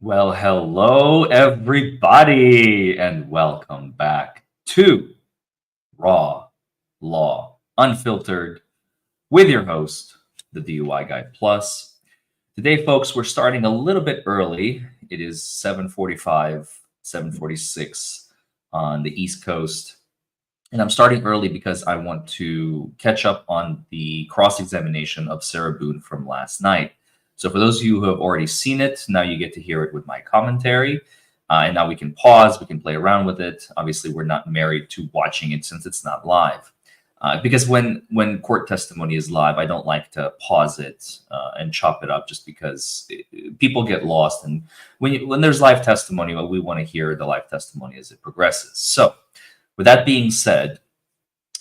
Well, hello, everybody, and welcome back to Raw Law Unfiltered with your host, the DUI Guy Plus. Today, folks, we're starting a little bit early. It is 7:45, 7:46 on the East Coast. And I'm starting early because I want to catch up on the cross-examination of Sarah Boone from last night. So for those of you who have already seen it, now you get to hear it with my commentary. And now we can pause, we can play around with it. Obviously, we're not married to watching it since it's not live. Because when court testimony is live, I don't like to pause it and chop it up just because people get lost. And when there's live testimony, well, we want to hear the live testimony as it progresses. So with that being said,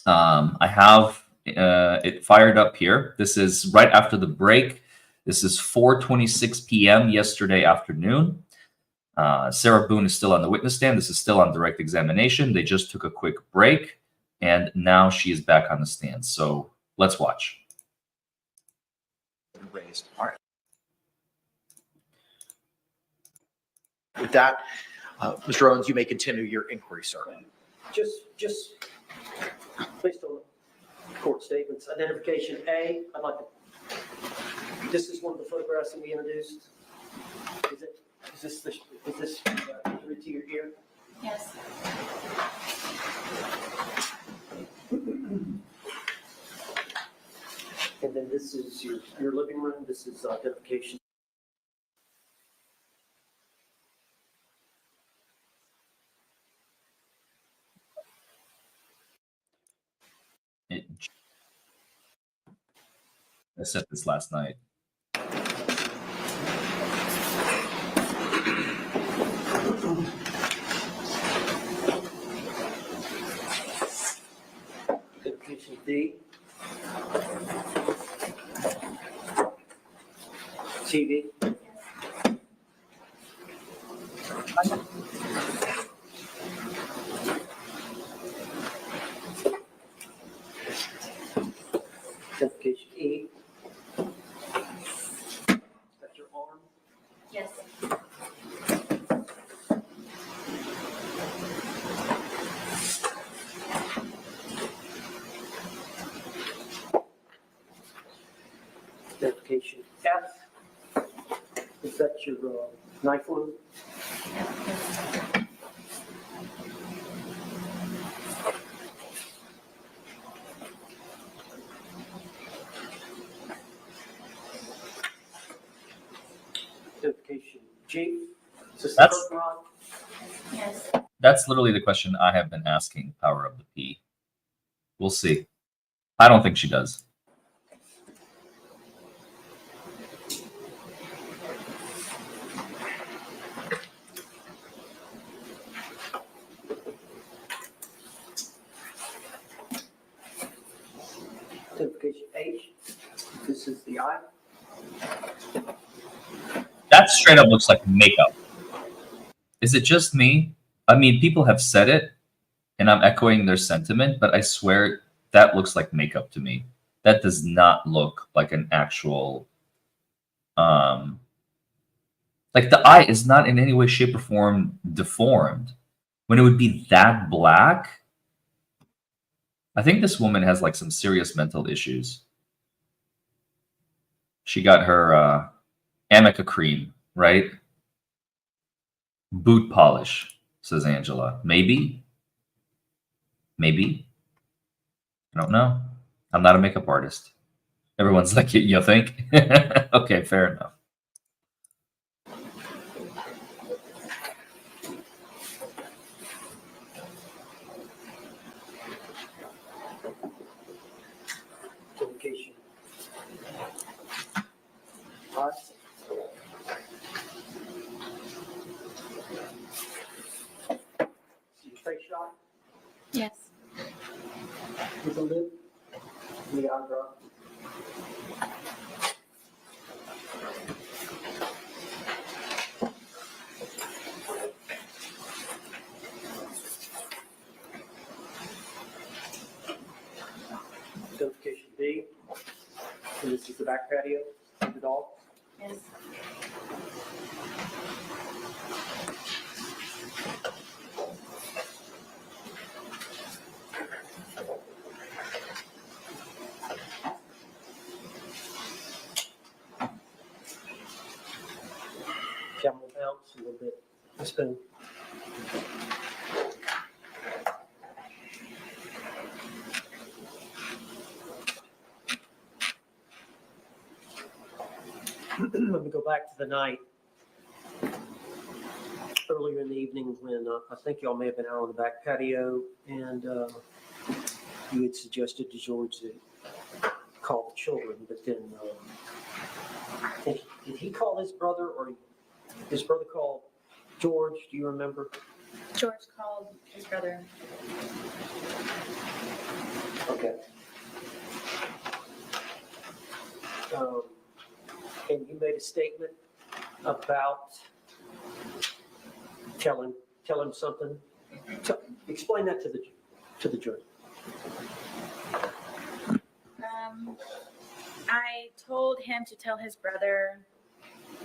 I have it fired up here. This is right after the break. This is 4:26 p.m. yesterday afternoon. Sarah Boone is still on the witness stand. This is still on direct examination. They just took a quick break, and now she is back on the stand. So let's watch. Raised. All right. With that, Mr. Owens, you may continue your inquiry, sir. Just based on court statements, identification A, I'd like to, this is one of the photographs that we introduced. Is this through to your ear? Yes. And then this is your living room. This is identification. I said this last night. Identification D. TV. Identification E. That's your arm. Yes. Identification F. Is that your knife wound? Identification G. Is this the That's- curtain rod? Yes. That's literally the question I have been asking Power of the P. We'll see. I don't think she does. Identification H. This is the eye. That straight up looks like makeup. Is it just me? I mean, people have said it, and I'm echoing their sentiment, but I swear that looks like makeup to me. That does not look like an actual, like the eye is not in any way, shape, or form deformed. When it would be that black, I think this woman has like some serious mental issues. She got her Amica cream, right? Boot polish, says Angela. Maybe. Maybe. I don't know. I'm not a makeup artist. Everyone's like, you think? Okay, fair enough. Identification I. See your face shot Yes. with the lip, the eyebrow. Identification B. And this is the back patio of the dog. Yes. helps a little bit. It's been. Let me go back to the night earlier in the evening when I think y'all may have been out on the back patio and you had suggested to George to call the children, but then did he call his brother or his brother called George? Do you remember? George called his brother. Okay. And you made a statement about tell him something. Explain that to the jury. I told him to tell his brother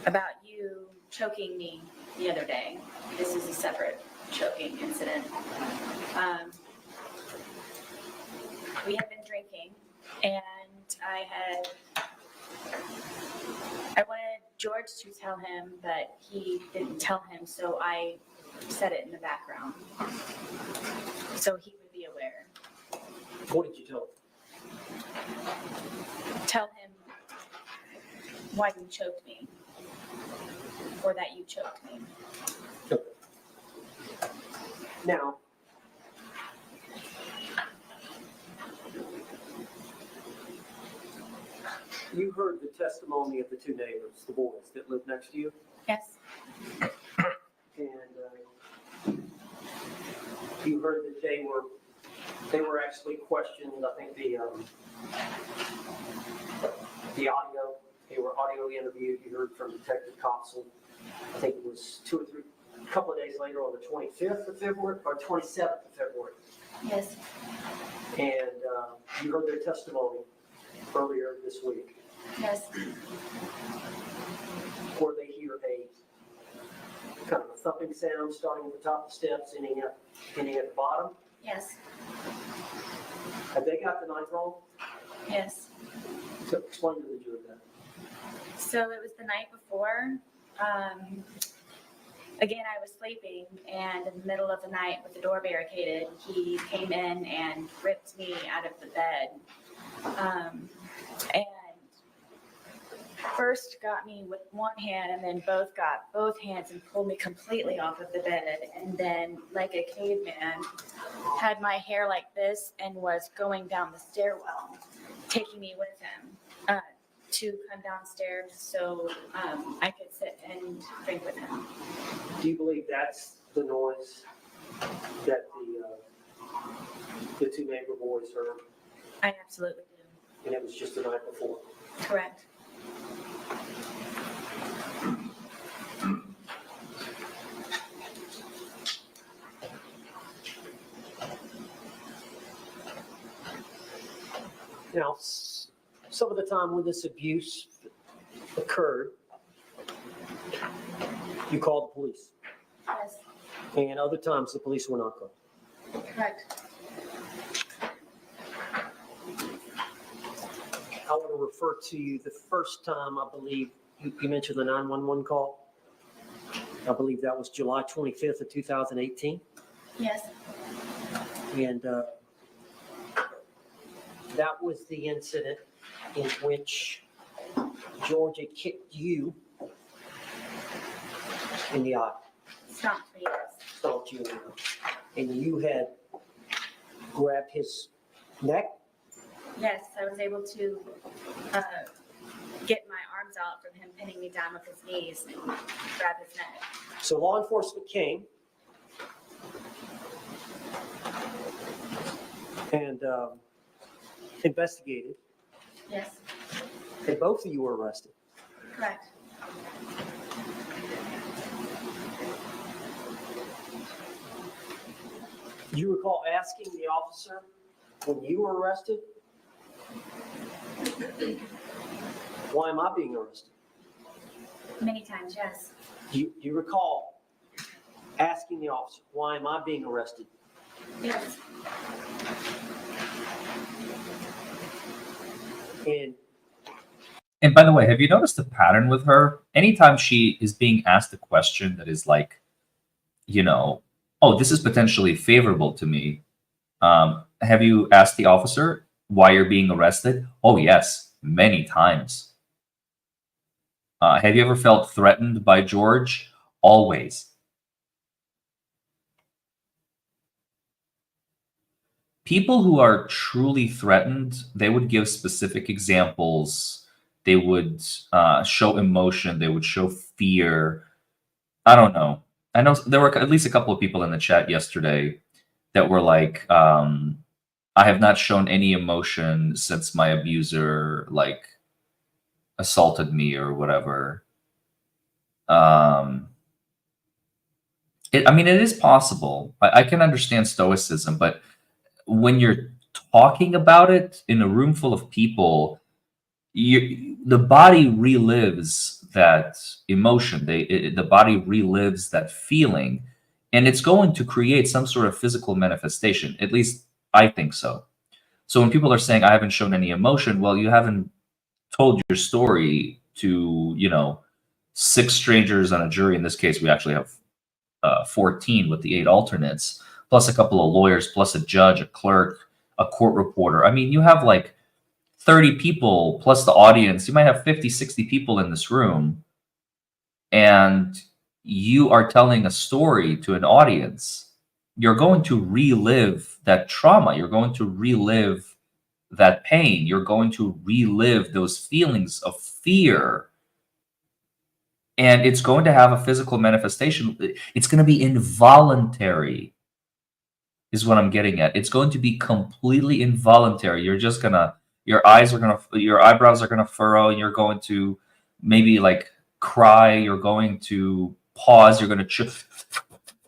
about you choking me the other day. This is a separate choking incident. We had been drinking, and I wanted George to tell him, but he didn't tell him, so I said it in the background, so he would be aware. What did you tell him? Tell him why you choked me, or that you choked me. Now, you heard the testimony of the two neighbors, the boys that lived next to you, Yes, and you heard that they were actually questioned. I think the audio, they were audio interviewed. You heard from Detective Coxell. I think it was a couple of days later on the 25th of February or 27th of February. yes, And you heard their testimony earlier this week. yes, Where they hear a kind of a thumping sound starting at the top of the steps, ending at the bottom. yes, Have they got the night wrong? yes. So explain to the jury that. So it was the night before. Again, I was sleeping, and in the middle of the night with the door barricaded, he came in and ripped me out of the bed. And first got me with one hand, and then got both hands and pulled me completely off of the bed. And then, like a caveman, had my hair like this and was going down the stairwell, taking me with him to come downstairs so I could sit and drink with him. Do you believe that's the noise that the two neighbor boys heard? I absolutely do. And it was just the night before? Correct. Now, some of the time when this abuse occurred, you called the police. Yes, And other times the police were not called. correct. I want to refer to you the first time, I believe, you mentioned the 911 call. I believe that was July 25th of 2018. Yes, And that was the incident in which Georgia kicked you in the eye, stomped me, yes. stomped you in the eye. And you had grabbed his neck. Yes, I was able to get my arms out from him pinning me down with his knees and grab his neck. So law enforcement came and investigated, Yes, and both of you were arrested. correct. Do you recall asking the officer when you were arrested, why am I being arrested? Many times, yes. Do you recall asking the officer, why am I being arrested? Yes, And And by the way, have you noticed the pattern with her? Anytime she is being asked a question that is like, oh, this is potentially favorable to me. Have you asked the officer why you're being arrested? Oh, yes, many times. Have you ever felt threatened by George? Always. People who are truly threatened, they would give specific examples. They would show emotion. They would show fear. I don't know. I know there were at least a couple of people in the chat yesterday that were like, I have not shown any emotion since my abuser like assaulted me or whatever. I mean, it is possible. I can understand stoicism, but when you're talking about it in a room full of people, the body relives that emotion. The body relives that feeling, and it's going to create some sort of physical manifestation. At least I think so. So when people are saying I haven't shown any emotion, well, you haven't told your story to 6 strangers on a jury. In this case, we actually have 14 with the 8 alternates, plus a couple of lawyers, plus a judge, a clerk, a court reporter. I mean, you have like 30 people plus the audience. You might have 50, 60 people in this room, and you are telling a story to an audience. You're going to relive that trauma. You're going to relive that pain. You're going to relive those feelings of fear. And it's going to have a physical manifestation. It's going to be involuntary, is what I'm getting at. It's going to be completely involuntary. You're just gonna, your eyebrows are gonna furrow, and you're going to maybe like cry. You're going to pause. You're gonna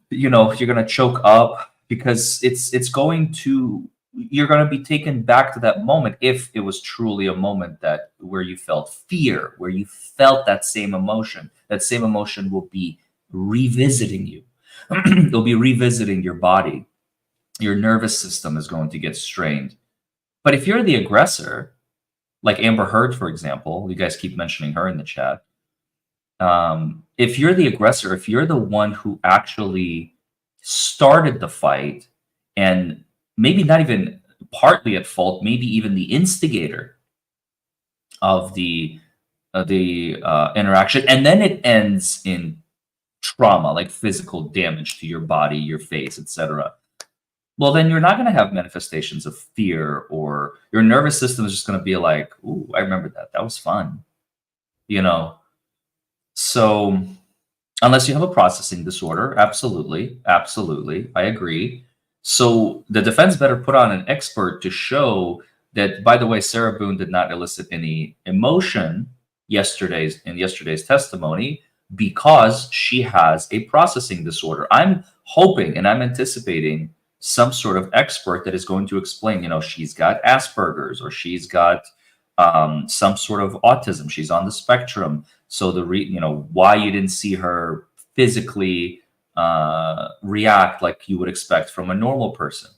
you're gonna choke up, because it's going to, you're going to be taken back to that moment, if it was truly a moment where you felt fear, where you felt that same emotion. That same emotion will be revisiting you. It'll be revisiting your body. Your nervous system is going to get strained. But if you're the aggressor, like Amber Heard, for example, you guys keep mentioning her in the chat. If you're the aggressor, if you're the one who actually started the fight, and maybe not even partly at fault, maybe even the instigator of the interaction, and then it ends in trauma, like physical damage to your body, your face, etc. Well, then you're not going to have manifestations of fear, or your nervous system is just going to be like, "Ooh, I remember that. That was fun," So, unless you have a processing disorder, absolutely, I agree. So the defense better put on an expert to show that, by the way, Sarah Boone did not elicit any emotion in yesterday's testimony, because she has a processing disorder. I'm hoping and I'm anticipating some sort of expert that is going to explain, she's got Asperger's, or she's got some sort of autism. She's on the spectrum. So why you didn't see her physically react like you would expect from a normal person.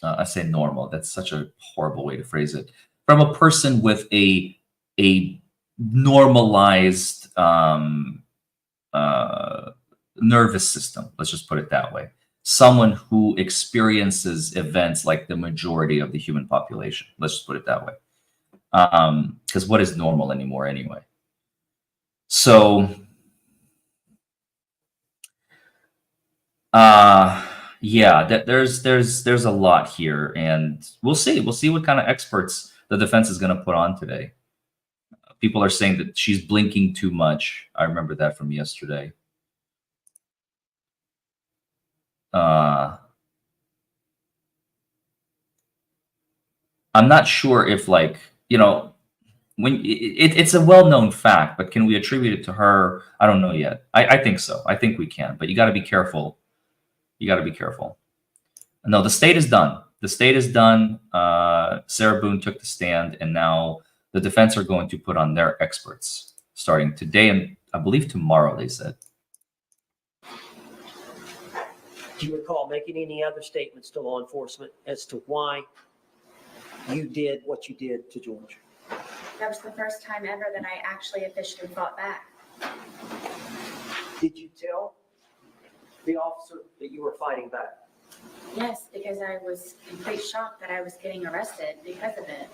I say normal. That's such a horrible way to phrase it. From a person with a normalized nervous system. Let's just put it that way. Someone who experiences events like the majority of the human population. Let's just put it that way. Because what is normal anymore anyway? So, yeah, there's a lot here, and we'll see what kind of experts the defense is going to put on today. People are saying that she's blinking too much. I remember that from yesterday. I'm not sure if, like, when it's a well-known fact, but can we attribute it to her? I don't know yet. I think so. I think we can, but you got to be careful. You got to be careful. No, the state is done. The state is done. Sarah Boone took the stand, and now the defense are going to put on their experts starting today, and I believe tomorrow, they said. Do you recall making any other statements to law enforcement as to why you did what you did to George? That was the first time ever that I actually officially fought back. Did you tell the officer that you were fighting back? Yes, because I was in complete shock that I was getting arrested because of it.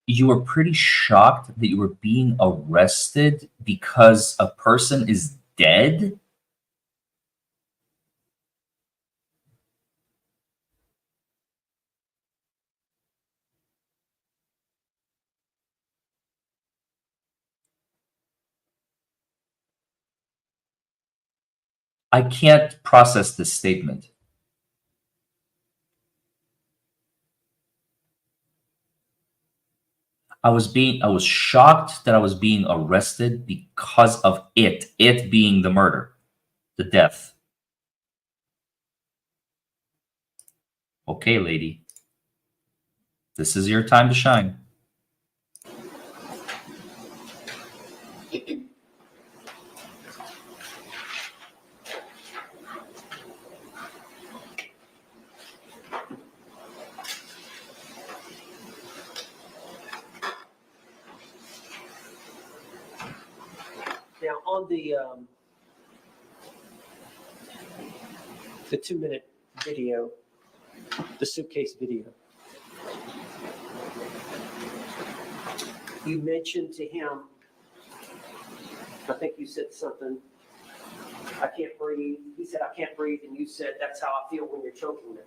You were pretty shocked that you were being arrested because a person is dead? I can't process this statement. I was shocked that I was being arrested because of it being the murder, the death. Okay, lady. This is your time to shine. Now, on the 2-minute video, the suitcase video, you mentioned to him, I think you said something, I can't breathe. He said, I can't breathe. And you said, that's how I feel when you're choking me.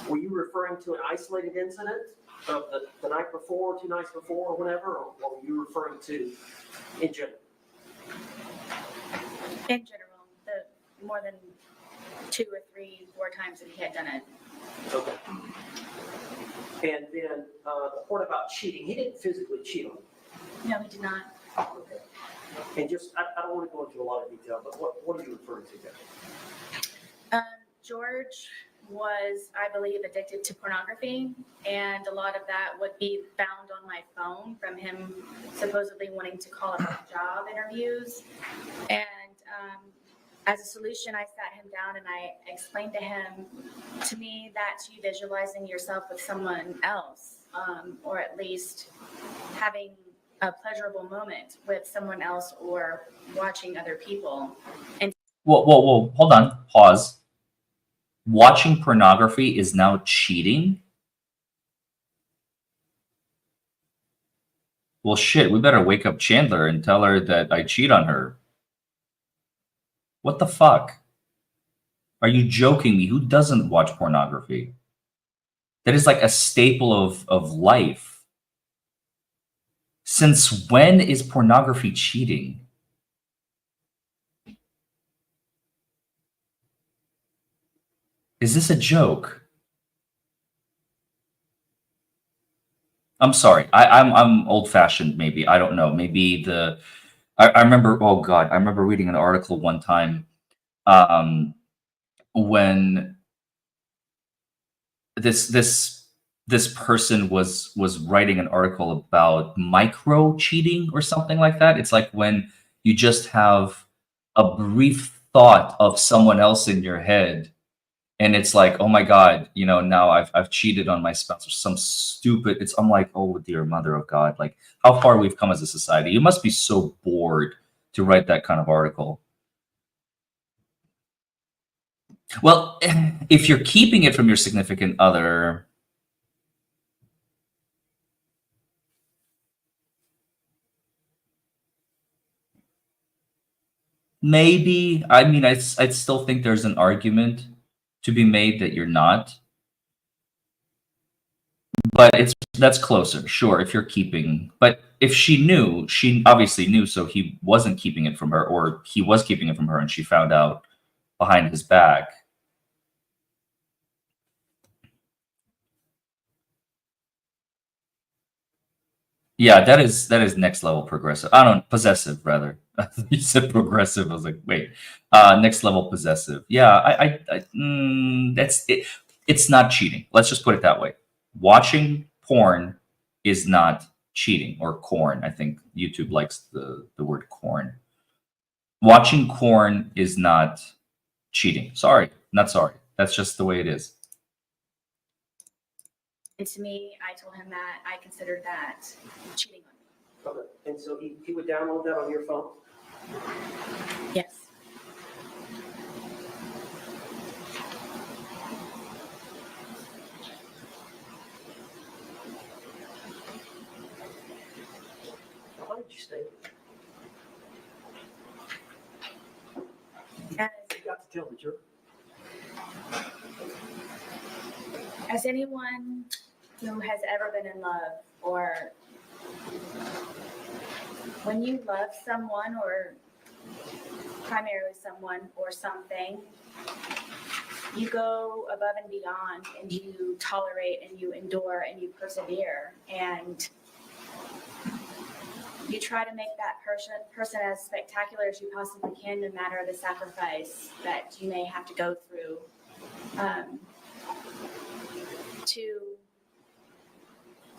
Were you referring to an isolated incident of the night before, 2 nights before, or whatever? Or were you referring to in general? In general, the more than 2 or 3, 4 times that he had done it. Okay. And then the point about cheating, he didn't physically cheat on you. No, he did not. Okay. And just, I don't want to go into a lot of detail, but what are you referring to there? George was, I believe, addicted to pornography, and a lot of that would be found on my phone from him supposedly wanting to call up job interviews. And as a solution, I sat him down and I explained to him, to me, that's you visualizing yourself with someone else, or at least having a pleasurable moment with someone else or watching other people. And Whoa, hold on, pause. Watching pornography is now cheating? Well, shit, we better wake up Chandler and tell her that I cheat on her. What the fuck? Are you joking me? Who doesn't watch pornography? That is like a staple of life. Since when is pornography cheating? Is this a joke? I'm sorry. I'm old fashioned. Maybe I don't know. Maybe I remember. Oh God, I remember reading an article one time when this person was writing an article about micro cheating or something like that. It's like when you just have a brief thought of someone else in your head. And it's like, oh my God, now I've cheated on my spouse or some stupid. I'm like, oh dear mother of God, like how far we've come as a society. You must be so bored to write that kind of article. Well, if you're keeping it from your significant other, maybe. I mean, I'd still think there's an argument to be made that you're not. But that's closer, sure, if you're keeping. But if she knew, she obviously knew, so he wasn't keeping it from her, or he was keeping it from her and she found out behind his back. Yeah, that is next level progressive. I don't possessive rather. You said progressive. I was like, wait, next level possessive. Yeah, that's it. It's not cheating. Let's just put it that way. Watching porn is not cheating, or corn. I think YouTube likes the word corn. Watching corn is not cheating. Sorry, not sorry. That's just the way it is. And to me, I told him that I considered that cheating on me. Okay. And so he would download that on your phone? Yes. How did you stay? You got to tell the jury. As anyone who has ever been in love, or when you love someone, or primarily someone or something, you go above and beyond, and you tolerate and you endure and you persevere, and you try to make that person as spectacular as you possibly can, no matter the sacrifice that you may have to go through to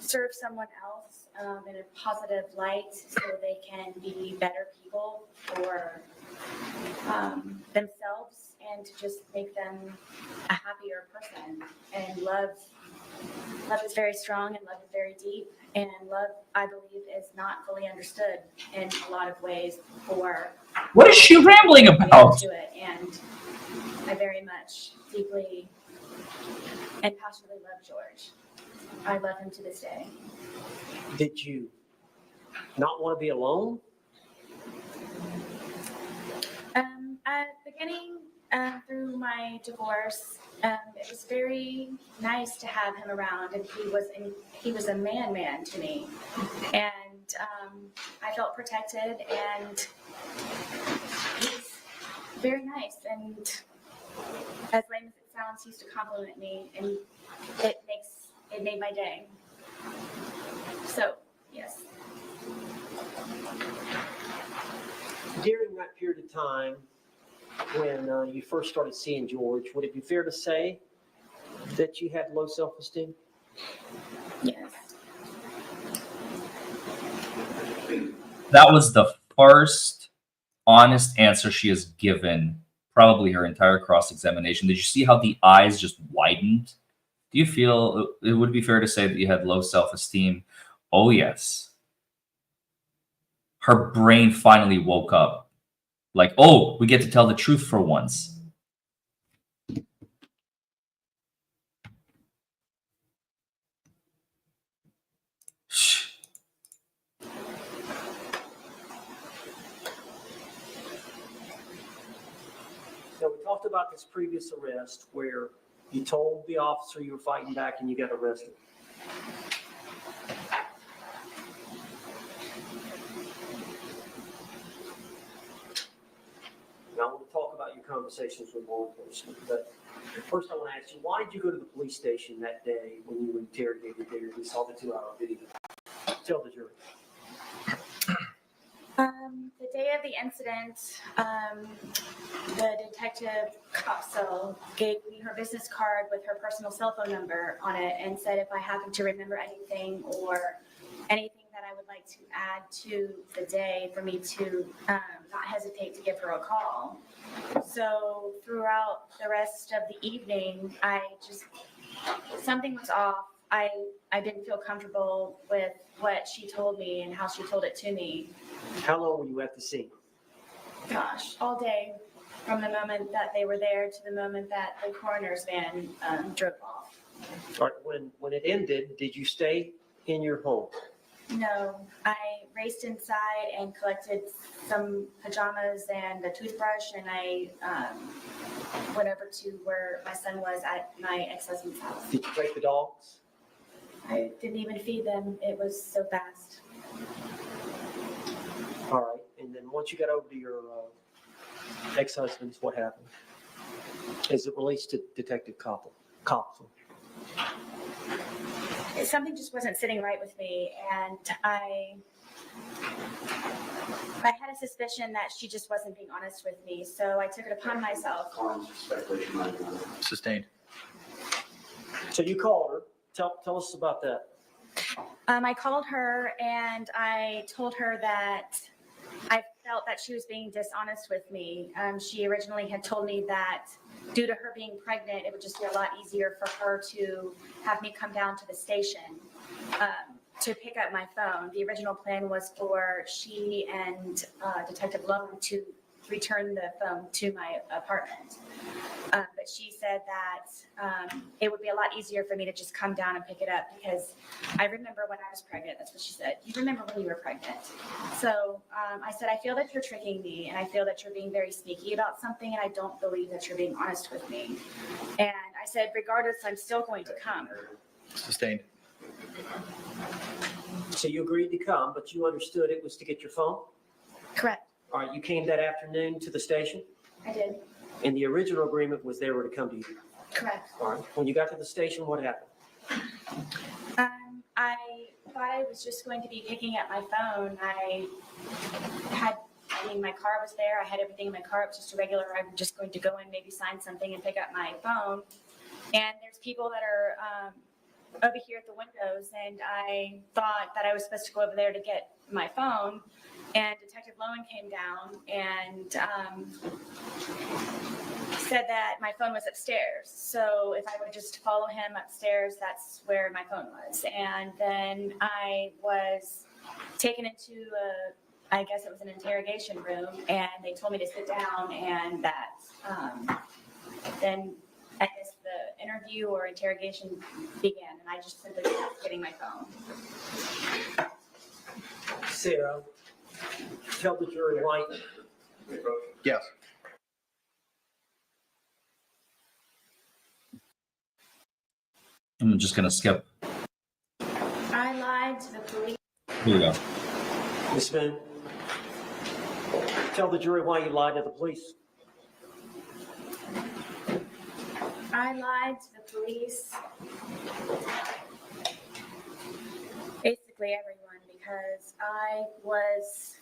serve someone else in a positive light, so they can be better people for themselves, and to just make them a happier person. And love is very strong, and love is very deep, and love, I believe, is not fully understood in a lot of ways. For What is she rambling about? to it, and I very much, deeply, and passionately love George. I love him to this day. Did you not want to be alone? At the beginning, through my divorce, it was very nice to have him around, and he was a man to me, and I felt protected, and he's very nice, and as lame as it sounds, he used to compliment me, and it made my day. So, yes. During that period of time when you first started seeing George, would it be fair to say that you had low self-esteem? Yes. That was the first honest answer she has given, probably her entire cross-examination. Did you see how the eyes just widened? Do you feel it would be fair to say that you had low self-esteem? Oh, yes. Her brain finally woke up. Like, oh, we get to tell the truth for once. Shh. Now, we talked about this previous arrest where you told the officer you were fighting back and you got arrested. Now, I want to talk about your conversations with law enforcement, but first I want to ask you, why did you go to the police station that day when you were interrogated there? We saw the 2-hour video. Tell the jury. The day of the incident, the detective Copsell gave me her business card with her personal cell phone number on it, and said if I happened to remember anything or anything that I would like to add to the day, for me to not hesitate to give her a call. So throughout the rest of the evening, something was off. I didn't feel comfortable with what she told me and how she told it to me. How long were you at the scene? Gosh, all day, from the moment that they were there to the moment that the coroner's van drove off. All right, when it ended, did you stay in your home? No, I raced inside and collected some pajamas and a toothbrush, and I went over to where my son was at my ex-husband's house. Did you take the dogs? I didn't even feed them. It was so fast. All right, and then once you got over to your ex-husband's, what happened? Is it released to Detective Copsell? Something just wasn't sitting right with me, and I had a suspicion that she just wasn't being honest with me, so I took it upon myself. Sustained. So you called her. Tell us about that. I called her and I told her that I felt that she was being dishonest with me. She originally had told me that due to her being pregnant, it would just be a lot easier for her to have me come down to the station to pick up my phone. The original plan was for she and Detective Lowen to return the phone to my apartment. But she said that it would be a lot easier for me to just come down and pick it up because I remember when I was pregnant. That's what she said. You remember when you were pregnant. So I said, I feel that you're tricking me and I feel that you're being very sneaky about something and I don't believe that you're being honest with me. And I said, regardless, I'm still going to come. Sustained. So you agreed to come, but you understood it was to get your phone? Correct. All right, you came that afternoon to the station, I did. and the original agreement was they were to come to you. Correct. All right, when you got to the station, what happened? I thought I was just going to be picking up my phone. My car was there. I had everything in my car. It was just a regular, I'm just going to go and maybe sign something and pick up my phone. And there's people that are over here at the windows, and I thought that I was supposed to go over there to get my phone. And Detective Lowen came down and said that my phone was upstairs. So if I would just follow him upstairs, that's where my phone was. And then I was taken into I guess it was an interrogation room, and they told me to sit down, and that then I guess the interview or interrogation began, and I just simply kept getting my phone. Sarah, tell the jury why. Yes. I'm just gonna skip. I lied to the police. Here we go. Ms. Boone, tell the jury why you lied to the police. I lied to the police. Basically everyone, because I was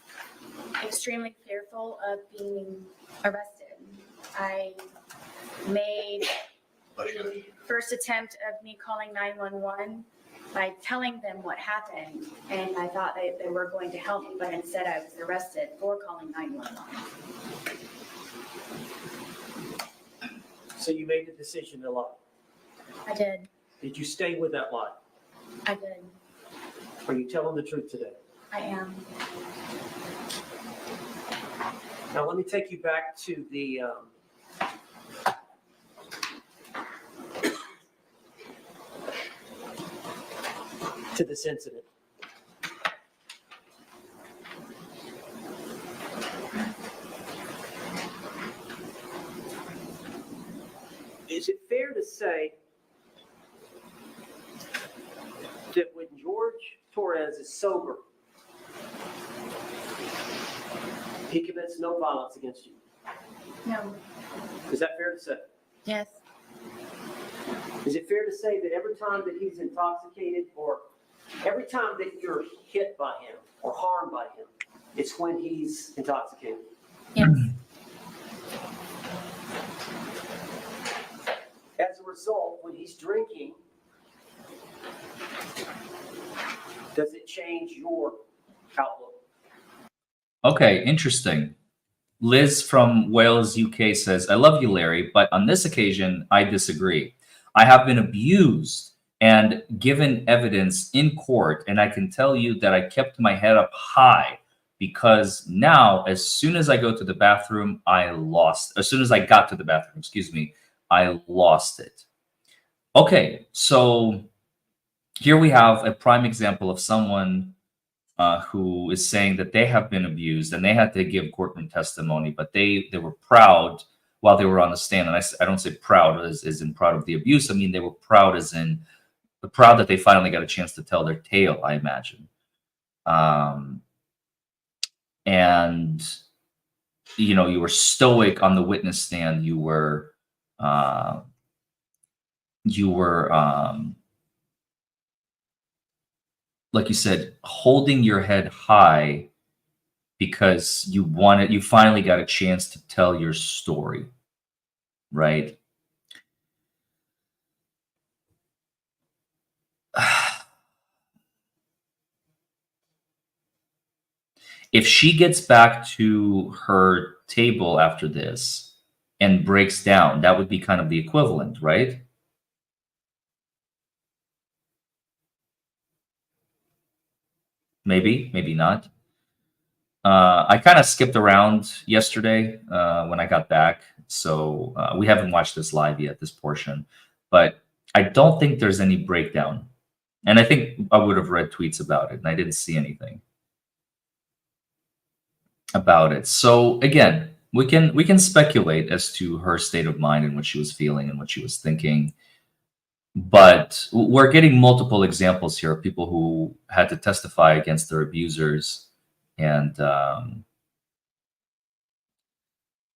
extremely fearful of being arrested. I made the first attempt of me calling 911 by telling them what happened, and I thought they were going to help me, but instead I was arrested for calling 911. So you made the decision to lie. I did. Did you stay with that lie? I did. Are you telling the truth today? I am. Now, let me take you back to the to this incident. Is it fair to say that when Jorge Torres is sober, he commits no violence against you? No. Is that fair to say? Yes. Is it fair to say that every time that he's intoxicated or every time that you're hit by him or harmed by him, it's when he's intoxicated? Yes. As a result, when he's drinking, does it change your outlook? Okay, interesting. Liz from Wales, UK says, I love you, Larry, but on this occasion, I disagree. I have been abused and given evidence in court, and I can tell you that I kept my head up high because now, as soon as I go to the bathroom, as soon as I got to the bathroom, I lost it. Okay, so here we have a prime example of someone who is saying that they have been abused and they had to give courtroom testimony, but they were proud while they were on the stand. And I don't say proud as in proud of the abuse. I mean, they were proud as in proud that they finally got a chance to tell their tale, I imagine. And, you know, you were stoic on the witness stand. You were like you said, holding your head high because you finally got a chance to tell your story, right? If she gets back to her table after this, and breaks down, that would be kind of the equivalent, right? Maybe, maybe not. I kind of skipped around yesterday when I got back, so we haven't watched this live yet, this portion, but I don't think there's any breakdown. And I think I would have read tweets about it, and I didn't see anything about it. So again, we can speculate as to her state of mind and what she was feeling and what she was thinking. But we're getting multiple examples here of people who had to testify against their abusers, and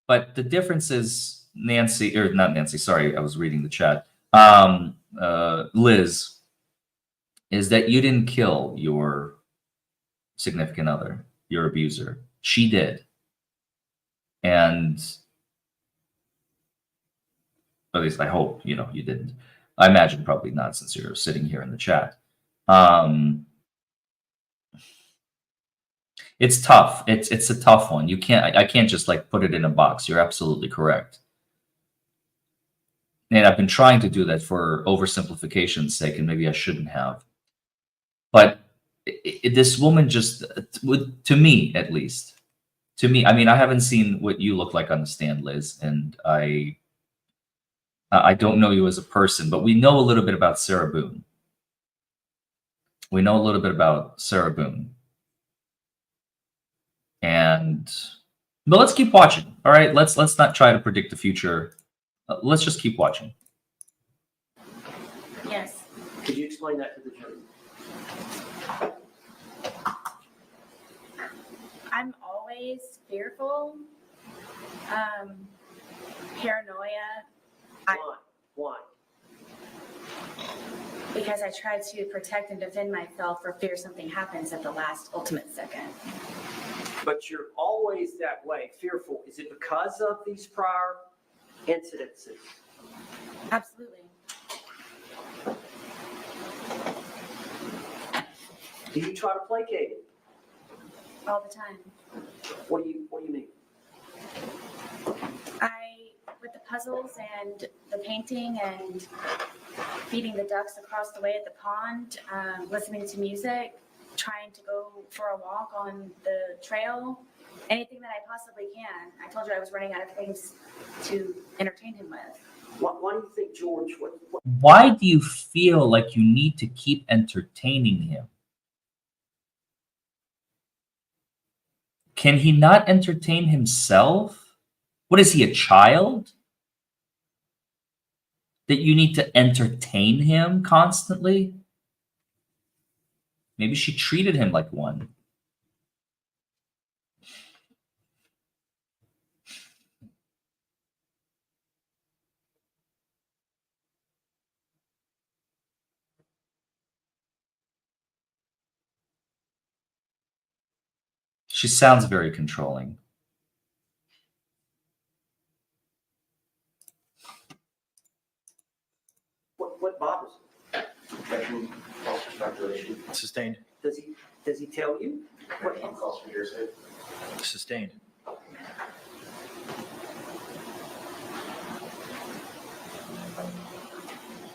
but the difference is Nancy, or not Nancy, sorry, I was reading the chat. Liz, is that you didn't kill your significant other, your abuser. She did. And at least I hope, you didn't. I imagine probably not, since you're sitting here in the chat. It's tough. It's a tough one. I can't just like put it in a box. You're absolutely correct. And I've been trying to do that for oversimplification's sake, and maybe I shouldn't have. But this woman just, to me at least, I mean, I haven't seen what you look like on the stand, Liz, and I don't know you as a person, but we know a little bit about Sarah Boone. We know a little bit about Sarah Boone. But let's keep watching. All right, let's not try to predict the future. Let's just keep watching. Yes. Could you explain that to the jury? I'm always fearful, paranoia, Why? because I try to protect and defend myself for fear something happens at the last ultimate second. But you're always that way, fearful. Is it because of these prior incidences? Absolutely. Do you try to placate it? All the time. What do you mean? With the puzzles and the painting and feeding the ducks across the way at the pond, listening to music, trying to go for a walk on the trail, anything that I possibly can. I told you I was running out of things to entertain him with. Why do you think George? Why do you feel like you need to keep entertaining him? Can he not entertain himself? What is he, a child? That you need to entertain him constantly? Maybe she treated him like one. She sounds very controlling. What bothers him? Objection, false speculation. Sustained. Does he tell you? What? Calls for hearsay. Sustained.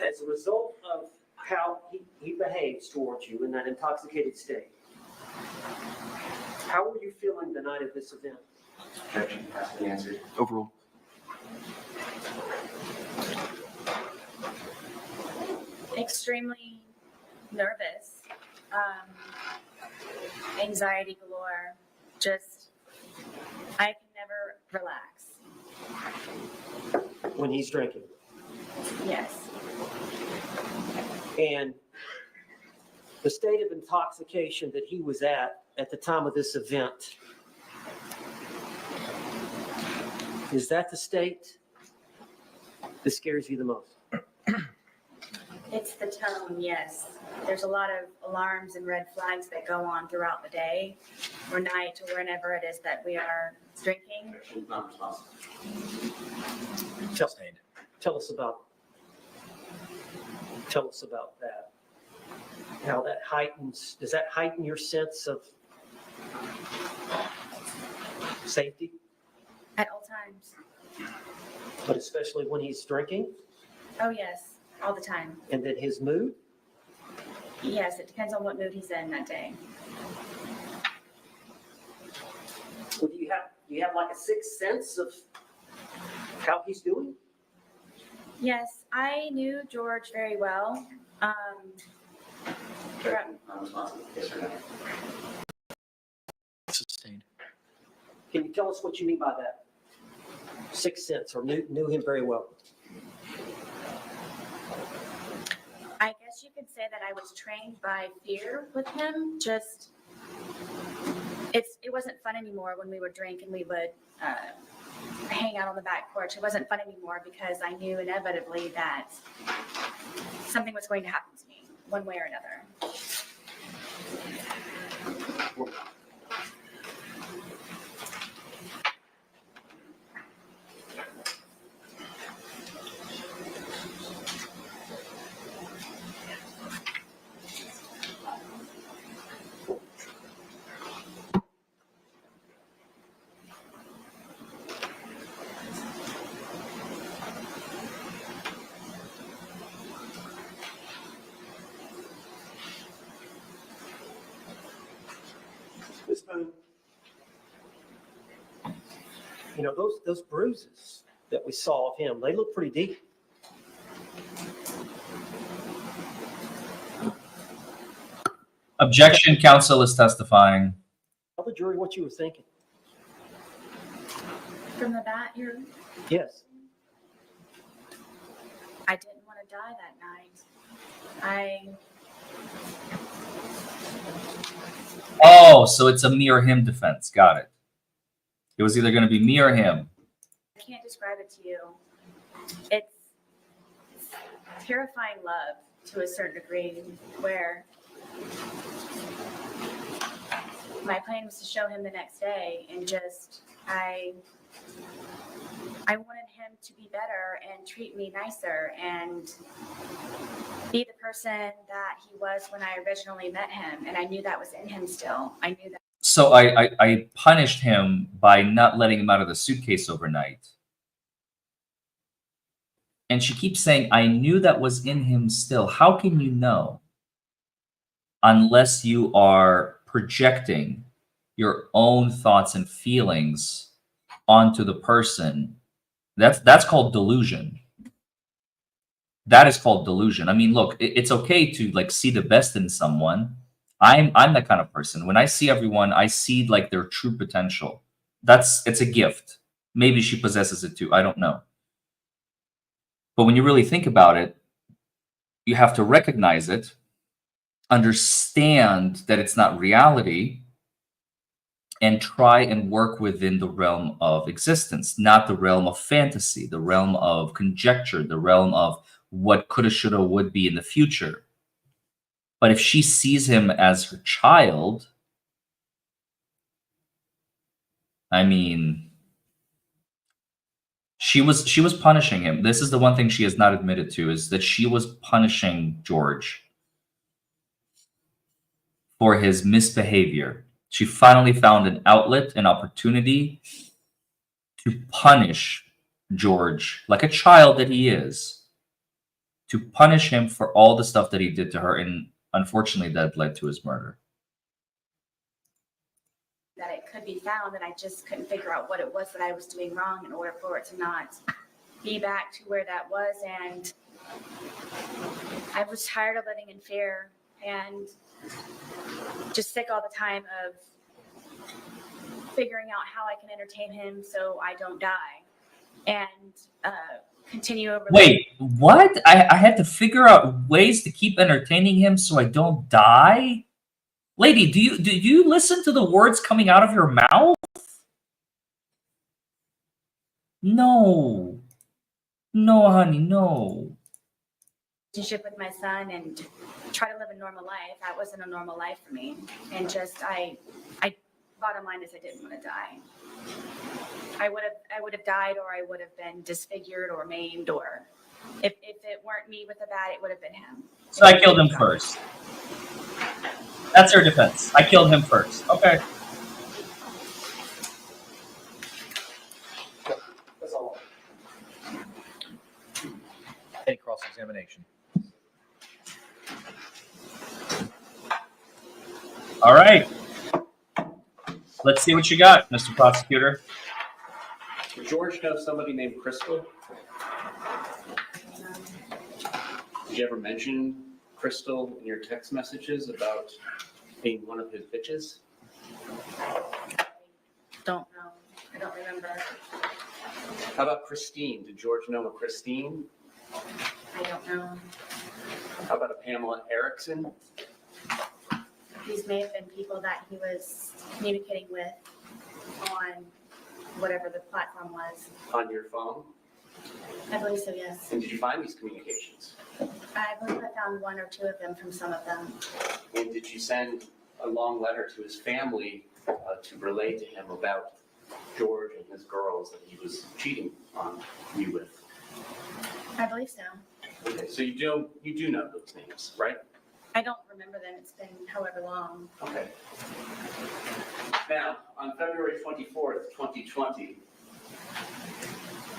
As a result of how he behaves towards you in that intoxicated state, how were you feeling the night of this event? Objection has been answered. Overruled. Extremely nervous, anxiety galore, I can never relax. When he's drinking. Yes. And the state of intoxication that he was at the time of this event, is that the state that scares you the most? It's the tone, yes. There's a lot of alarms and red flags that go on throughout the day or night or whenever it is that we are drinking. Objection not responsive. Sustained. Tell us about that. How that does that heighten your sense of safety? At all times. but especially when he's drinking? Oh, yes, all the time. And then his mood? Yes, it depends on what mood he's in that day. Well, do you have like a sixth sense of how he's doing? Yes, I knew George very well. Objection, unresponsive. Yes or no? Sustained. Can you tell us what you mean by that? Sixth sense, or knew him very well? I guess you could say that I was trained by fear with him. Just, it wasn't fun anymore when we would drink and we would hang out on the back porch. It wasn't fun anymore because I knew inevitably that something was going to happen to me one way or another. Ms. Boone, you know, those bruises that we saw of him, they look pretty deep. Objection, counsel is testifying. Tell the jury what you were thinking. From the bat, Yes. I didn't want to die that night. Oh, so it's a me or him defense. Got it. It was either going to be me or him. I can't describe it to you. It's terrifying love to a certain degree where my plan was to show him the next day and just, I wanted him to be better and treat me nicer and be the person that he was when I originally met him. And I knew that was in him still. I knew that. So I punished him by not letting him out of the suitcase overnight. And she keeps saying, I knew that was in him still. How can you know? Unless you are projecting your own thoughts and feelings onto the person. That's called delusion. That is called delusion. I mean, look, it's okay to like see the best in someone. I'm that kind of person. When I see everyone, I see like their true potential. It's a gift. Maybe she possesses it too. I don't know. But when you really think about it, you have to recognize it, understand that it's not reality, and try and work within the realm of existence, not the realm of fantasy, the realm of conjecture, the realm of what coulda, shoulda, would be in the future. But if she sees him as her child, I mean, she was punishing him. This is the one thing she has not admitted to, is that she was punishing George for his misbehavior. She finally found an outlet, an opportunity to punish George like a child that he is, to punish him for all the stuff that he did to her. And unfortunately, that led to his murder. That it could be found, and I just couldn't figure out what it was that I was doing wrong in order for it to not be back to where that was. And I was tired of living in fear and just sick all the time of figuring out how I can entertain him so I don't die and continue over. Wait, what? I had to figure out ways to keep entertaining him so I don't die? Lady, do you listen to the words coming out of your mouth? No. No, honey, no. Relationship with my son and try to live a normal life. That wasn't a normal life for me. And just I bottom line is I didn't want to die. I would have died, or I would have been disfigured or maimed, or if it weren't me with the bat, it would have been him. So I killed him first. That's her defense. I killed him first. Okay. examination. All right. Let's see what you got, Mr. Prosecutor. Did George know somebody named Crystal? Did you ever mention Crystal in your text messages about being one of his bitches? Don't know. I don't remember. How about Christine? Did George know a Christine? I don't know. How about a Pamela Erickson? These may have been people that he was communicating with on whatever the platform was. On your phone? I believe so, yes. And did you find these communications? I believe I found one or two of them from some of them. And did you send a long letter to his family to relay to him about George and his girls that he was cheating on you with? I believe so. Okay, so you do know those names, right? I don't remember them. It's been however long. Okay. Now, on February 24th, 2020,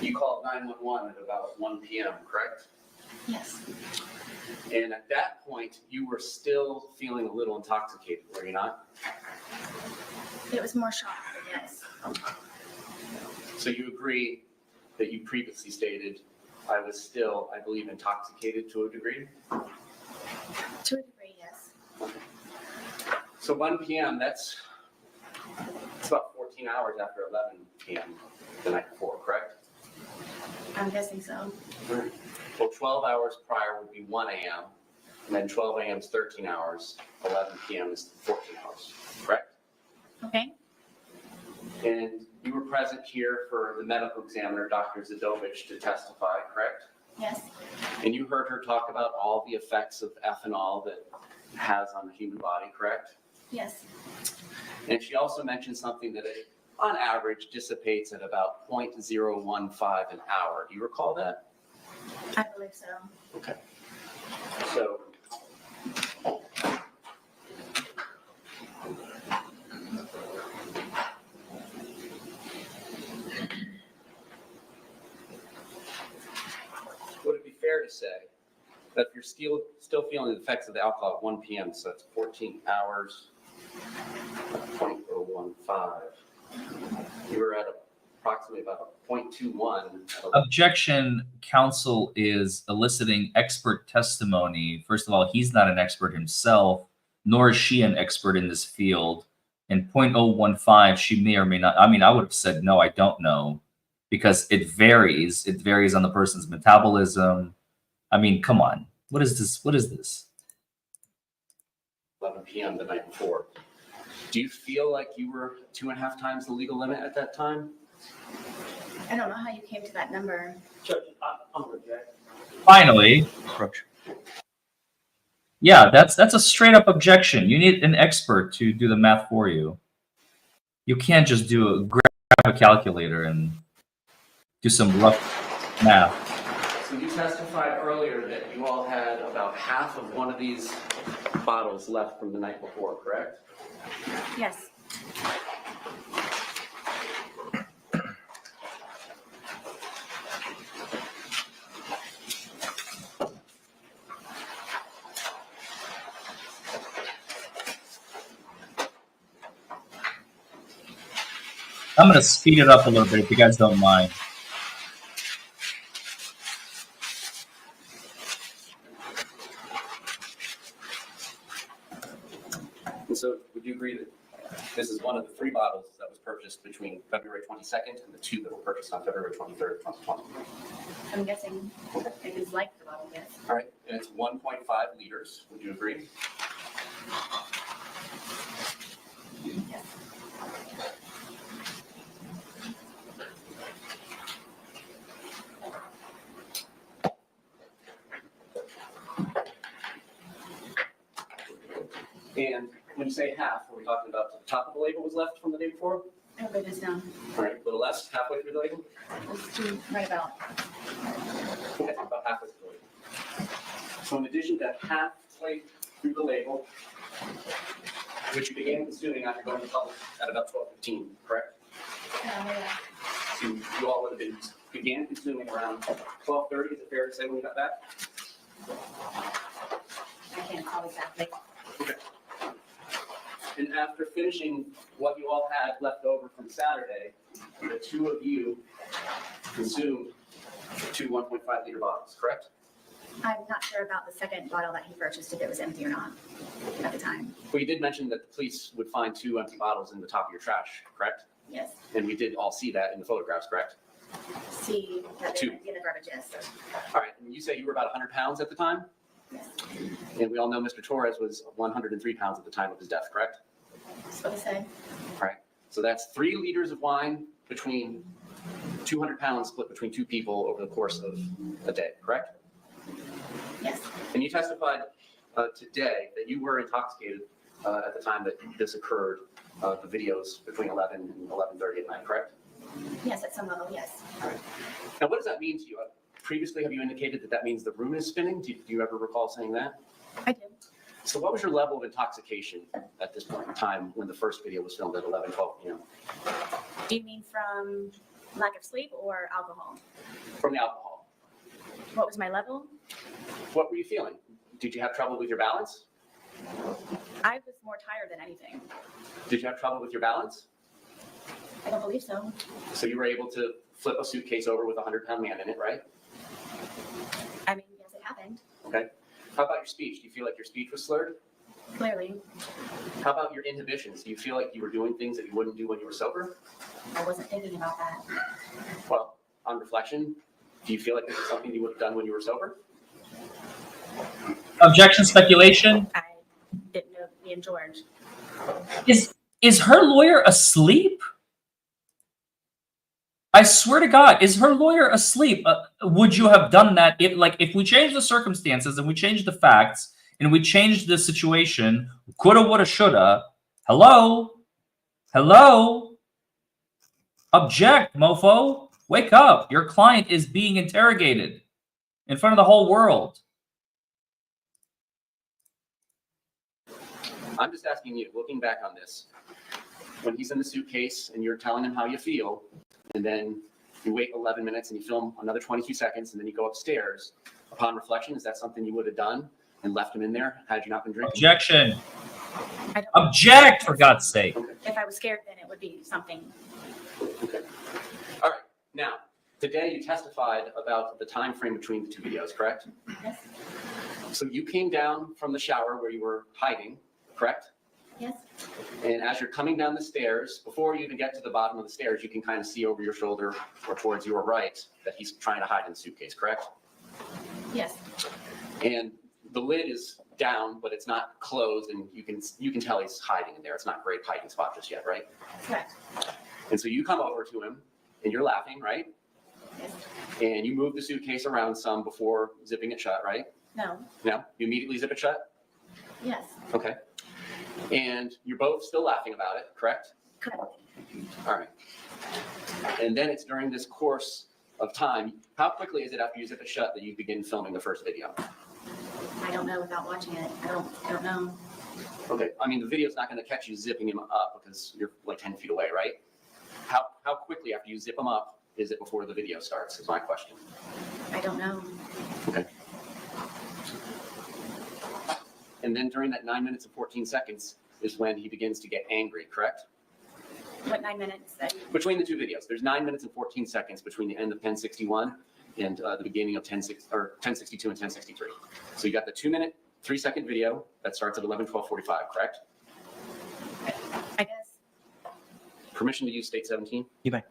you called 911 at about 1 p.m., correct? Yes. And at that point, you were still feeling a little intoxicated, were you not? It was more shock, but yes. So you agree that you previously stated, I was still, I believe, intoxicated to a degree? To a degree, yes. So 1 p.m., it's about 14 hours after 11 p.m. the night before, correct? I'm guessing so. Well, 12 hours prior would be 1 a.m., and then 12 a.m. is 13 hours, 11 p.m. is 14 hours, correct? Okay. And you were present here for the medical examiner, Dr. Zadovich, to testify, correct? Yes. And you heard her talk about all the effects of ethanol that it has on the human body, correct? Yes. And she also mentioned something that it, on average, dissipates at about 0.015 an hour. Do you recall that? I believe so. Okay. So, would it be fair to say that if you're still feeling the effects of the alcohol at 1 p.m., so it's 14 hours, 0.015, you were at approximately about a 0.21. Objection. Counsel is eliciting expert testimony. First of all, he's not an expert himself, nor is she an expert in this field. And 0.015, she may or may not. I mean, I would have said, no, I don't know, because it varies. It varies on the person's metabolism. I mean, come on. What is this? What is this? 11 p.m. the night before. Do you feel like you were 2.5 times the legal limit at that time? I don't know how you came to that number. Judge, I'm going to object. Finally, Approach. yeah, that's a straight up objection. You need an expert to do the math for you. You can't just grab a calculator and do some rough math. So you testified earlier that you all had about half of one of these bottles left from the night before, correct? Yes. I'm going to speed it up a little bit if you guys don't mind. And so would you agree that this is one of the 3 bottles that was purchased between February 22nd and the 2 that were purchased on February 23rd, 2020? I'm guessing it is like the bottle, yes. All right, and it's 1.5 liters. Would you agree? Yes. And when you say half, are we talking about the top of the label was left from the day before? I wrote this down. All right, a little less, halfway through the label? It's right about. Okay, about halfway through the label. So in addition to halfway through the label, which you began consuming after going to public at about 12:15, correct? Yeah. So you all would have began consuming around 12:30, is it fair to say, when you got back? I can't call exactly. And after finishing what you all had left over from Saturday, the two of you consumed 2 1.5 liter bottles, correct? I'm not sure about the second bottle that he purchased, if it was empty or not at the time. Well, you did mention that the police would find 2 empty bottles in the top of your trash, correct? Yes. And we did all see that in the photographs, correct? See that Two. they might be in the garbage, yes. All right, and you say you were about 100 pounds at the time? Yes. And we all know Mr. Torres was 103 pounds at the time of his death, correct? That's what I said. All right, so that's 3 liters of wine between 200 pounds split between 2 people over the course of a day, correct? Yes. And you testified today that you were intoxicated at the time that this occurred, the videos between 11 and 11:30 at night, correct? Yes, at some level, yes. Now, what does that mean to you? Previously, have you indicated that that means the room is spinning? Do you ever recall saying that? I do. So what was your level of intoxication at this point in time when the first video was filmed at 11:12 p.m.? Do you mean from lack of sleep or alcohol? From the alcohol. What was my level? What were you feeling? Did you have trouble with your balance? I was more tired than anything. Did you have trouble with your balance? I don't believe so. So you were able to flip a suitcase over with a 100-pound man in it, right? I mean, yes, it happened. Okay. How about your speech? Do you feel like your speech was slurred? Clearly, How about your inhibitions? Do you feel like you were doing things that you wouldn't do when you were sober? I wasn't thinking about that. Well, on reflection, do you feel like this is something you would have done when you were sober? Objection, speculation. I didn't know me and George. Is her lawyer asleep? I swear to God, is her lawyer asleep? Would you have done that if we change the circumstances and we change the facts and we change the situation, coulda, woulda, shoulda? Hello? Hello? Object, mofo. Wake up. Your client is being interrogated in front of the whole world. I'm just asking you, looking back on this, when he's in the suitcase and you're telling him how you feel, and then you wait 11 minutes and you film another 22 seconds and then you go upstairs, upon reflection, is that something you would have done and left him in there had you not been drinking? Objection. I don't Object, for God's sake. If I was scared, then it would be something. Okay. All right. Now, today you testified about the time frame between the 2 videos, correct? Yes. So you came down from the shower where you were hiding, correct? Yes. And as you're coming down the stairs, before you even get to the bottom of the stairs, you can kind of see over your shoulder or towards your right that he's trying to hide in the suitcase, correct? Yes. And the lid is down, but it's not closed, and you can tell he's hiding in there. It's not a great hiding spot just yet, right? Correct. And so you come over to him, and you're laughing, right? Yes. And you move the suitcase around some before zipping it shut, right? No. No? You immediately zip it shut? Yes. Okay. And you're both still laughing about it, correct? Correct. All right. And then it's during this course of time, how quickly is it after you zip it shut that you begin filming the first video? I don't know without watching it. I don't know. Okay, I mean, the video's not going to catch you zipping him up because you're like 10 feet away, right? How quickly after you zip him up is it before the video starts, is my question. I don't know. Okay. And then during that 9 minutes and 14 seconds is when he begins to get angry, correct? What 9 minutes? Between the 2 videos, there's 9 minutes and 14 seconds between the end of 1061 and the beginning of 1062 and 1063. So you got the 2-minute, 3-second video that starts at 11:12:45, correct? I guess. Permission to use state 17? You may.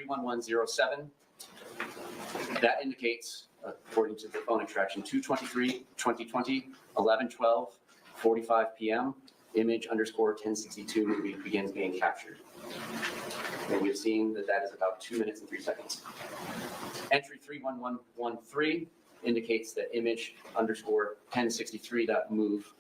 31107. That indicates, according to the phone extraction, 2/23/2020, 11/12, 45 p.m. Image _ 1062 movie begins being captured. And we've seen that that is about 2 minutes and 3 seconds. Entry 31113 indicates that image _ 1063.move.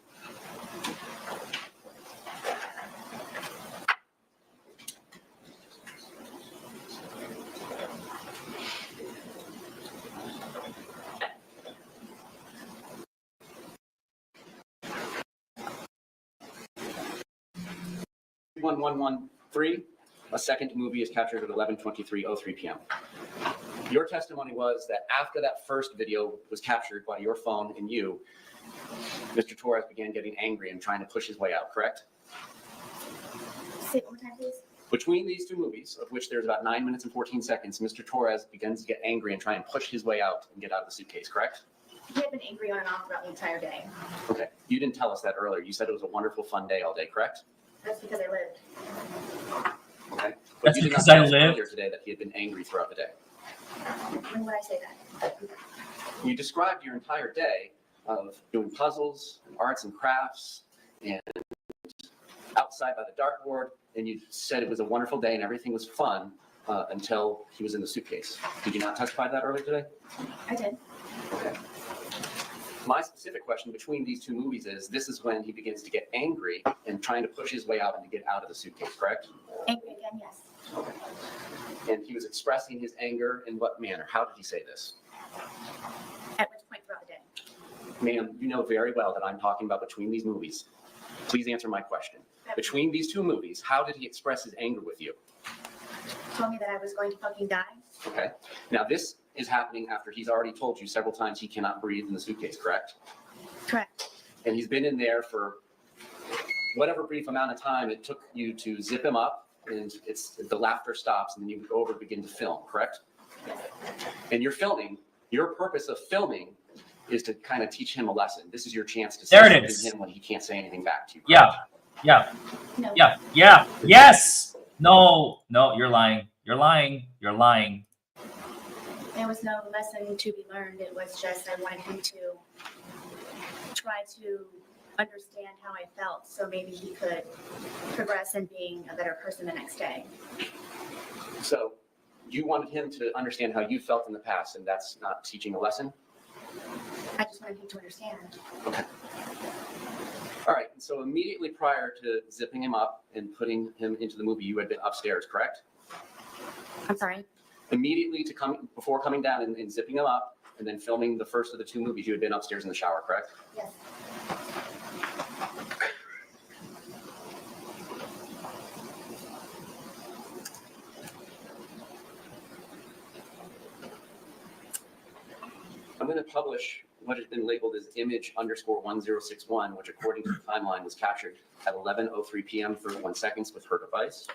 A second movie is captured at 11:23:03 p.m. Your testimony was that after that first video was captured by your phone and you, Mr. Torres began getting angry and trying to push his way out, correct? Say it one more time, please. Between these two movies, of which there's about 9 minutes and 14 seconds, Mr. Torres begins to get angry and try and push his way out and get out of the suitcase, correct? He had been angry on and off throughout the entire day. Okay. You didn't tell us that earlier. You said it was a wonderful, fun day all day, correct? That's because I lived. Okay. But That's you did not because tell I us lived. earlier today that he had been angry throughout the day. When would I say that? You described your entire day of doing puzzles, and arts and crafts, and outside by the dartboard, and you said it was a wonderful day and everything was fun until he was in the suitcase. Did you not testify to that earlier today? I did. Okay. My specific question between these two movies is, this is when he begins to get angry and trying to push his way out and to get out of the suitcase, correct? Angry again, yes. Okay. And he was expressing his anger in what manner? How did he say this? At which point throughout the day? Ma'am, you know very well that I'm talking about between these movies. Please answer my question. Between these two movies, how did he express his anger with you? Told me that I was going to fucking die. Okay. Now this is happening after he's already told you several times he cannot breathe in the suitcase, correct? Correct. And he's been in there for whatever brief amount of time it took you to zip him up, and the laughter stops, and then you go over and begin to film, correct? And you're filming. Your purpose of filming is to kind of teach him a lesson. This is your chance to say There it something is. to him when he can't say anything back to you. Yeah. correct? Yeah. No. Yeah. Yes. No, you're lying. You're lying. You're lying. There was no lesson to be learned. It was just I wanted him to try to understand how I felt so maybe he could progress in being a better person the next day. So you wanted him to understand how you felt in the past, and that's not teaching a lesson? I just wanted him to understand. Okay. All right. So immediately prior to zipping him up and putting him into the movie, you had been upstairs, correct? I'm sorry. Immediately before coming down and zipping him up and then filming the first of the two movies, you had been upstairs in the shower, correct? Yes. I'm going to publish what has been labeled as image _ 1061, which according to the timeline was captured at 11:03 p.m. 31 seconds with her device.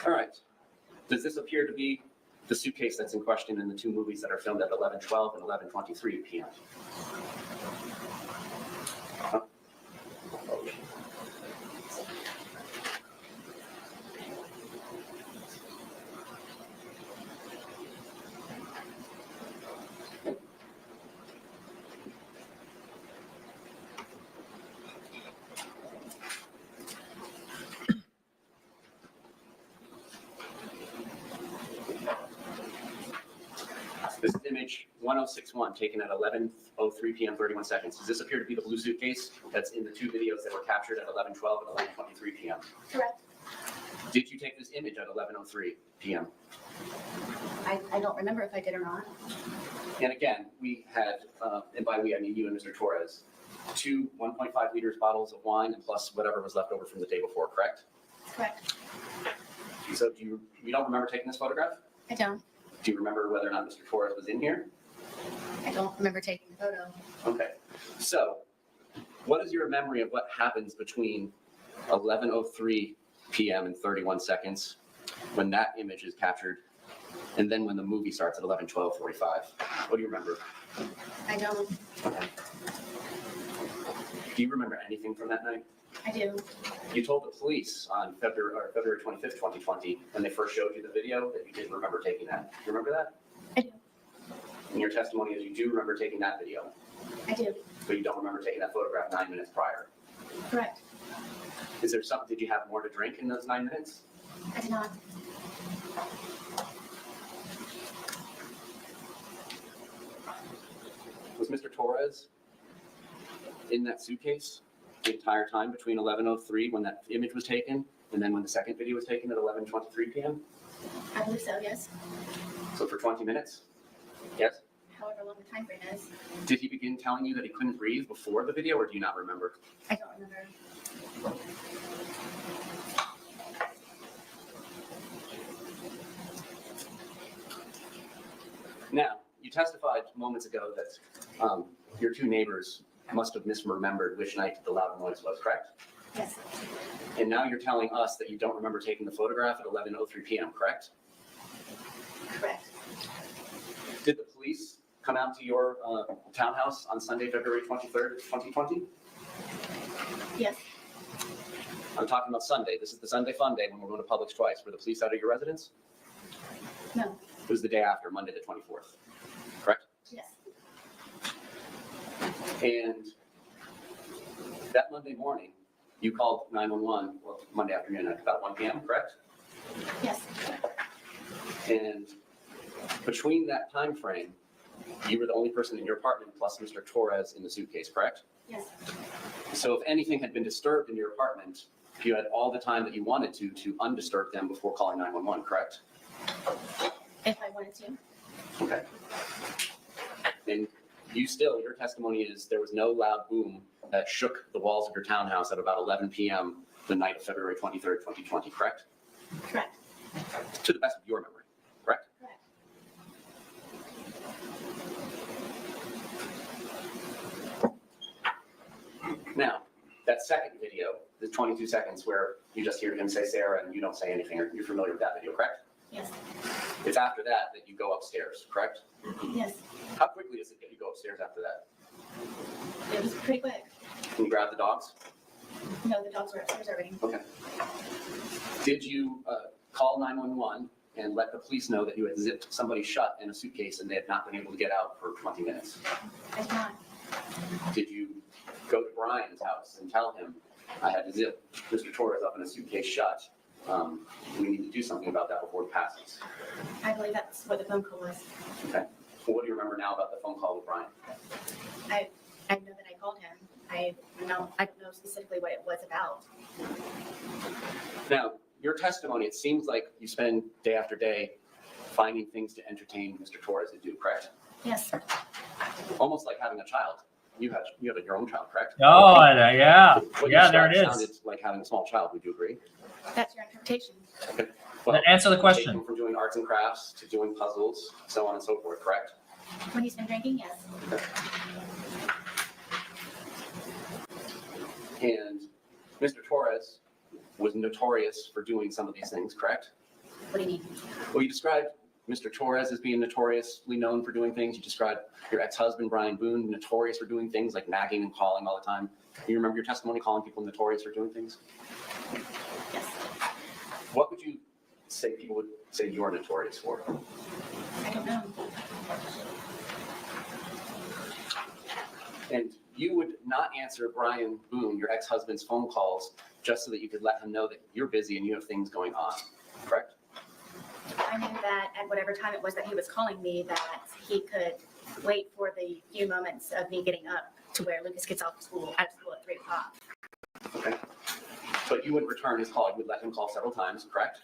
All right. Does this appear to be the suitcase that's in question in the two movies that are filmed at 11:12 and 11:23 p.m.? This is image 1061 taken at 11:03 p.m. 31 seconds. Does this appear to be the blue suitcase that's in the two videos that were captured at 11:12 and 11:23 p.m.? Correct. Did you take this image at 11:03 p.m.? I don't remember if I did or not. And again, we had, and by we I mean you and Mr. Torres, two 1.5 liters bottles of wine and plus whatever was left over from the day before, correct? Correct. So you don't remember taking this photograph? I don't. Do you remember whether or not Mr. Torres was in here? I don't remember taking the photo. Okay. So what is your memory of what happens between 11:03 p.m. and 31 seconds when that image is captured, and then when the movie starts at 11:12:45. What do you remember? I don't. Okay. Do you remember anything from that night? I do. You told the police on February 25th, 2020, when they first showed you the video, that you didn't remember taking that. You remember that? I do. And your testimony is you do remember taking that video, I do. but you don't remember taking that photograph 9 minutes prior. Correct. Is there something, did you have more to drink in those 9 minutes? I did not. Was Mr. Torres in that suitcase the entire time between 11:03 when that image was taken and then when the second video was taken at 11:23 p.m.? I believe so, yes. So for 20 minutes? Yes? However long the time frame is, Did he begin telling you that he couldn't breathe before the video, or do you not remember? I don't remember. Now, you testified moments ago that your two neighbors must have misremembered which night the loud noise was, correct? Yes. And now you're telling us that you don't remember taking the photograph at 11:03 p.m., correct? Correct. Did the police come out to your townhouse on Sunday, February 23rd, 2020? Yes. I'm talking about Sunday. This is the Sunday fun day when we're going to Publix twice. Were the police out at your residence? No. It was the day after, Monday the 24th, correct? Yes. And that Monday morning, you called 911, well, Monday afternoon at about 1 p.m., correct? Yes. And between that time frame, you were the only person in your apartment plus Mr. Torres in the suitcase, correct? Yes. So if anything had been disturbed in your apartment, you had all the time that you wanted to undisturb them before calling 911, correct? If I wanted to. Okay. And you still, your testimony is there was no loud boom that shook the walls of your townhouse at about 11 p.m. the night of February 23rd, 2020, correct? Correct. To the best of your memory, correct? Correct. Now, that second video, the 22 seconds where you just hear him say Sarah and you don't say anything, you're familiar with that video, correct? Yes. It's after that that you go upstairs, correct? Yes. How quickly does it get you go upstairs after that? It was pretty quick. Can you grab the dogs? No, the dogs were upstairs already. Okay. Did you call 911 and let the police know that you had zipped somebody shut in a suitcase and they had not been able to get out for 20 minutes? I did not. Did you go to Brian's house and tell him, I had to zip Mr. Torres up in a suitcase shut? We need to do something about that before it passes. I believe that's what the phone call was. Okay. Well, what do you remember now about the phone call with Brian? I know that I called him. I don't know specifically what it was about. Now, your testimony, it seems like you spend day after day finding things to entertain Mr. Torres to do, correct? Yes. Almost like having a child. You have your own child, correct? Oh, yeah. What you Yeah, there it described is. Sounded like having a small child. Would you agree? That's your interpretation. Well, Answer the take question. him from doing arts and crafts to doing puzzles, so on and so forth, correct? When he's been drinking, yes. And Mr. Torres was notorious for doing some of these things, correct? What do you mean? Well, you described Mr. Torres as being notoriously known for doing things. You described your ex-husband, Brian Boone, notorious for doing things like nagging and calling all the time. You remember your testimony calling people notorious for doing things? Yes. What would you say people would say you're notorious for? I don't know. And you would not answer Brian Boone, your ex-husband's phone calls, just so that you could let him know that you're busy and you have things going on, correct? I knew that at whatever time it was that he was calling me, that he could wait for the few moments of me getting up to where Lucas gets out of school at 3 o'clock. Okay. But you would return his call. You would let him call several times, correct?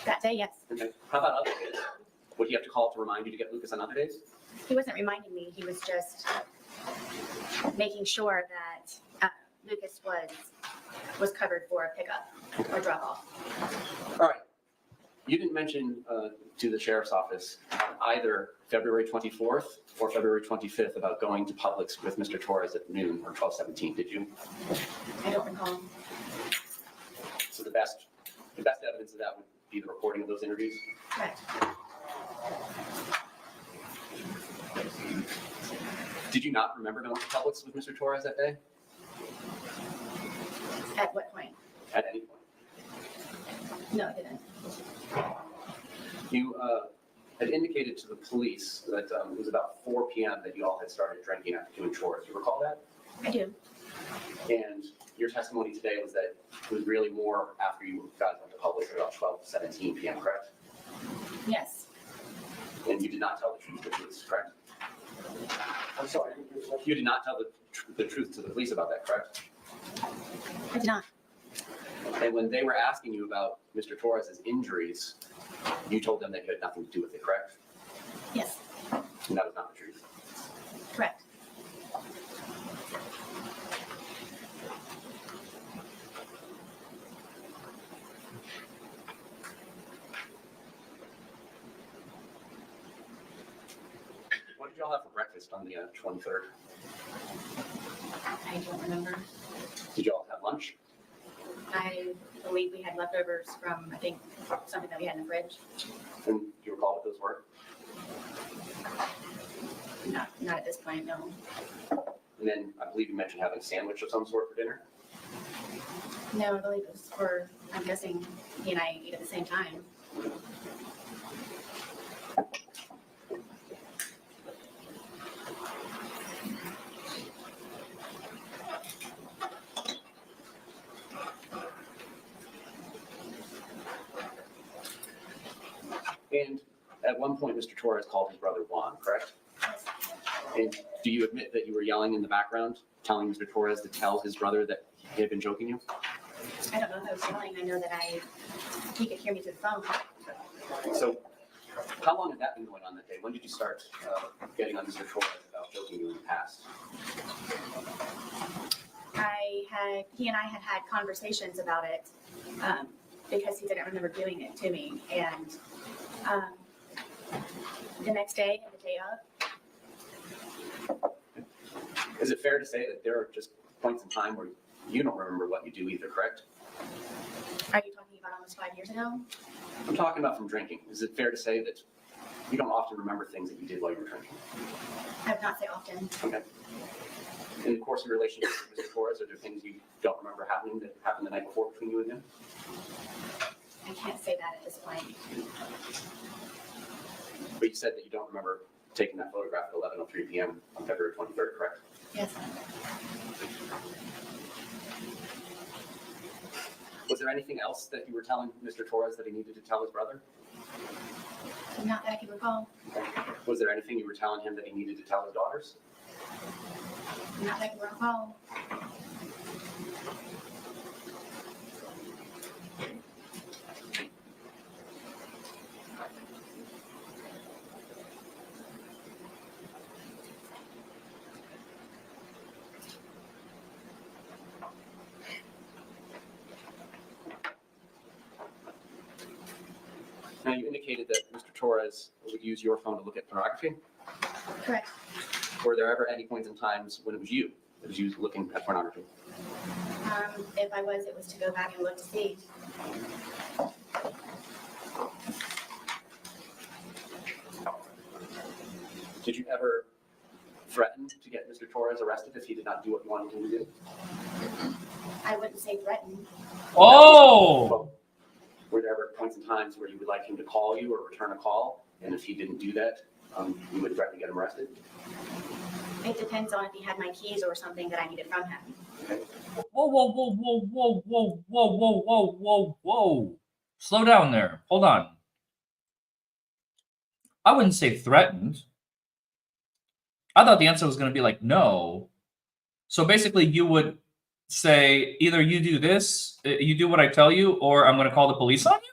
That day, yes. Okay. How about other days? Would he have to call to remind you to get Lucas on other days? He wasn't reminding me. He was just making sure that Lucas was covered for a pickup or drop off. All right. You didn't mention to the sheriff's office either February 24th or February 25th about going to Publix with Mr. Torres at noon or 12:17, did you? I don't recall. So the best evidence of that would be the recording of those interviews? Correct. Did you not remember going to Publix with Mr. Torres that day? At what point? At any point? No, I didn't. You had indicated to the police that it was about 4 p.m. that you all had started drinking after doing chores. You recall that? I do. And your testimony today was that it was really more after you guys went to Publix at about 12:17 p.m., correct? Yes. And you did not tell the truth to the police, correct? I'm sorry. I didn't hear the question. You did not tell the truth to the police about that, correct? I did not. And when they were asking you about Mr. Torres's injuries, you told them that you had nothing to do with it, correct? Yes. And that was not the truth. Correct. What did y'all have for breakfast on the 23rd? I don't remember. Did y'all have lunch? I believe we had leftovers from, I think, something that we had in the fridge. And do you recall what those were? Not at this point, no. And then I believe you mentioned having a sandwich of some sort for dinner. No, I believe it was for, I'm guessing he and I eat at the same time. And at one point, Mr. Torres called his brother Juan, correct? And do you admit that you were yelling in the background, telling Mr. Torres to tell his brother that he had been joking you? I don't know if I was yelling. I know that he could hear me through the phone. So how long had that been going on that day? When did you start getting on Mr. Torres about joking you in the past? He and I had conversations about it because he didn't remember doing it to me. And the next day, and the day of. Is it fair to say that there are just points in time where you don't remember what you do either, correct? Are you talking about almost 5 years ago? I'm talking about from drinking. Is it fair to say that you don't often remember things that you did while you were drinking? I would not say often. Okay. In the course of your relationship with Mr. Torres, are there things you don't remember happening that happened the night before between you and him? I can't say that at this point. But you said that you don't remember taking that photograph at 11:03 p.m. on February 23rd, correct? Yes. Was there anything else that you were telling Mr. Torres that he needed to tell his brother? Not that I can recall. Was there anything you were telling him that he needed to tell his daughters? Not that I can recall. Now, you indicated that Mr. Torres would use your phone to look at pornography. Correct. Were there ever any points in times when it was you that was used looking at pornography? If I was, it was to go back and look to see. Did you ever threaten to get Mr. Torres arrested if he did not do what you wanted him to do? I wouldn't say threaten. Oh! Well, were there ever points in times where you would like him to call you or return a call, and if he didn't do that, you would threaten to get him arrested? It depends on if he had my keys or something that I needed from him. Okay. Whoa, whoa, whoa, whoa, whoa, whoa, whoa, whoa, whoa, whoa, whoa. Slow down there. Hold on. I wouldn't say threatened. I thought the answer was going to be like, no. So basically, you would say either you do this, you do what I tell you, or I'm going to call the police on you?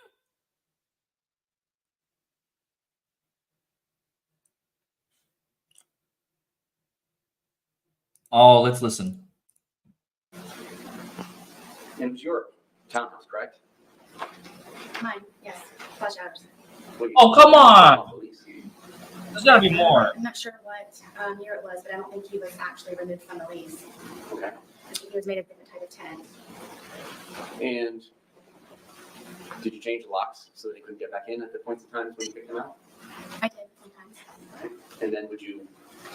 Oh, let's listen. And it was your townhouse, correct? Mine, yes. Flush hours. Well, you- Oh, come on! Police. There's got to be more. I'm not sure what year it was, but I don't think he was actually removed from the lease. Okay. I think he was made a different type of tenant. And Did you change the locks so that they couldn't get back in at the points of times when you picked them out? I did sometimes. And then would you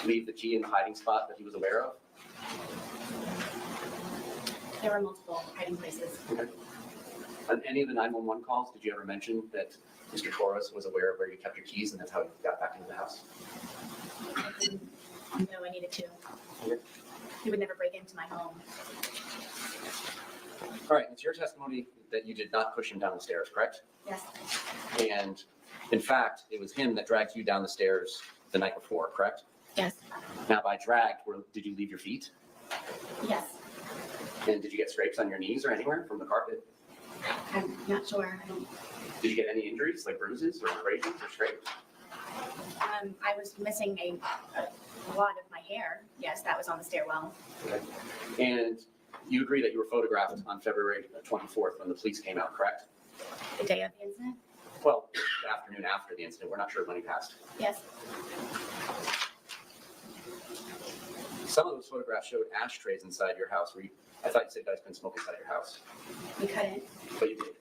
leave the key in the hiding spot that he was aware of? There were multiple hiding places. Okay. On any of the 911 calls, did you ever mention that Mr. Torres was aware of where you kept your keys and that's how you got back into the house? I didn't know I needed to. Okay. He would never break into my home. All right, it's your testimony that you did not push him down the stairs, correct? Yes. And in fact, it was him that dragged you down the stairs the night before, correct? Yes. Now, by dragged, did you leave your feet? Yes. And did you get scrapes on your knees or anywhere from the carpet? I'm not sure. I don't. Did you get any injuries, like bruises or abrasions or scrapes? I was missing a lot of my hair. Yes, that was on the stairwell. Okay. And you agree that you were photographed on February 24th when the police came out, correct? The day of the incident? Well, the afternoon after the incident. We're not sure when he passed. Yes. Some of those photographs showed ashtrays inside your house. I thought you said you guys couldn't smoke inside your house, We couldn't. but you did,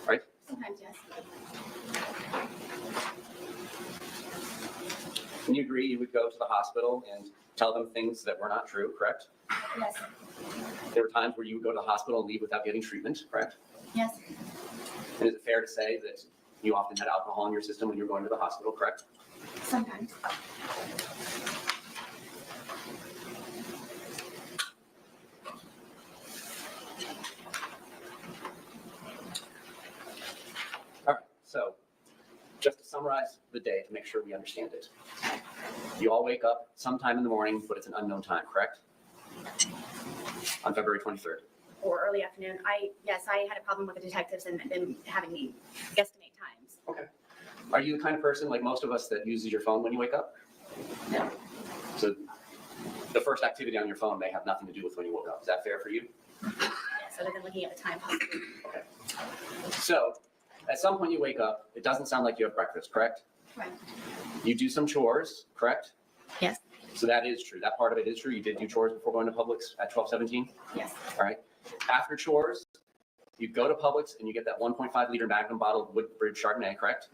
right? Sometimes, yes. Can you agree you would go to the hospital and tell them things that were not true, correct? Yes. There were times where you would go to the hospital and leave without getting treatment, correct? Yes. And is it fair to say that you often had alcohol in your system when you were going to the hospital, correct? Sometimes. All right, so just to summarize the day to make sure we understand it. You all wake up sometime in the morning, but it's an unknown time, correct? On February 23rd. Or early afternoon. Yes, I had a problem with the detectives and them having me guesstimate times. Okay. Are you the kind of person like most of us that uses your phone when you wake up? No. So the first activity on your phone may have nothing to do with when you woke up. Is that fair for you? Yes, other than looking at the time possibly. Okay. So at some point you wake up, it doesn't sound like you have breakfast, correct? Right. You do some chores, correct? Yes. So that is true. That part of it is true. You did do chores before going to Publix at 12:17? Yes. All right. After chores, you go to Publix and you get that 1.5 liter Magnum bottle of Woodbridge Chardonnay, correct?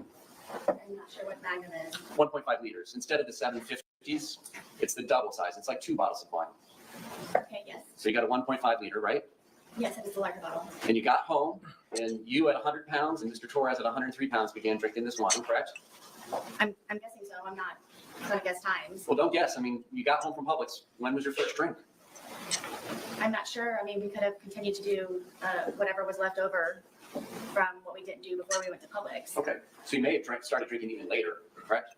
I'm not sure what Magnum is. 1.5 liters. Instead of the 750s, it's the double size. It's like 2 bottles of wine. Okay, yes. So you got a 1.5 liter, right? Yes, it is the larger bottle. And you got home and you at 100 pounds and Mr. Torres at 103 pounds began drinking this wine, correct? I'm guessing so. I'm not going to guess times. Well, don't guess. I mean, you got home from Publix. When was your first drink? I'm not sure. I mean, we could have continued to do whatever was left over from what we didn't do before we went to Publix. Okay. So you may have started drinking even later, correct?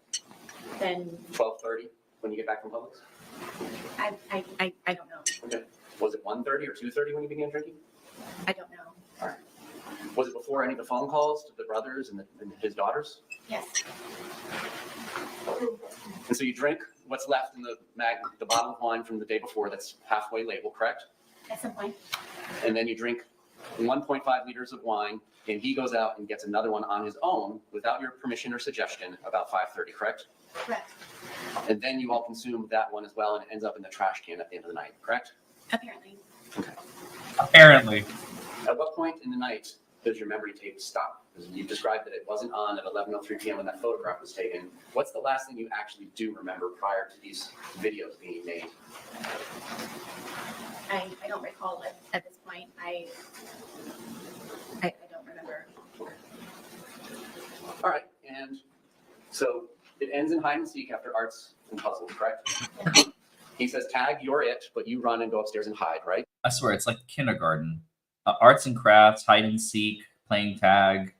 Then 12:30 when you get back from Publix? I don't know. Okay. Was it 1:30 or 2:30 when you began drinking? I don't know. Was it before any of the phone calls to the brothers and his daughters? Yes. And so you drink what's left in the bottle of wine from the day before that's halfway labeled, correct? At some point. And then you drink 1.5 liters of wine, and he goes out and gets another one on his own without your permission or suggestion about 5:30, correct? Correct. And then you all consume that one as well, and it ends up in the trash can at the end of the night, correct? Apparently. Apparently. At what point in the night does your memory tape stop? Because you described that it wasn't on at 11:03 p.m. when that photograph was taken. What's the last thing you actually do remember prior to these videos being made? I don't recall it at this point. I don't remember. All right, and so it ends in hide and seek after arts and puzzles, correct? He says, tag, you're it, but you run and go upstairs and hide, right? I swear, it's like kindergarten. Arts and crafts, hide and seek, playing tag.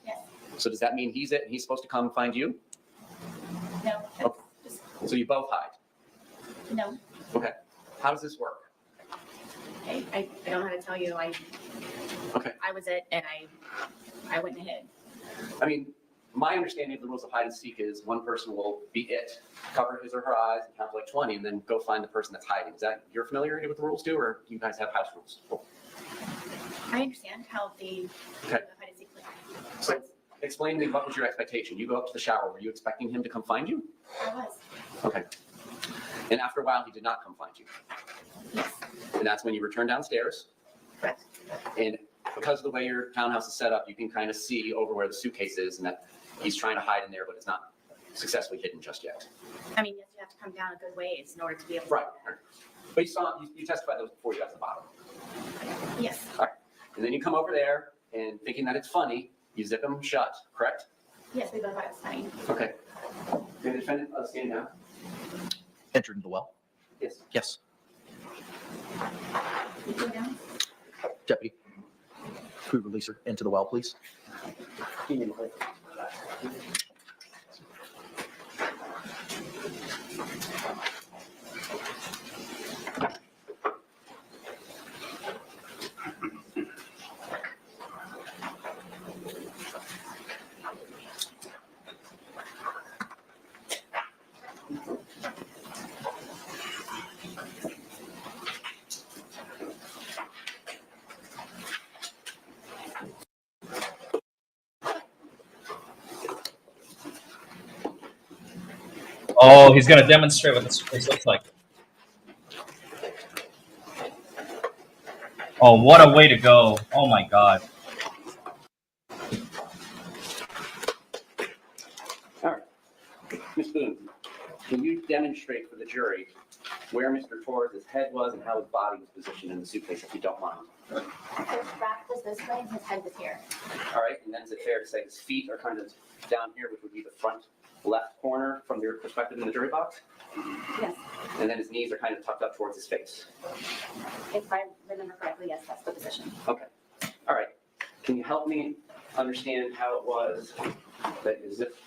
Yes. So does that mean he's it and he's supposed to come find you? No. Oh. Just, So you both hide. no. Okay. How does this work? I don't know how to tell you. Okay. I was it, and I went and hid. I mean, my understanding of the rules of hide and seek is one person will be it, cover his or her eyes, and count to like 20, and then go find the person that's hiding. Is that your familiarity with the rules too, or do you guys have house rules? I understand how the Okay. hide and seek works. So explain to me, what was your expectation? You go up to the shower. Were you expecting him to come find you? I was. Okay. And after a while, he did not come find you. Yes. And that's when you return downstairs. Correct. And because of the way your townhouse is set up, you can kind of see over where the suitcase is and that he's trying to hide in there, but it's not successfully hidden just yet. I mean, yes, you have to come down a good ways in order to be able to. Right. But you testified those before you got to the bottom. Yes. And then you come over there and thinking that it's funny, you zip them shut, correct? Yes, we both thought it was funny. Okay. Can the defendant stand down? Enter into the well? Yes. Yes. You go down? Deputy, could we release her into the well, please? Give me my- Oh, he's gonna demonstrate what this place looks like. Oh, what a way to go! Oh my God. All right. Ms. Boone, can you demonstrate for the jury where Mr. Torres' head was and how his body was positioned in the suitcase, if you don't mind? His back was this way and his head was here. All right, and then is it fair to say his feet are kind of down here, which would be the front left corner from your perspective in the jury box? Yes. And then his knees are kind of tucked up towards his face. If I remember correctly, yes, that's the position. Okay. All right. Can you help me understand how it was that you zipped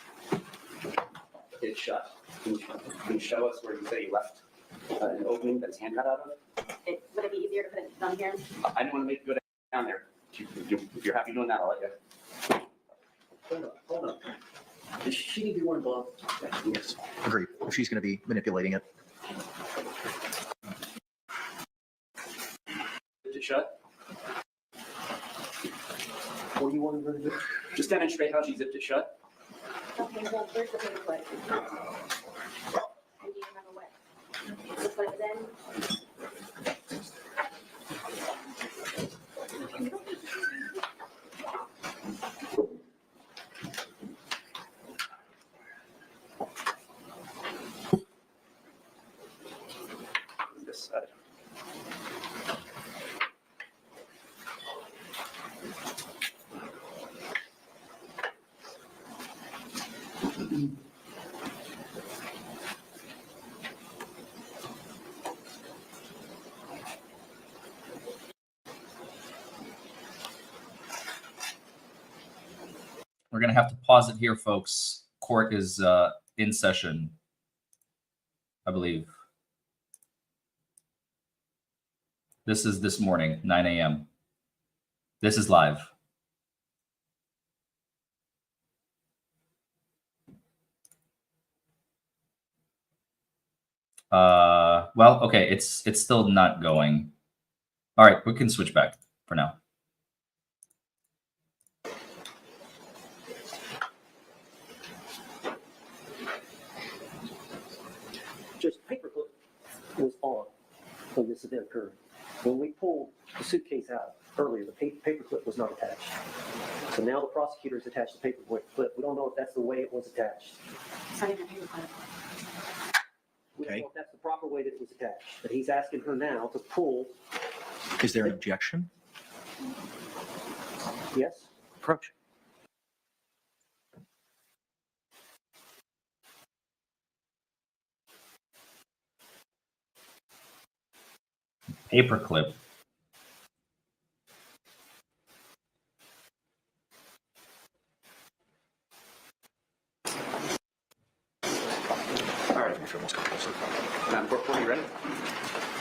it shut? Can you show us where you say you left an opening that his hand got out of? Would it be easier to put it down here? I don't want to make you go down there. If you're happy doing that, I'll let you. Hold on. Does she need to be wearing gloves? Yes. Agreed. If she's going to be manipulating it. Zipped it shut. What do you want her to do? Just demonstrate how she zipped it shut. Okay, well, where's the paper clip? And do you remember what? Just what it was in? This side. We're gonna have to pause it here, folks. Court is in session, I believe. This is this morning, 9 a.m. This is live. Well, okay, it's still not going. All right, we can switch back for now. Just paperclip was on when this event occurred. When we pulled the suitcase out earlier, the paperclip was not attached. So now the prosecutor has attached the paperclip. We don't know if that's the way it was attached. It's not even a paper clip. We don't Okay. know if that's the proper way that it was attached. But he's asking her now to pull. Is there an objection? Yes? Approach. Paperclip. All right. Madam Clerk, are you ready?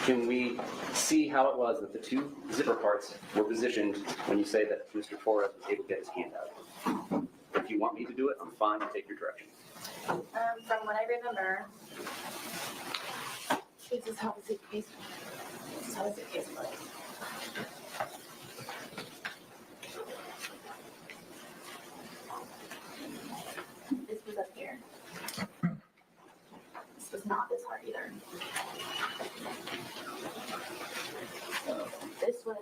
Can we see how it was that the two zipper parts were positioned when you say that Mr. Torres was able to get his hand out? If you want me to do it, I'm fine to take your direction. From what I remember, this is how the suitcase. This is how the suitcase looks. This was up here. This was not this hard either. So this was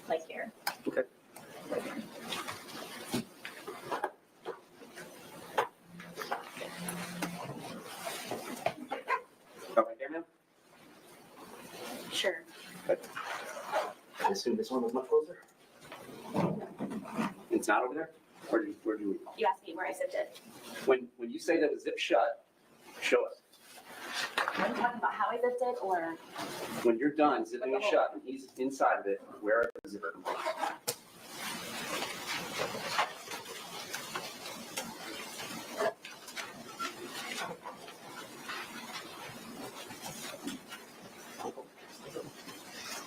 like here. Okay. I assume this one was much closer. It's not over there? Where do we? You asked me where I zipped it. When you say that it was zipped shut, show us. Are you talking about how I zipped it or? When you're done zipping it shut and he's inside of it, where are the zipper components?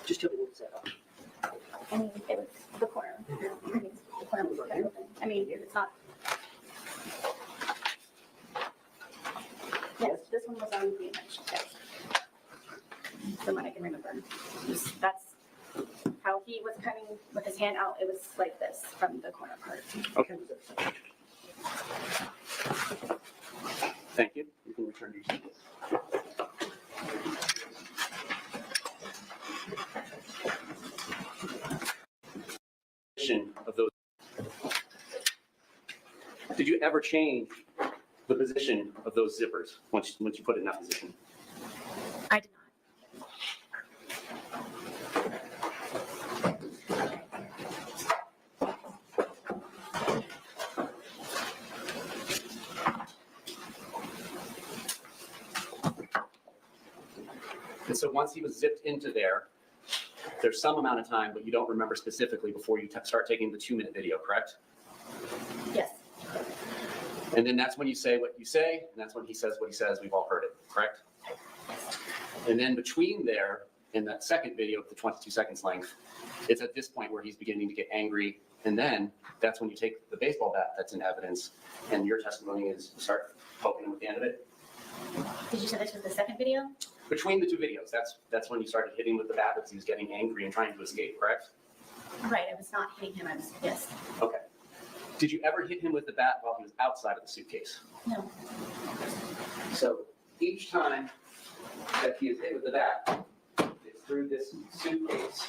Just tell me what's that. I mean, it was the corner. I mean, the corner was open. I mean, it's not. Yes, this one was on the image. Yes. From what I can remember. That's how he was cutting with his hand out. It was like this from the corner part. Okay. Thank you. You can return to your seat. Of those. Did you ever change the position of those zippers once you put it in that position? I did And so once he was zipped into there, there's some amount of time, but you don't remember specifically before you start taking the 2-minute video, correct? not. Yes. And then that's when you say what you say, and that's when he says what he says. We've all heard it, correct? And then between there and that second video of the 22 seconds length, it's at this point where he's beginning to get angry. And then that's when you take the baseball bat that's in evidence, and your testimony is you start poking him at the end of it. Did you say this was the second video? Between the 2 videos, that's when you started hitting with the bat because he was getting angry and trying to escape, correct? Right. I was not hitting him. I was, yes. Okay. Did you ever hit him with the bat while he was outside of the suitcase? No. So each time that he is hit with the bat, it's through this suitcase.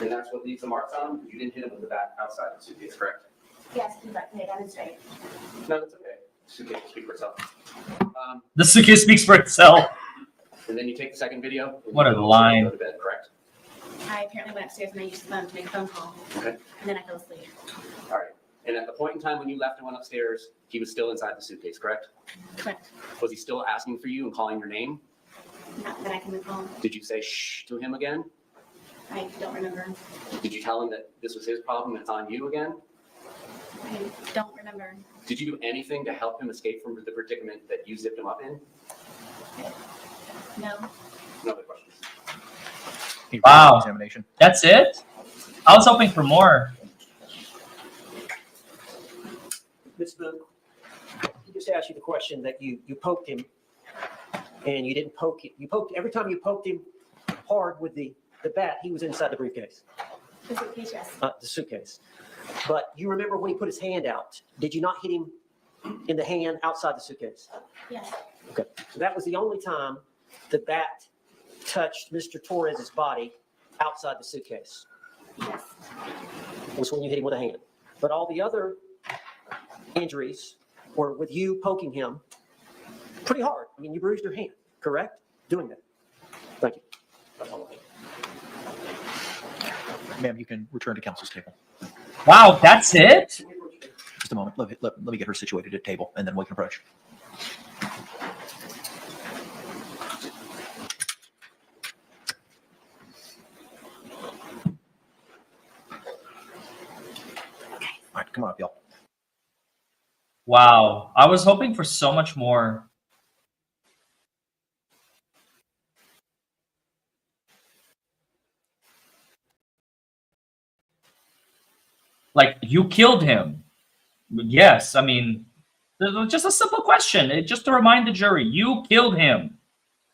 And that's what leaves the marks on him. You didn't hit him with the bat outside the suitcase, correct? Yes, he's right. They demonstrate. No, that's okay. Suitcase will speak for itself. The suitcase speaks for itself. And then you take the second video. What a and you line. Go to bed, correct? I apparently went upstairs and I used the phone to make a phone call. Okay. And then I fell asleep. All right. And at the point in time when you left and went upstairs, he was still inside the suitcase, correct? Correct. Was he still asking for you and calling your name? Not that I can recall. Did you say shh to him again? I don't remember. Did you tell him that this was his problem and it's on you again? I don't remember. Did you do anything to help him escape from the predicament that you zipped him up in? No. No other questions. Wow. Examination. That's it? I was hoping for more. Ms. Boone, he just asked you the question that you poked him and you didn't poke him. You poked, every time you poked him hard with the bat, he was inside the briefcase, The suitcase, yes. the suitcase. But you remember when he put his hand out, did you not hit him in the hand outside the suitcase? Yes. Okay. So that was the only time the bat touched Mr. Torres's body outside the suitcase, Yes. was when you hit him with a hand. But all the other injuries were with you poking him pretty hard. I mean, you bruised your hand, correct? Doing that. Thank you. Ma'am, you can return to counsel's table. Wow, that's it? Just a moment. Let me get her situated at table, and then we can approach. All right, come on up, y'all. Wow. I was hoping for so much more. Like, you killed him. Yes, I mean, just a simple question. Just to remind the jury, you killed him.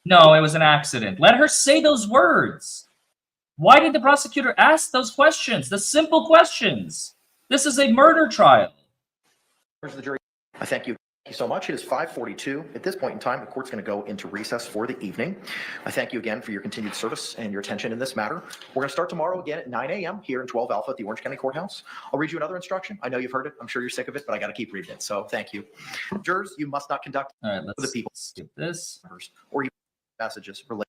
No, it was an accident. Let her say those words. Why did the prosecutor ask those questions? The simple questions. This is a murder trial. Members of the jury, I thank you. Thank you so much. It is 5:42. At this point in time, the court's going to go into recess for the evening. I thank you again for your continued service and your attention in this matter. We're going to start tomorrow again at 9 a.m. here in 12 Alpha at the Orange County Courthouse. I'll read you another instruction. I know you've heard it. I'm sure you're sick of it, but I got to keep reading it. So thank you. Jurors, you must not conduct All right, let's the people skip this. or even messages related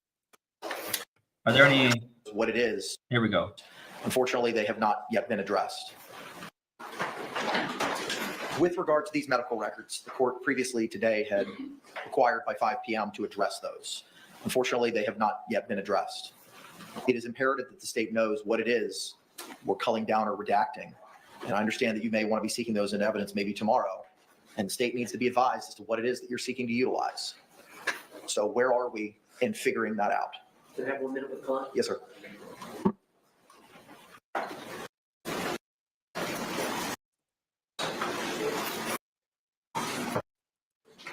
Are there any? What it is, Here we go. unfortunately, they have not yet been addressed. With regard to these medical records, the court previously today had required by 5 p.m. to address those. Unfortunately, they have not yet been addressed. It is imperative that the state knows what it is we're culling down or redacting. And I understand that you may want to be seeking those in evidence maybe tomorrow. And the state needs to be advised as to what it is that you're seeking to utilize. So where are we in figuring that out? Can I have 1 minute with client? Yes, sir.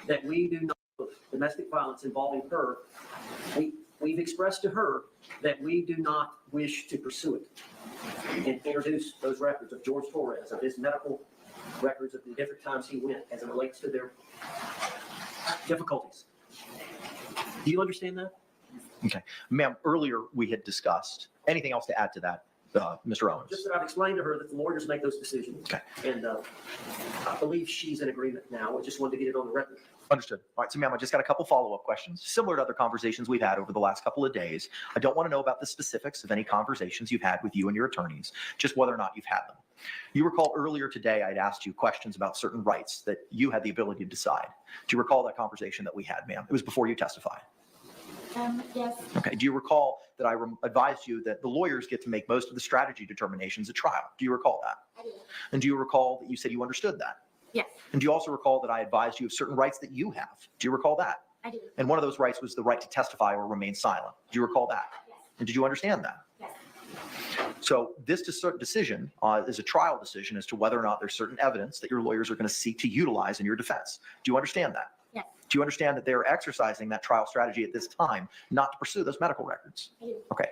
That we do not, domestic violence involving her, we've expressed to her that we do not wish to pursue it and introduce those records of George Torres, of his medical records of the different times he went as it relates to their difficulties. Do you understand that? Okay. Ma'am, earlier we had discussed, anything else to add to that, Mr. Owens? Just that I've explained to her that the lawyers make those decisions. Okay. And I believe she's in agreement now. I just wanted to get it on the record. Understood. All right, so ma'am, I just got a couple follow-up questions, similar to other conversations we've had over the last couple of days. I don't want to know about the specifics of any conversations you've had with you and your attorneys, just whether or not you've had them. You recall earlier today, I'd asked you questions about certain rights that you had the ability to decide. Do you recall that conversation that we had, ma'am? It was before you testified. Yes. Okay. Do you recall that I advised you that the lawyers get to make most of the strategy determinations at trial? Do you recall that? I do. And do you recall that you said you understood that? Yes, And do you also recall that I advised you of certain rights that you have? Do you recall that? I do. And one of those rights was the right to testify or remain silent. Do you recall that? Yes. And did you understand that? Yes. So this decision is a trial decision as to whether or not there's certain evidence that your lawyers are going to seek to utilize in your defense. Do you understand that? Yes. Do you understand that they're exercising that trial strategy at this time not to pursue those medical records? I do. Okay.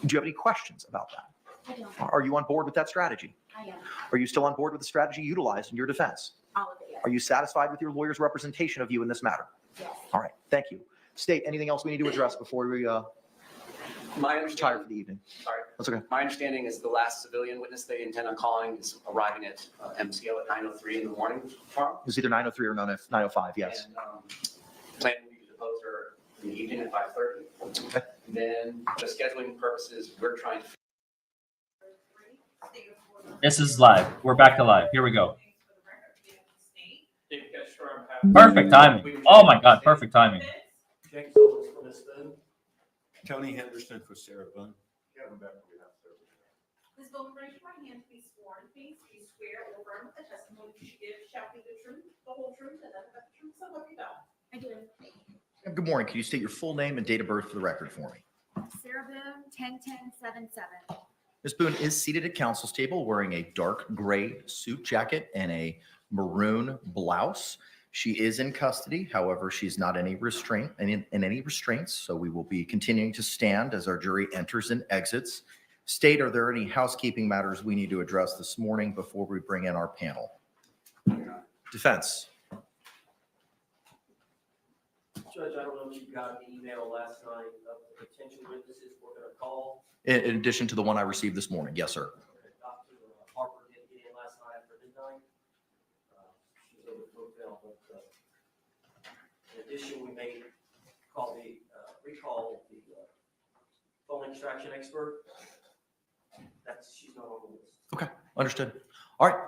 Do you have any questions about that? I don't. Are you on board with that strategy? I am. Are you still on board with the strategy utilized in your defense? All of it, yes. Are you satisfied with your lawyer's representation of you in this matter? Yes. All right. Thank you. State, anything else we need to address before we My retire understanding, for the evening? sorry, That's okay. my understanding is the last civilian witness they intend on calling is arriving at MCO at 9:03 in the morning tomorrow. It was either 9:03 or 9:05, yes. And plan will be to depose her in the evening at 5:30. Okay. And then for scheduling purposes, we're trying to. This is live. We're back to live. Here we go. Perfect timing. Oh my God, perfect timing. James Owens for Ms. Boone. Tony Henderson for Sarah Boone. Ms. Boone, raise your right hand to be sworn, please. Do you swear or affirm that the testimony you give shall be the truth, the whole truth, and nothing but the truth, so help you God? I do. Good morning. Can you state your full name and date of birth for the record for me? Sarah Boone, 10-10-7-7. Ms. Boone is seated at counsel's table wearing a dark gray suit jacket and a maroon blouse. She is in custody. However, she's not in any restraints. So we will be continuing to stand as our jury enters and exits. State, are there any housekeeping matters we need to address this morning before we bring in our panel? Defense. Judge, I don't know if you got an email last night of the potential witnesses we're going to call. In addition to the one I received this morning. Yes, sir. Dr. Harper didn't get in last night after midnight. She was over at hotel, but in addition, we may recall the phone extraction expert. She's not on the list. Okay, understood. All right.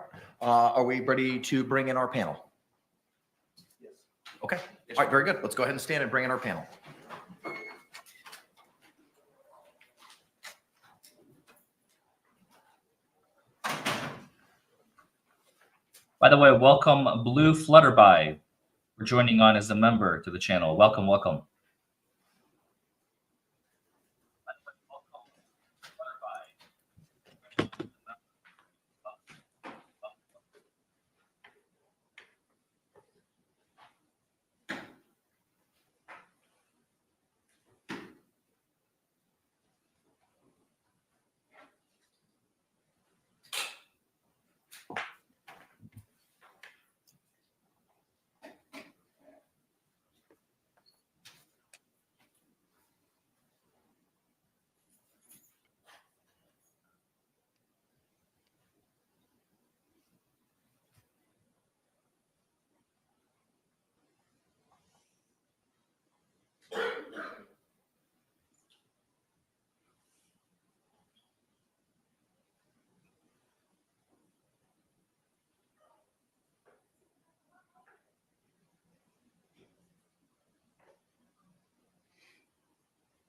Are we ready to bring in our panel? Yes. Okay. All right, very good. Let's go ahead and stand and bring in our panel. By the way, welcome Blue Flutterby for joining on as a member to the channel. Welcome, welcome.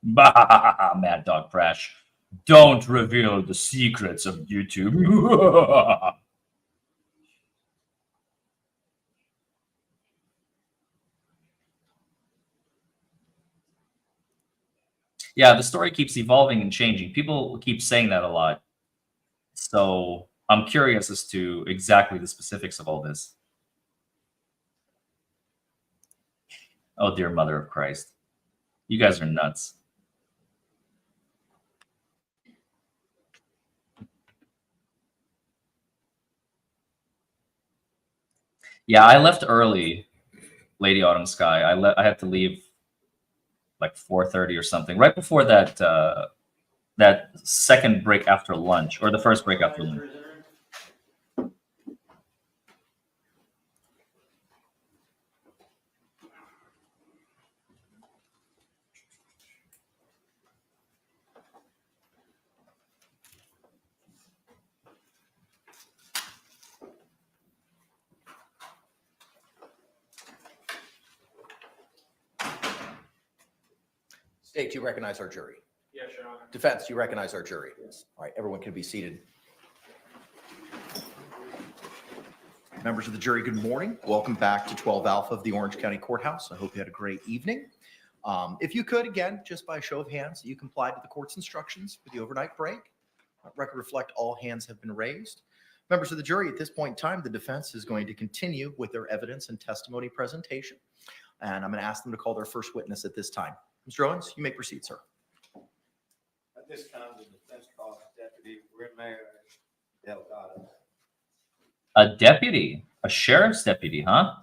Bah, Mad Dog Fresh. Don't reveal the secrets of YouTube. Yeah, the story keeps evolving and changing. People keep saying that a lot. So I'm curious as to exactly the specifics of all this. Oh, dear Mother of Christ. You guys are nuts. Yeah, I left early, Lady Autumn Sky. I had to leave like 4:30 or something, right before that second break after lunch, or the first break after lunch. State, do you recognize our jury? Yes, Your Honor. Defense, do you recognize our jury? Yes. All right, everyone can be seated. Members of the jury, good morning. Welcome back to 12 Alpha of the Orange County Courthouse. I hope you had a great evening. If you could, again, just by a show of hands, you complied with the court's instructions for the overnight break. Record reflect all hands have been raised. Members of the jury, at this point in time, the defense is going to continue with their evidence and testimony presentation. And I'm going to ask them to call their first witness at this time. Mr. Owens, you may proceed, sir. At this time, the defense calls Deputy Ramirez Delgado. A deputy, a sheriff's deputy, huh?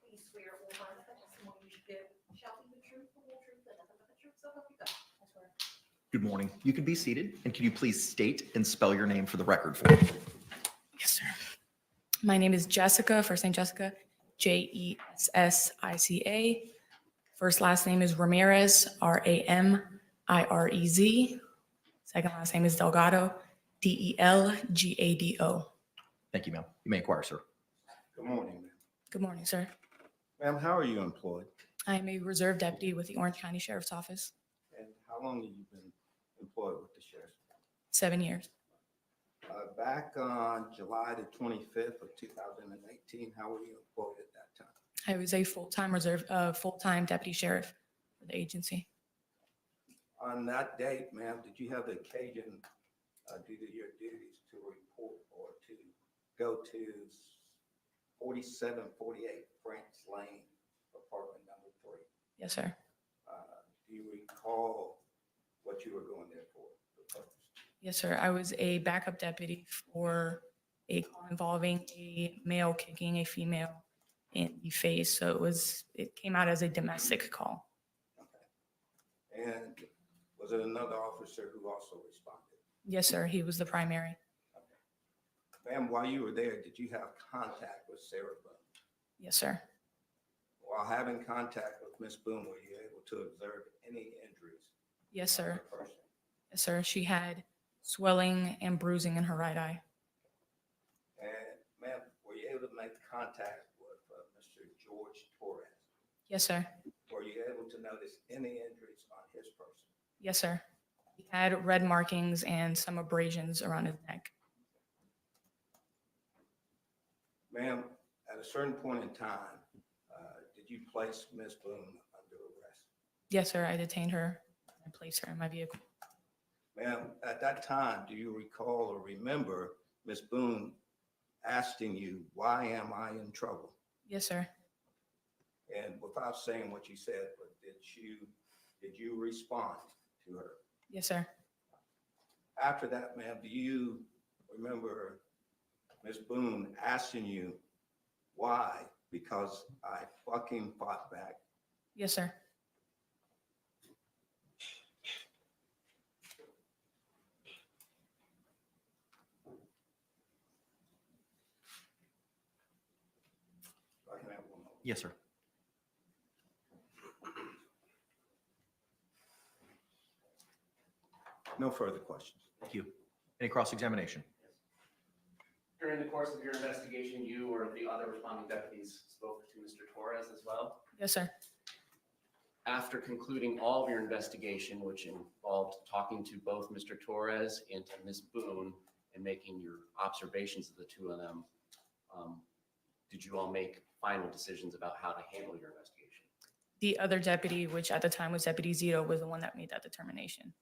Please swear or affirm that the testimony you give shall be the truth, the whole truth, and nothing but the truth, so help you God. I swear. Good morning. You can be seated. And can you please state and spell your name for the record for me? Yes, sir. My name is Jessica, first name Jessica, Jessica. First last name is Ramirez, Ramirez. Second last name is Delgado, Delgado. Thank you, ma'am. You may inquire, sir. Good morning, ma'am. Good morning, sir. Ma'am, how are you employed? I am a reserve deputy with the Orange County Sheriff's Office, And how long have you been employed with the sheriff? 7 years. Back on July the 25th of 2018, how were you employed at that time? I was a full-time deputy sheriff for the agency. On that date, ma'am, did you have the occasion due to your duties to report or to go to 4748 France Lane, apartment number 3? Yes, sir. Do you recall what you were going there for? The purpose? Yes, sir. I was a backup deputy for a call involving a male kicking a female in the face. So it came out as a domestic call. Okay. And was it another officer who also responded? Yes, sir. He was the primary. Ma'am, while you were there, did you have contact with Sarah Boone? Yes, sir. While having contact with Miss Boone, were you able to observe any injuries? Yes, on sir. her person? Yes, sir. She had swelling and bruising in her right eye. And ma'am, were you able to make contact with Mr. Jorge Torres? Yes, sir. Were you able to notice any injuries on his person? Yes, sir. He had red markings and some abrasions around his neck. Ma'am, at a certain point in time, did you place Miss Boone under arrest? Yes, sir. I detained her and placed her in my vehicle. Ma'am, at that time, do you recall or remember Miss Boone asking you, "Why am I in trouble?" Yes, sir. And without saying what you said, but did you respond to her? Yes, sir. After that, ma'am, do you remember Miss Boone asking you why? Because I fucking fought back. Yes, sir. Yes, sir. No further questions. Thank you. Any cross-examination? During the course of your investigation, you or the other responding deputies spoke to Mr. Torres as well. Yes, sir. After concluding all of your investigation, which involved talking to both Mr. Torres and to Ms. Boone and making your observations of the two of them, did you all make final decisions about how to handle your investigation? The other deputy, which at the time was Deputy Zito, was the one that made that determination.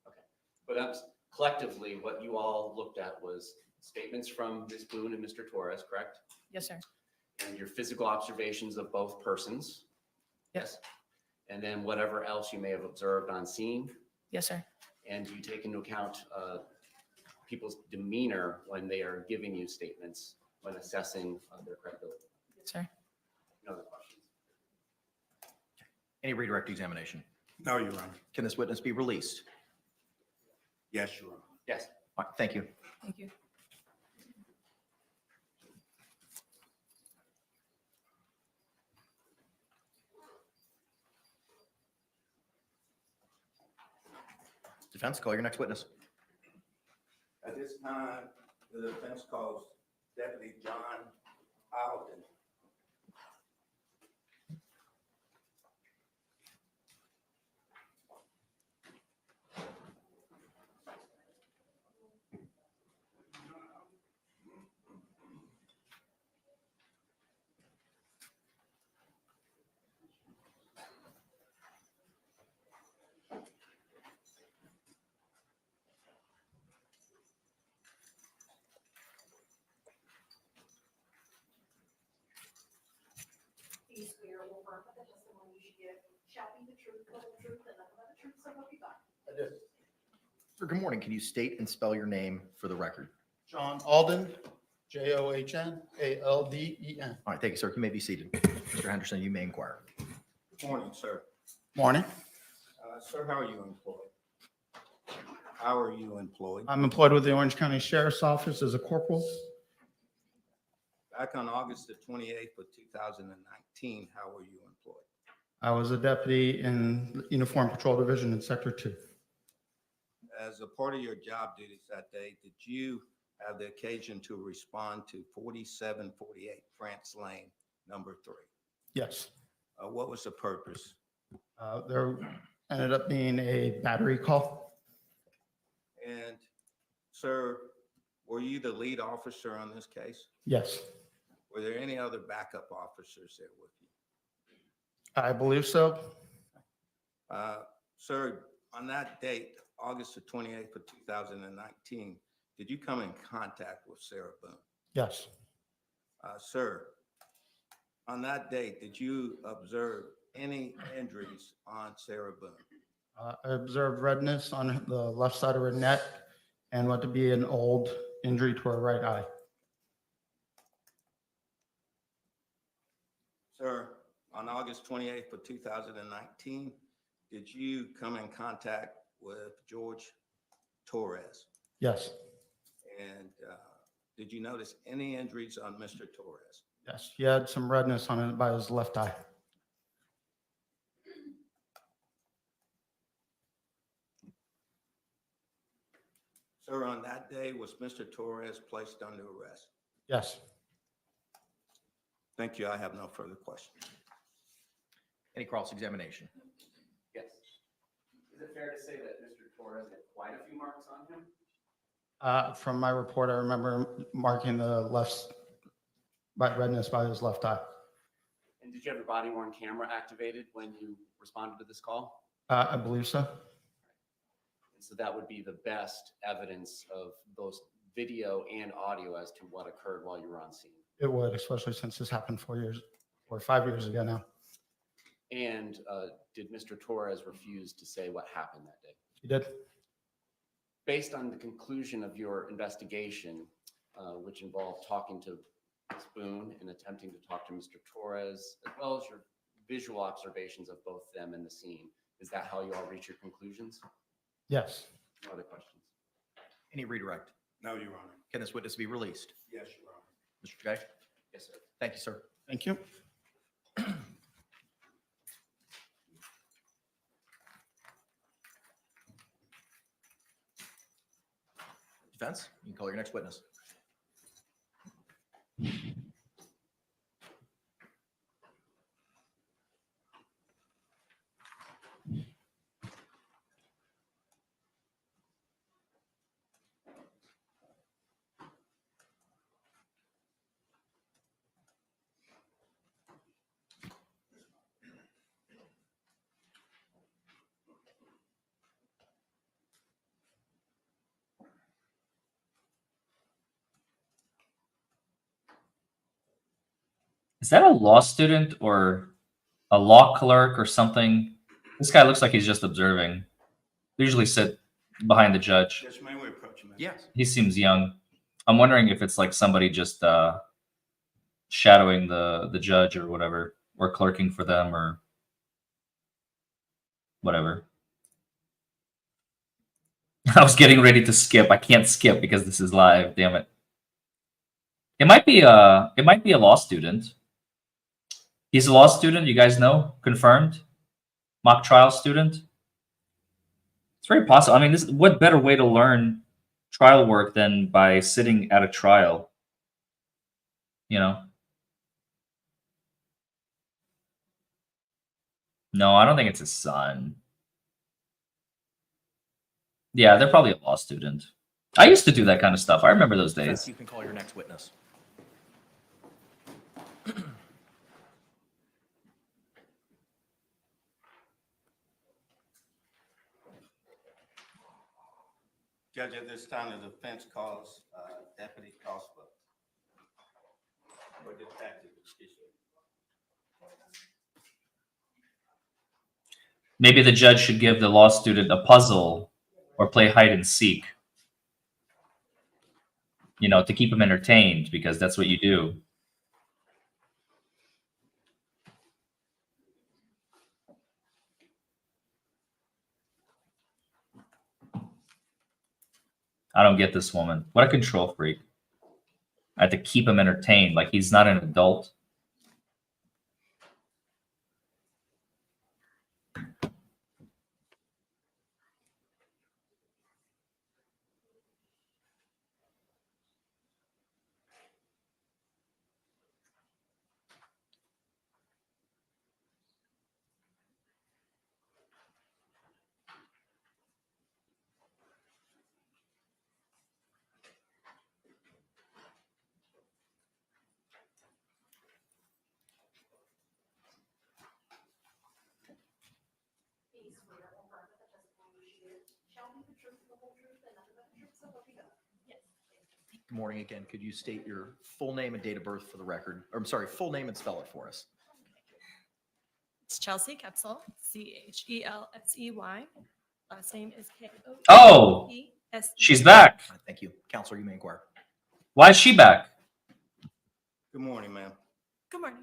But collectively, what you all looked at was statements from Ms. Boone and Mr. Torres, correct? Yes, sir. And your physical observations of both persons? Yes. And then whatever else you may have observed on scene? Yes, sir. And do you take into account people's demeanor when they are giving you statements, when assessing their credibility? Yes, sir. No other questions? Any redirect examination? No, Your Honor. Can this witness be released? Yes, Your Honor. Yes. All right, thank you. Thank you. Defense, call your next witness. At this time, the defense calls Deputy John Alden. Do you swear or affirm that the testimony you should give shall be the truth, the whole truth, and nothing but the truth, so help you God? I do. Sir, good morning. Can you state and spell your name for the record? John Alden, John Alden. All right, thank you, sir. You may be seated. Mr. Henderson, you may inquire. Good morning, sir. Morning. Sir, how are you employed? How are you employed? I'm employed with the Orange County Sheriff's Office as a corporal. Back on August the 28th of 2019, how were you employed? I was a deputy in Uniform Patrol Division in Sector 2. As a part of your job duties that day, did you have the occasion to respond to 4748 France Lane, number 3? Yes. What was the purpose? There ended up being a battery call. And sir, were you the lead officer on this case? Yes, Were there any other backup officers there with you? I believe so. Sir, on that date, August the 28th of 2019, did you come in contact with Sarah Boone? Yes, Sir, on that date, did you observe any injuries on Sarah Boone? I observed redness on the left side of her neck and what to be an old injury to her right eye. Sir, on August 28th of 2019, did you come in contact with Jorge Torres? Yes, And did you notice any injuries on Mr. Torres? yes, he had some redness on it by his left eye. Sir, on that day, was Mr. Torres placed under arrest? Yes, Thank you. I have no further questions. Any cross-examination? Yes. Is it fair to say that Mr. Torres had quite a few marks on him? from my report, I remember marking the left by redness by his left eye. And did you have your body worn camera activated when you responded to this call? I believe so. And so that would be the best evidence of both video and audio as to what occurred while you were on scene. It would, especially since this happened 4 years or 5 years ago now. And did Mr. Torres refuse to say what happened that day? He did. Based on the conclusion of your investigation, which involved talking to Ms. Boone and attempting to talk to Mr. Torres, as well as your visual observations of both them in the scene, is that how you all reach your conclusions? Yes. No other questions? Any redirect? No, Your Honor. Can this witness be released? Yes, Your Honor. Mr. Jay? Yes, sir. Thank you, sir. Thank you. Defense, you can call your next witness. Is that a law student or a law clerk or something? This guy looks like he's just observing. They usually sit behind the judge. Yes, may we approach him? Yes. He seems young. I'm wondering if it's like somebody just shadowing the judge or whatever, or clerking for them or whatever. I was getting ready to skip. I can't skip because this is live. Damn it. It might be a law student. He's a law student. You guys know, confirmed. Mock trial student. It's very possible. I mean, what better way to learn trial work than by sitting at a trial? You know. No, I don't think it's his son. Yeah, they're probably a law student. I used to do that kind of stuff. I remember those Defense, days. you can call your next witness. Judge, at this time, the defense calls Deputy Cosper. Or detective, excuse me. Maybe the judge should give the law student a puzzle or play hide and seek. You know, to keep him entertained, because that's what you do. I don't get this woman. What a control freak. I have to keep him entertained, like he's not an adult. Good morning again. Could you state your full name and date of birth for the record? Or, I'm sorry, full name and spell it for us. It's Chelsea Kepsel, Chelsey. Last name is Koepes. Oh, she's back. All right, thank you. Counselor, you may inquire. Why is she back? Good morning, ma'am. Good morning.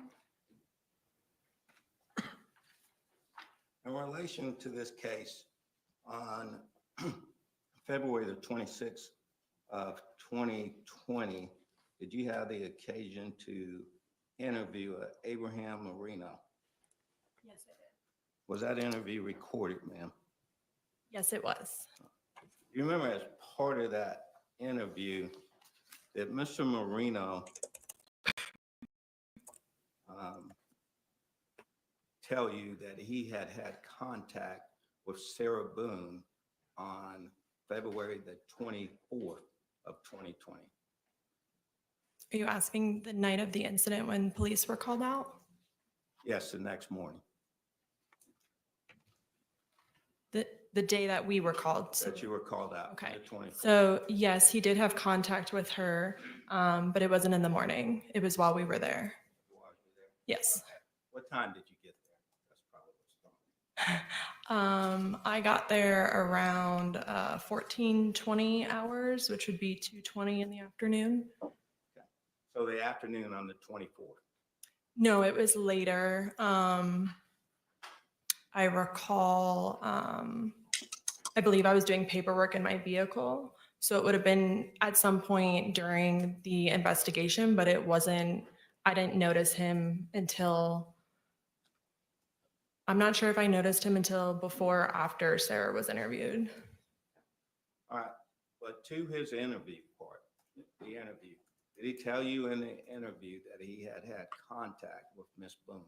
In relation to this case, on February the 26th of 2020, did you have the occasion to interview Abraham Marino? Yes, I did. Was that interview recorded, ma'am? Yes, it was. You remember as part of that interview that Mr. Marino tell you that he had contact with Sarah Boone on February the 24th of 2020. Are you asking the night of the incident when police were called out? Yes, the next morning. The day that we were called. That you were called out. Okay. The 24th. So yes, he did have contact with her, but it wasn't in the morning. It was while we were there. While you were there. Yes. What time did you get there? That's probably what's wrong. I got there around 14:20 hours, which would be 2:20 in the afternoon. So the afternoon on the 24th. No, it was later. I recall, I believe I was doing paperwork in my vehicle. So it would have been at some point during the investigation, but it wasn't, I didn't notice him until, I'm not sure if I noticed him until before or after Sarah was interviewed. All right. But to his interview part, the interview, did he tell you in the interview that he had contact with Miss Boone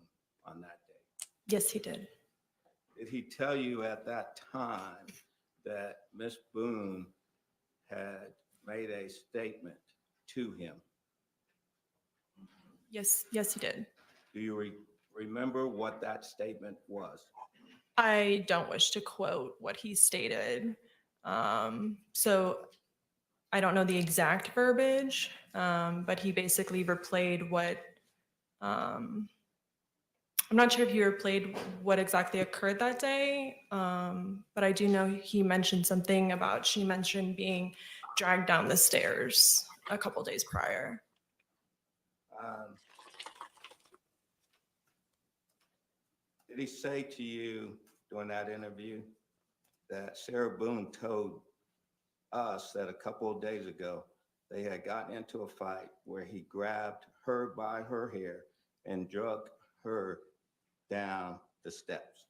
on that day? Yes, he did. Did he tell you at that time that Miss Boone had made a statement to him? Yes, he did. Do you remember what that statement was? I don't wish to quote what he stated. So I don't know the exact verbiage, but he basically replayed what, I'm not sure if he replayed what exactly occurred that day, but I do know he mentioned something about, she mentioned being dragged down the stairs a couple days prior. Did he say to you during that interview that Sarah Boone told us that a couple of days ago they had gotten into a fight where he grabbed her by her hair and dragged her down the steps?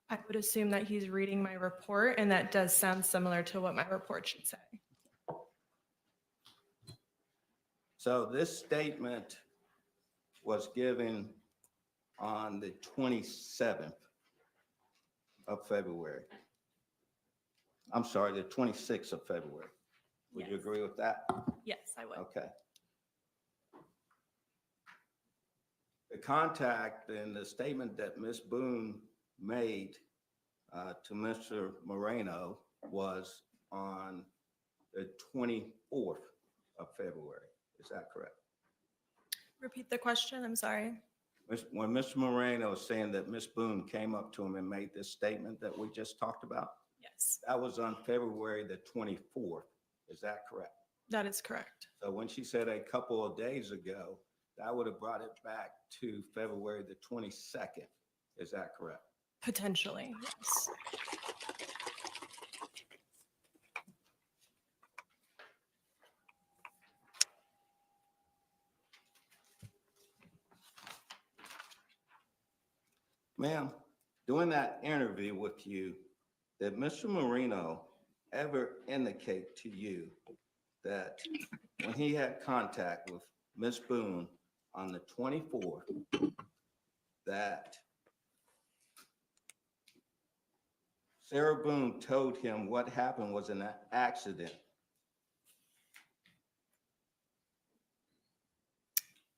I would assume that he's reading my report, and that does sound similar to what my report should say. So this statement was given on the 27th of February. I'm sorry, the 26th of February. Would you Yes. agree with that? Yes, I would. Okay. The contact and the statement that Ms. Boone made to Mr. Moreno was on the 24th of February. Is that correct? Repeat the question, I'm sorry. When Mr. Moreno was saying that Ms. Boone came up to him and made this statement that we just talked about, Yes, that was on February the 24th. Is that correct? that is correct. So when she said a couple of days ago, that would have brought it back to February the 22nd. Is that correct? Potentially, yes. Ma'am, during that interview with you, did Mr. Moreno ever indicate to you that when he had contact with Ms. Boone on the 24th, that Sarah Boone told him what happened was an accident?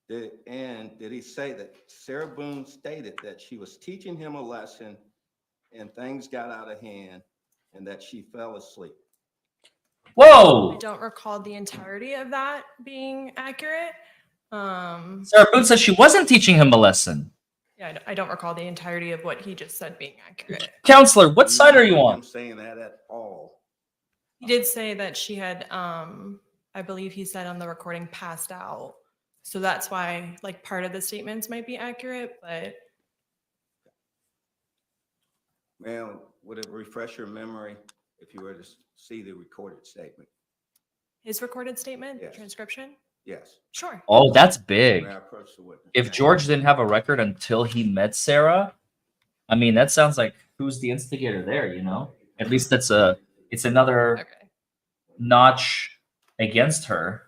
Did he say that Sarah Boone stated that she was teaching him a lesson and things got out of hand and that she fell asleep? Whoa! I don't recall the entirety of that being accurate. Sarah Boone says she wasn't teaching him a lesson. Yeah, I don't recall the entirety of what he just said being accurate. Counselor, what Do you side are you remember on? him saying that at all? He did say that she had, I believe he said on the recording, passed out. So that's why, like, part of the statements might be accurate, but Ma'am, would it refresh your memory if you were to see the recorded statement? his recorded statement, Yes. transcription? Yes. Sure. Oh, that's big. May I approach the witness? If George didn't have a record until he met Sarah, I mean, that sounds like who's the instigator there, you know? At least it's another Okay. notch against her.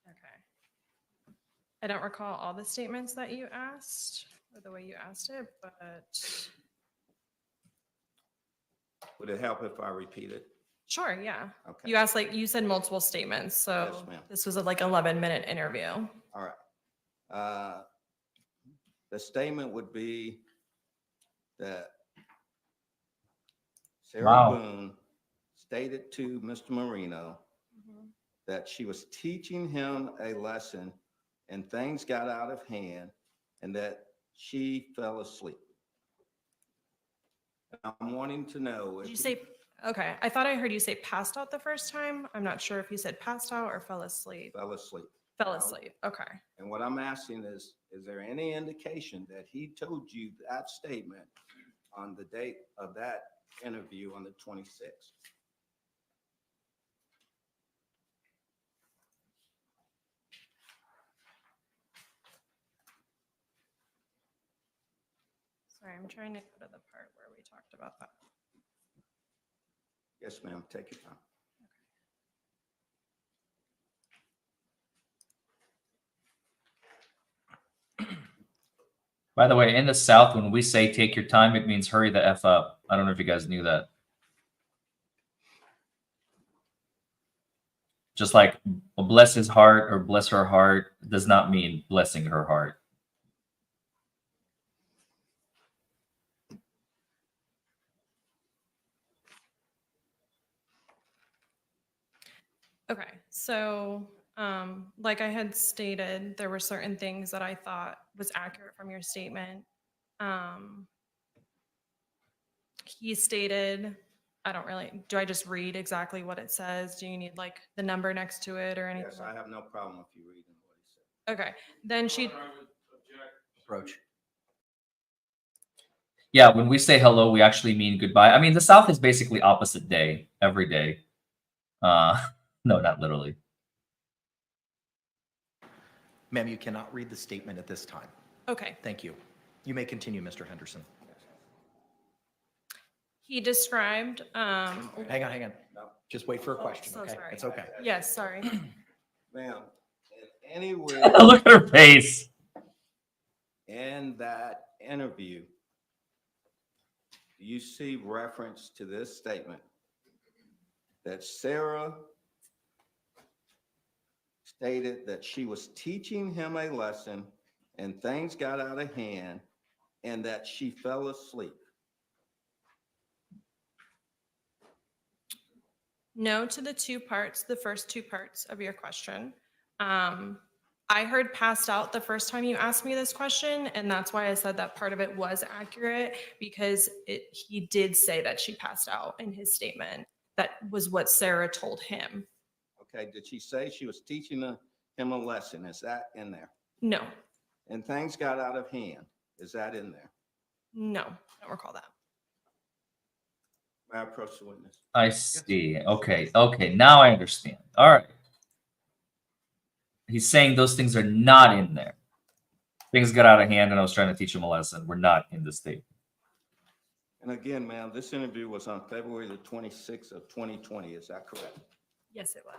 Okay. I don't recall all the statements that you asked or the way you asked it, but Would it help if I repeat it? sure, yeah. Okay. You asked, like, you said multiple statements, so Yes, ma'am. this was a like 11-minute interview. All right. The statement would be that Sarah Wow. Boone stated to Mr. Moreno that she was teaching him a lesson and things got out of hand and that she fell asleep. I'm wanting to know. Did you say, okay, I thought I heard you say passed out the first time. I'm not sure if you said passed out or fell asleep. Fell asleep. Fell asleep, okay. And what I'm asking is there any indication that he told you that statement on the date of that interview on the 26th? Sorry, I'm trying to go to the part where we talked about that. Yes, ma'am. Take your time. By the way, in the South, when we say take your time, it means hurry the F up. I don't know if you guys knew that. Just like bless his heart or bless her heart does not mean blessing her heart. Okay, so like I had stated, there were certain things that I thought was accurate from your statement. He stated, do I just read exactly what it says? Do you need like the number next to it or anything? Yes, I have no problem with you reading what he said. Okay, then she, Approach. Yeah, when we say hello, we actually mean goodbye. I mean, the South is basically opposite day every day. No, not literally. Ma'am, you cannot read the statement at this time. okay. Thank you. You may continue, Mr. Henderson. He described, Hang on. Just wait for a question, so okay? sorry. It's okay. Yes, sorry. Ma'am, in any way Look at her face. in that interview, do you see reference to this statement that Sarah stated that she was teaching him a lesson and things got out of hand and that she fell asleep? No to the first two parts of your question. I heard passed out the first time you asked me this question, and that's why I said that part of it was accurate, because he did say that she passed out in his statement. That was what Sarah told him. Okay, did she say she was teaching him a lesson? Is that in there? No, And things got out of hand. Is that in there? no, I don't recall that. May I approach the witness? I see. Okay. Now I understand. All right. He's saying those things are not in there. Things got out of hand, and I was trying to teach him a lesson. We're not in the state. And again, ma'am, this interview was on February the 26th of 2020. Is that correct? Yes, it was.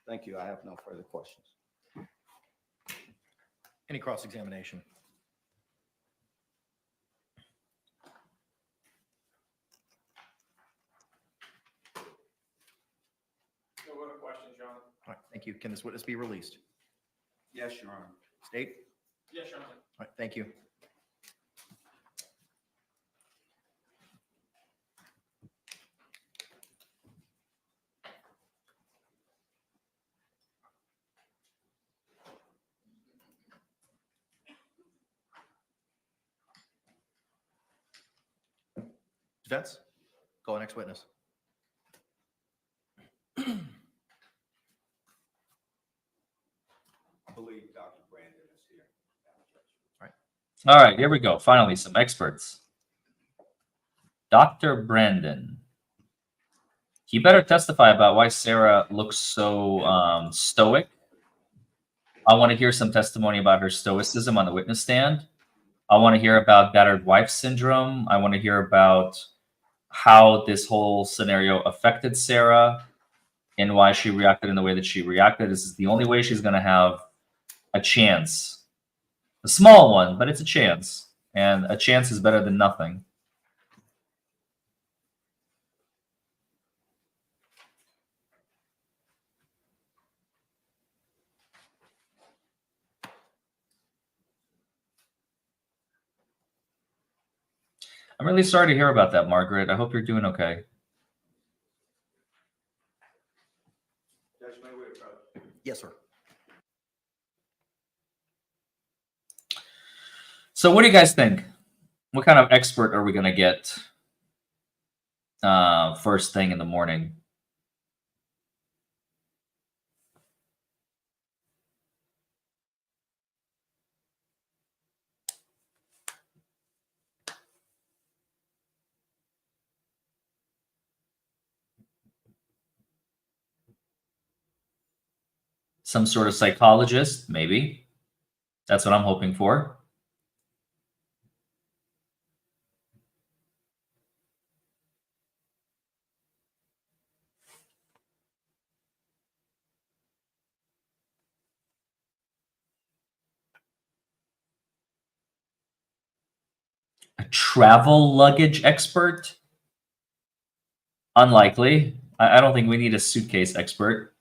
Thank you. I have no further questions. Any cross-examination? No other questions, Your Honor. All right, thank you. Can this witness be released? Yes, Your Honor. State? Yes, Your Honor. All right, thank you. Defense? Call the next witness. I believe Dr. Brandon is here. All right, here we go. Finally, some experts. Dr. Brandon. He better testify about why Sarah looks so stoic. I want to hear some testimony about her stoicism on the witness stand. I want to hear about battered wife syndrome. I want to hear about how this whole scenario affected Sarah and why she reacted in the way that she reacted. This is the only way she's going to have a chance. A small one, but it's a chance. And a chance is better than nothing. I'm really sorry to hear about that, Margaret. I hope you're doing okay. Judge, may we approach? Yes, sir. So what do you guys think? What kind of expert are we going to get first thing in the morning? Some sort of psychologist, maybe. That's what I'm hoping for. A travel luggage expert? Unlikely. I don't think we need a suitcase expert.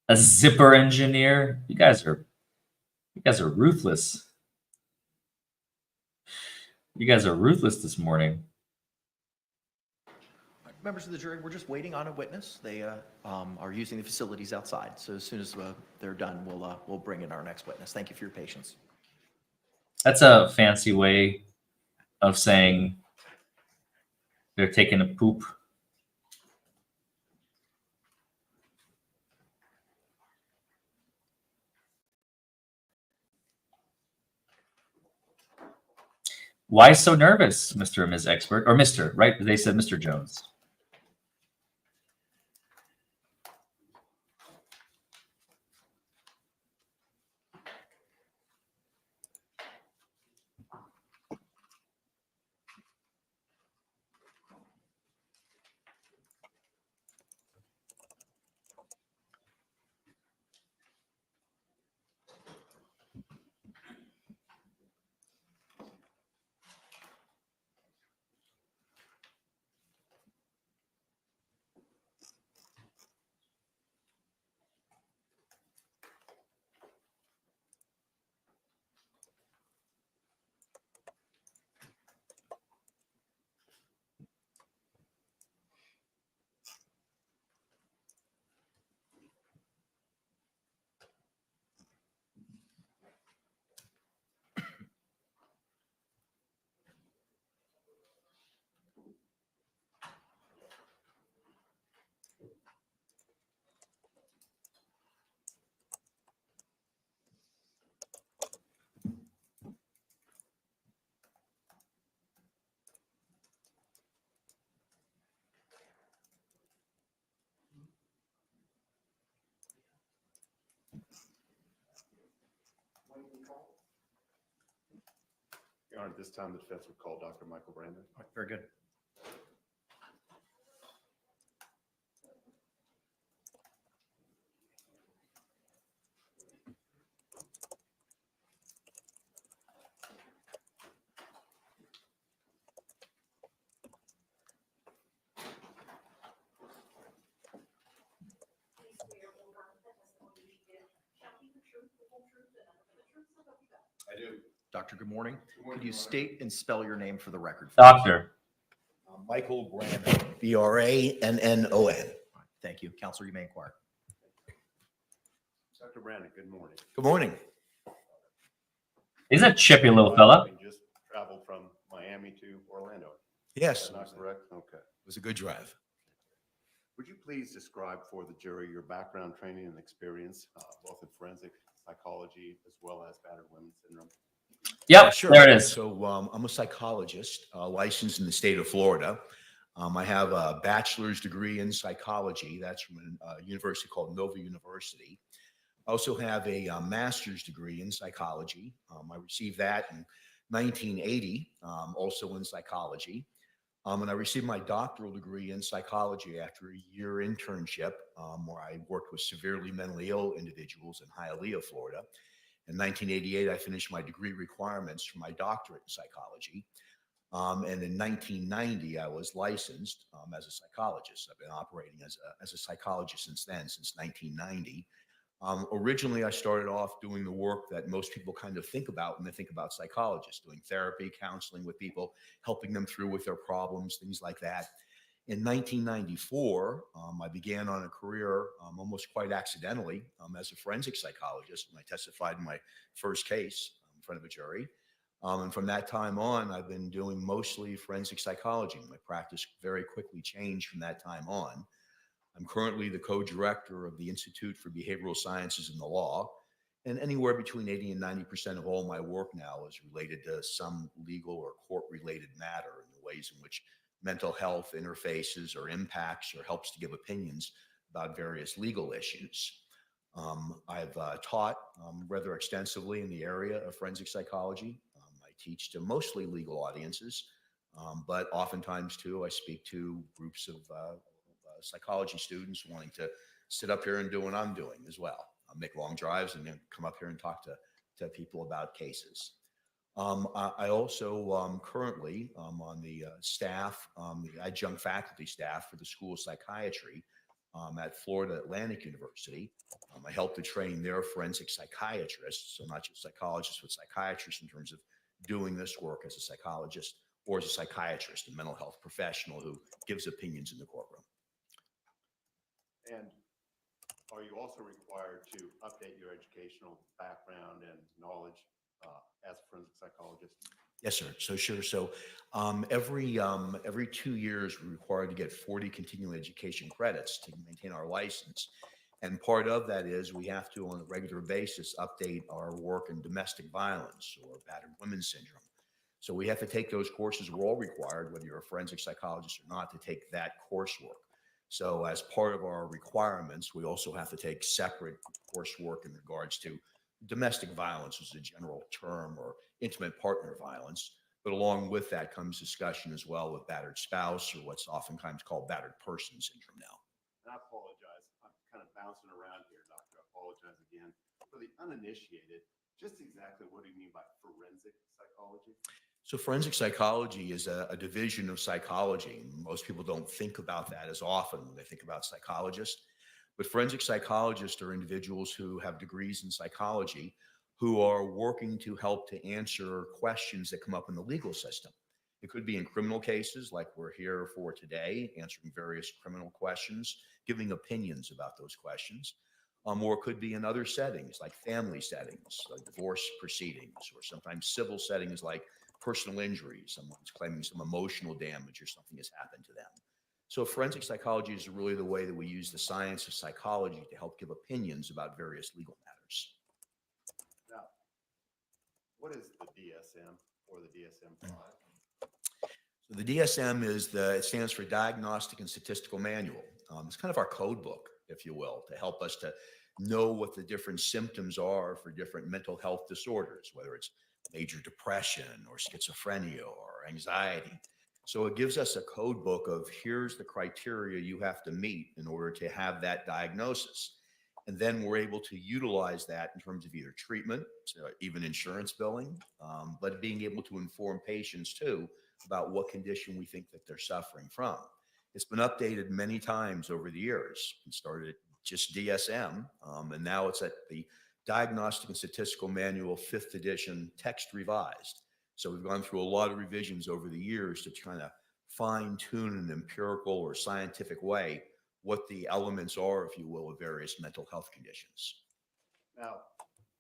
A zipper engineer? You guys are ruthless. You guys are ruthless this morning. Members of the jury, we're just waiting on a witness. They are using the facilities outside. So as soon as they're done, we'll bring in our next witness. Thank you for your patience. That's a fancy way of saying they're taking a poop. Why so nervous, Mr. and Ms. Expert? Or Mr., right? They said Mr. Jones. Your Honor, at this time, the defense would call Dr. Michael Brandon. All right, very good. I do. Doctor, good morning. Could you state and spell your name for the record? Doctor. Michael Brandon, B-R-A-N-N-O-N. Thank you. Counselor, you may inquire. Dr. Brandon, good morning. Good morning. He's a chippy little fella. You just traveled from Miami to Orlando. Yes, Is that not correct? Okay. it was a good drive. Would you please describe for the jury your background, training, and experience, both in forensic psychology as well as battered women syndrome? Yep, Sure. there it is. So I'm a psychologist licensed in the state of Florida. I have a bachelor's degree in psychology. That's from a university called Nova University. I also have a master's degree in psychology. I received that in 1980, also in psychology. And I received my doctoral degree in psychology after a year internship where I worked with severely mentally ill individuals in Hialeah, Florida. In 1988, I finished my degree requirements for my doctorate in psychology. And in 1990, I was licensed as a psychologist. I've been operating as a psychologist since then, since 1990. Originally, I started off doing the work that most people kind of think about when they think about psychologists, doing therapy, counseling with people, helping them through with their problems, things like that. In 1994, I began on a career almost quite accidentally as a forensic psychologist when I testified in my first case in front of a jury. And from that time on, I've been doing mostly forensic psychology. My practice very quickly changed from that time on. I'm currently the co-director of the Institute for Behavioral Sciences and the Law, and anywhere between 80 and 90% of all my work now is related to some legal or court-related matter in the ways in which mental health interfaces or impacts or helps to give opinions about various legal issues. I've taught rather extensively in the area of forensic psychology. I teach to mostly legal audiences, but oftentimes too, I speak to groups of psychology students wanting to sit up here and do what I'm doing as well. I make long drives and then come up here and talk to people about cases. I also currently on the staff, the adjunct faculty staff for the School of Psychiatry at Florida Atlantic University. I help to train their forensic psychiatrists, so not just psychologists, but psychiatrists in terms of doing this work as a psychologist or as a psychiatrist, a mental health professional who gives opinions in the courtroom. And are you also required to update your educational background and knowledge as a forensic psychologist? Yes, sir. So sure. So every 2 years, we're required to get 40 continuing education credits to maintain our license. And part of that is we have to, on a regular basis, update our work in domestic violence or battered women's syndrome. So we have to take those courses. We're all required, whether you're a forensic psychologist or not, to take that coursework. So as part of our requirements, we also have to take separate coursework in regards to domestic violence as a general term, or intimate partner violence. But along with that comes discussion as well with battered spouse, or what's oftentimes called battered person syndrome now. And I apologize. I'm kind of bouncing around here, Doctor. I apologize again. For the uninitiated, just exactly what do you mean by forensic psychology? So forensic psychology is a division of psychology. Most people don't think about that as often when they think about psychologists. But forensic psychologists are individuals who have degrees in psychology who are working to help to answer questions that come up in the legal system. It could be in criminal cases like we're here for today, answering various criminal questions, giving opinions about those questions. Or it could be in other settings like family settings, like divorce proceedings, or sometimes civil settings like personal injury. Someone's claiming some emotional damage or something has happened to them. So forensic psychology is really the way that we use the science of psychology to help give opinions about various legal matters. Now, what is the DSM or the DSM-5? So the DSM it stands for Diagnostic and Statistical Manual. It's kind of our code book, if you will, to help us to know what the different symptoms are for different mental health disorders, whether it's major depression or schizophrenia or anxiety. So it gives us a code book of here's the criteria you have to meet in order to have that diagnosis. And then we're able to utilize that in terms of either treatment, so even insurance billing, but being able to inform patients too about what condition we think that they're suffering from. It's been updated many times over the years. It started at just DSM, and now it's at the Diagnostic and Statistical Manual 5th edition, text revised. So we've gone through a lot of revisions over the years to try to fine tune in an empirical or scientific way what the elements are, if you will, of various mental health conditions. Now,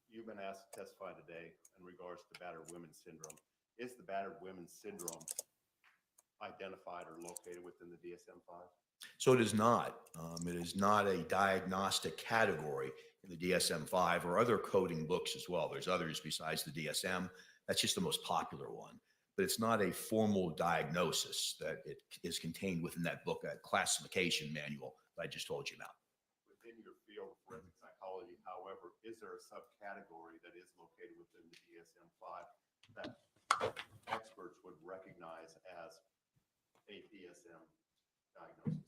you've been asked to testify today in regards to battered women's syndrome. Is the battered women's syndrome identified or located within the DSM-5? So it is not. It is not a diagnostic category in the DSM-5 or other coding books as well. There's others besides the DSM. That's just the most popular one. But it's not a formal diagnosis that it is contained within that book, that classification manual that I just told you about. Within your field of forensic psychology, however, is there a subcategory that is located within the DSM-5 that experts would recognize as a DSM diagnosis?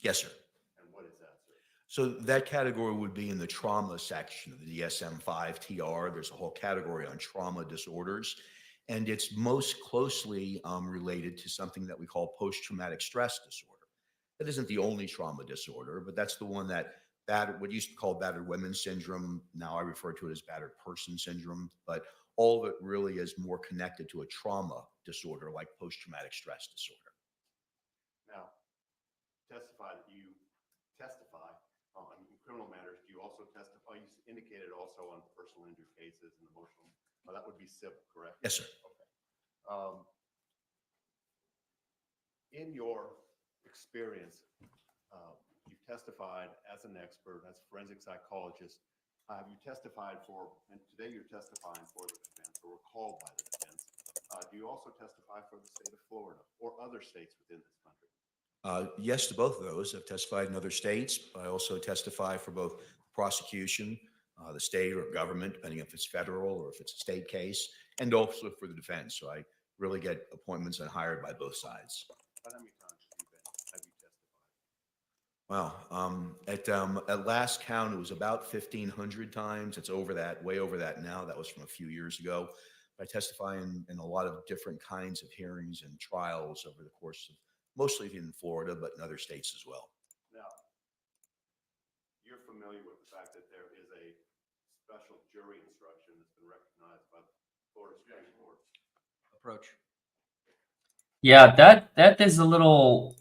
Yes, sir. And what is that, sir? So that category would be in the trauma section of the DSM-5 TR. There's a whole category on trauma disorders, and it's most closely related to something that we call post-traumatic stress disorder. That isn't the only trauma disorder, but that's the one that what used to be called battered women's syndrome. Now I refer to it as battered person syndrome, but all of it really is more connected to a trauma disorder like post-traumatic stress disorder. Now, testify that you testify on criminal matters. Do you also testify? You indicated also on personal injury cases and emotional. Well, that would be civil, correct? Yes, sir. Okay. In your experience, you've testified as an expert, as a forensic psychologist. You testified for, and today you're testifying for the defense, or were called by the defense. Do you also testify for the state of Florida or other states within this country? Yes to both of those. I've testified in other states. I also testify for both prosecution, the state or government, depending if it's federal or if it's a state case, and also for the defense. So I really get appointments and hired by both sides. How many times have you testified? Wow. At last count, it was about 1,500 times. It's over that, way over that now. That was from a few years ago. I testify in a lot of different kinds of hearings and trials over the course of mostly in Florida, but in other states as well. Now, you're familiar with the fact that there is a special jury instruction that's been recognized by the Florida Supreme Court. Approach. Yeah, that is a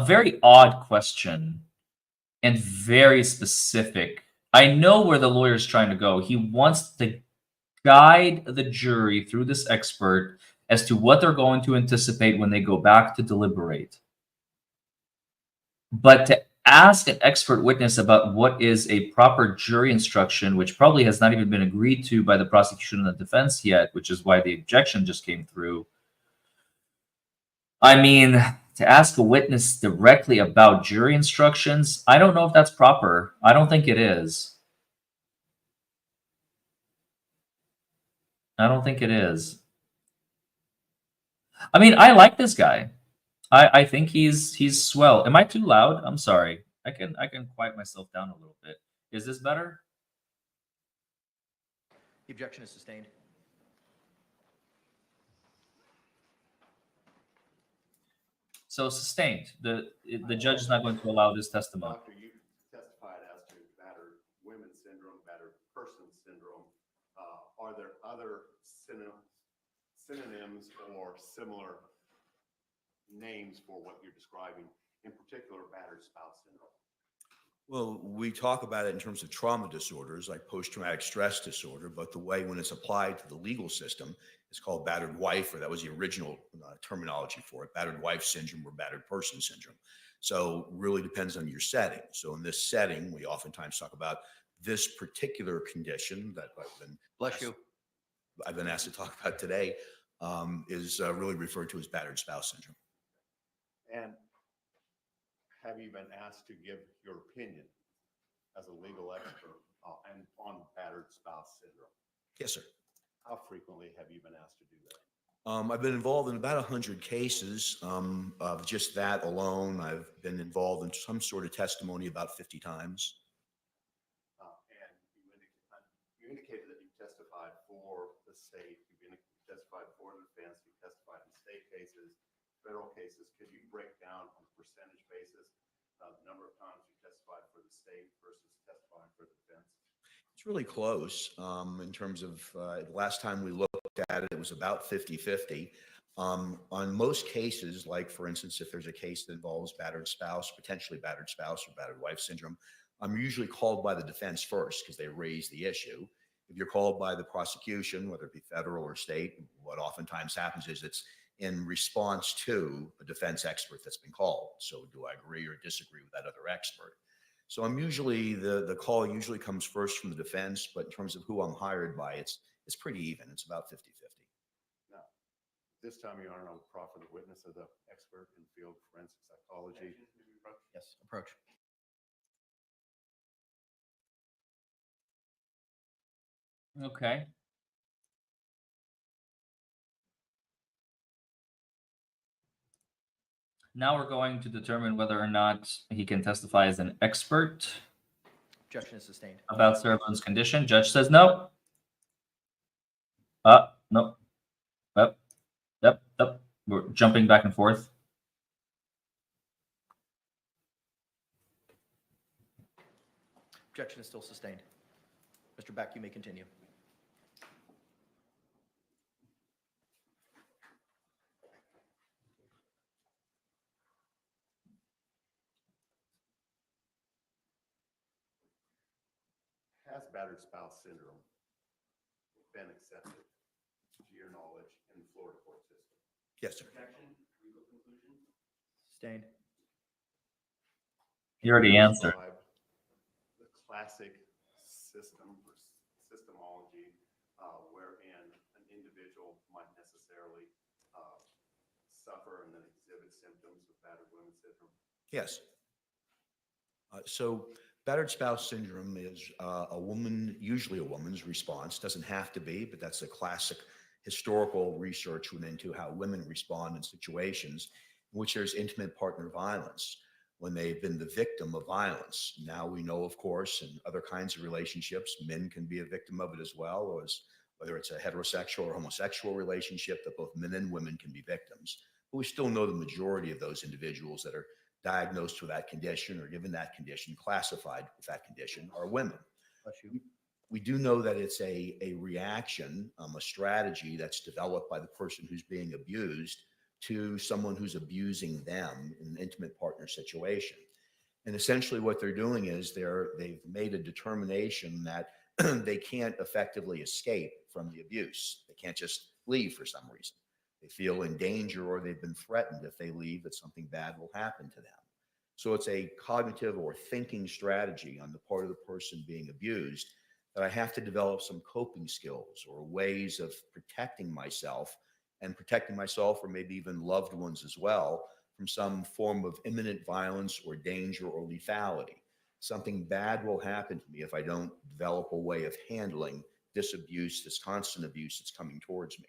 very odd question and very specific. I know where the lawyer's trying to go. He wants to guide the jury through this expert as to what they're going to anticipate when they go back to deliberate. But to ask an expert witness about what is a proper jury instruction, which probably has not even been agreed to by the prosecution and the defense yet, which is why the objection just came through. I mean, to ask a witness directly about jury instructions, I don't know if that's proper. I don't think it is. I don't think it is. I mean, I like this guy. I think he's swell. Am I too loud? I'm sorry. I can quiet myself down a little bit. Is this better? The objection is sustained. So sustained. The judge is not going to allow this testimony. Doctor, you testified as to battered women syndrome, battered person syndrome. Are there other synonyms or similar names for what you're describing, in particular battered spouse syndrome? Well, we talk about it in terms of trauma disorders like post-traumatic stress disorder, but the way when it's applied to the legal system, it's called battered wife, or that was the original terminology for it, battered wife syndrome or battered person syndrome. So really depends on your setting. So in this setting, we oftentimes talk about this particular condition that I've been asked to talk about today, is really referred to as battered spouse syndrome. And have you been asked to give your opinion as a legal expert on battered spouse syndrome? Yes, sir. How frequently have you been asked to do that? I've been involved in about 100 cases of just that alone. I've been involved in some sort of testimony about 50 times. And you indicated that you testified for the state, you testified for the defense, you testified in state cases, federal cases. Could you break down on a percentage basis the number of times you testified for the state versus testifying for the defense? It's really close in terms of the last time we looked at it, it was about 50-50. On most cases, like for instance, if there's a case that involves battered spouse, potentially battered spouse or battered wife syndrome, I'm usually called by the defense first because they raise the issue. If you're called by the prosecution, whether it be federal or state, what oftentimes happens is it's in response to a defense expert that's been called. So do I agree or disagree with that other expert? So I'm usually, the call usually comes first from the defense, but in terms of who I'm hired by, it's pretty even. It's about 50-50. Now, this time you are on proffer the witness of the expert in field forensic psychology. Yes, approach. Okay. Now we're going to determine whether or not he can testify as an expert Objection is sustained. about Sarah Boone's condition. Judge says no. No. Yep. We're jumping back and forth. Objection is still sustained. Mr. Beck, you may continue. Has battered spouse syndrome been accepted, to your knowledge, in the Florida court system? Yes, sir. Sustained. You already answered. The classic systemology wherein an individual might necessarily suffer and then exhibit symptoms of battered women syndrome. Yes. So battered spouse syndrome is usually a woman's response. Doesn't have to be, but that's a classic historical research went into how women respond in situations in which there's intimate partner violence, when they've been the victim of violence. Now we know, of course, in other kinds of relationships, men can be a victim of it as well, or as whether it's a heterosexual or homosexual relationship, that both men and women can be victims. But we still know the majority of those individuals that are diagnosed with that condition or given that condition, classified with that condition, are women. We do know that it's a reaction, a strategy that's developed by the person who's being abused to someone who's abusing them in an intimate partner situation. And essentially what they're doing is they've made a determination that they can't effectively escape from the abuse. They can't just leave for some reason. They feel in danger or they've been threatened if they leave that something bad will happen to them. So it's a cognitive or thinking strategy on the part of the person being abused that I have to develop some coping skills or ways of protecting myself or maybe even loved ones as well from some form of imminent violence or danger or lethality. Something bad will happen to me if I don't develop a way of handling this abuse, this constant abuse that's coming towards me.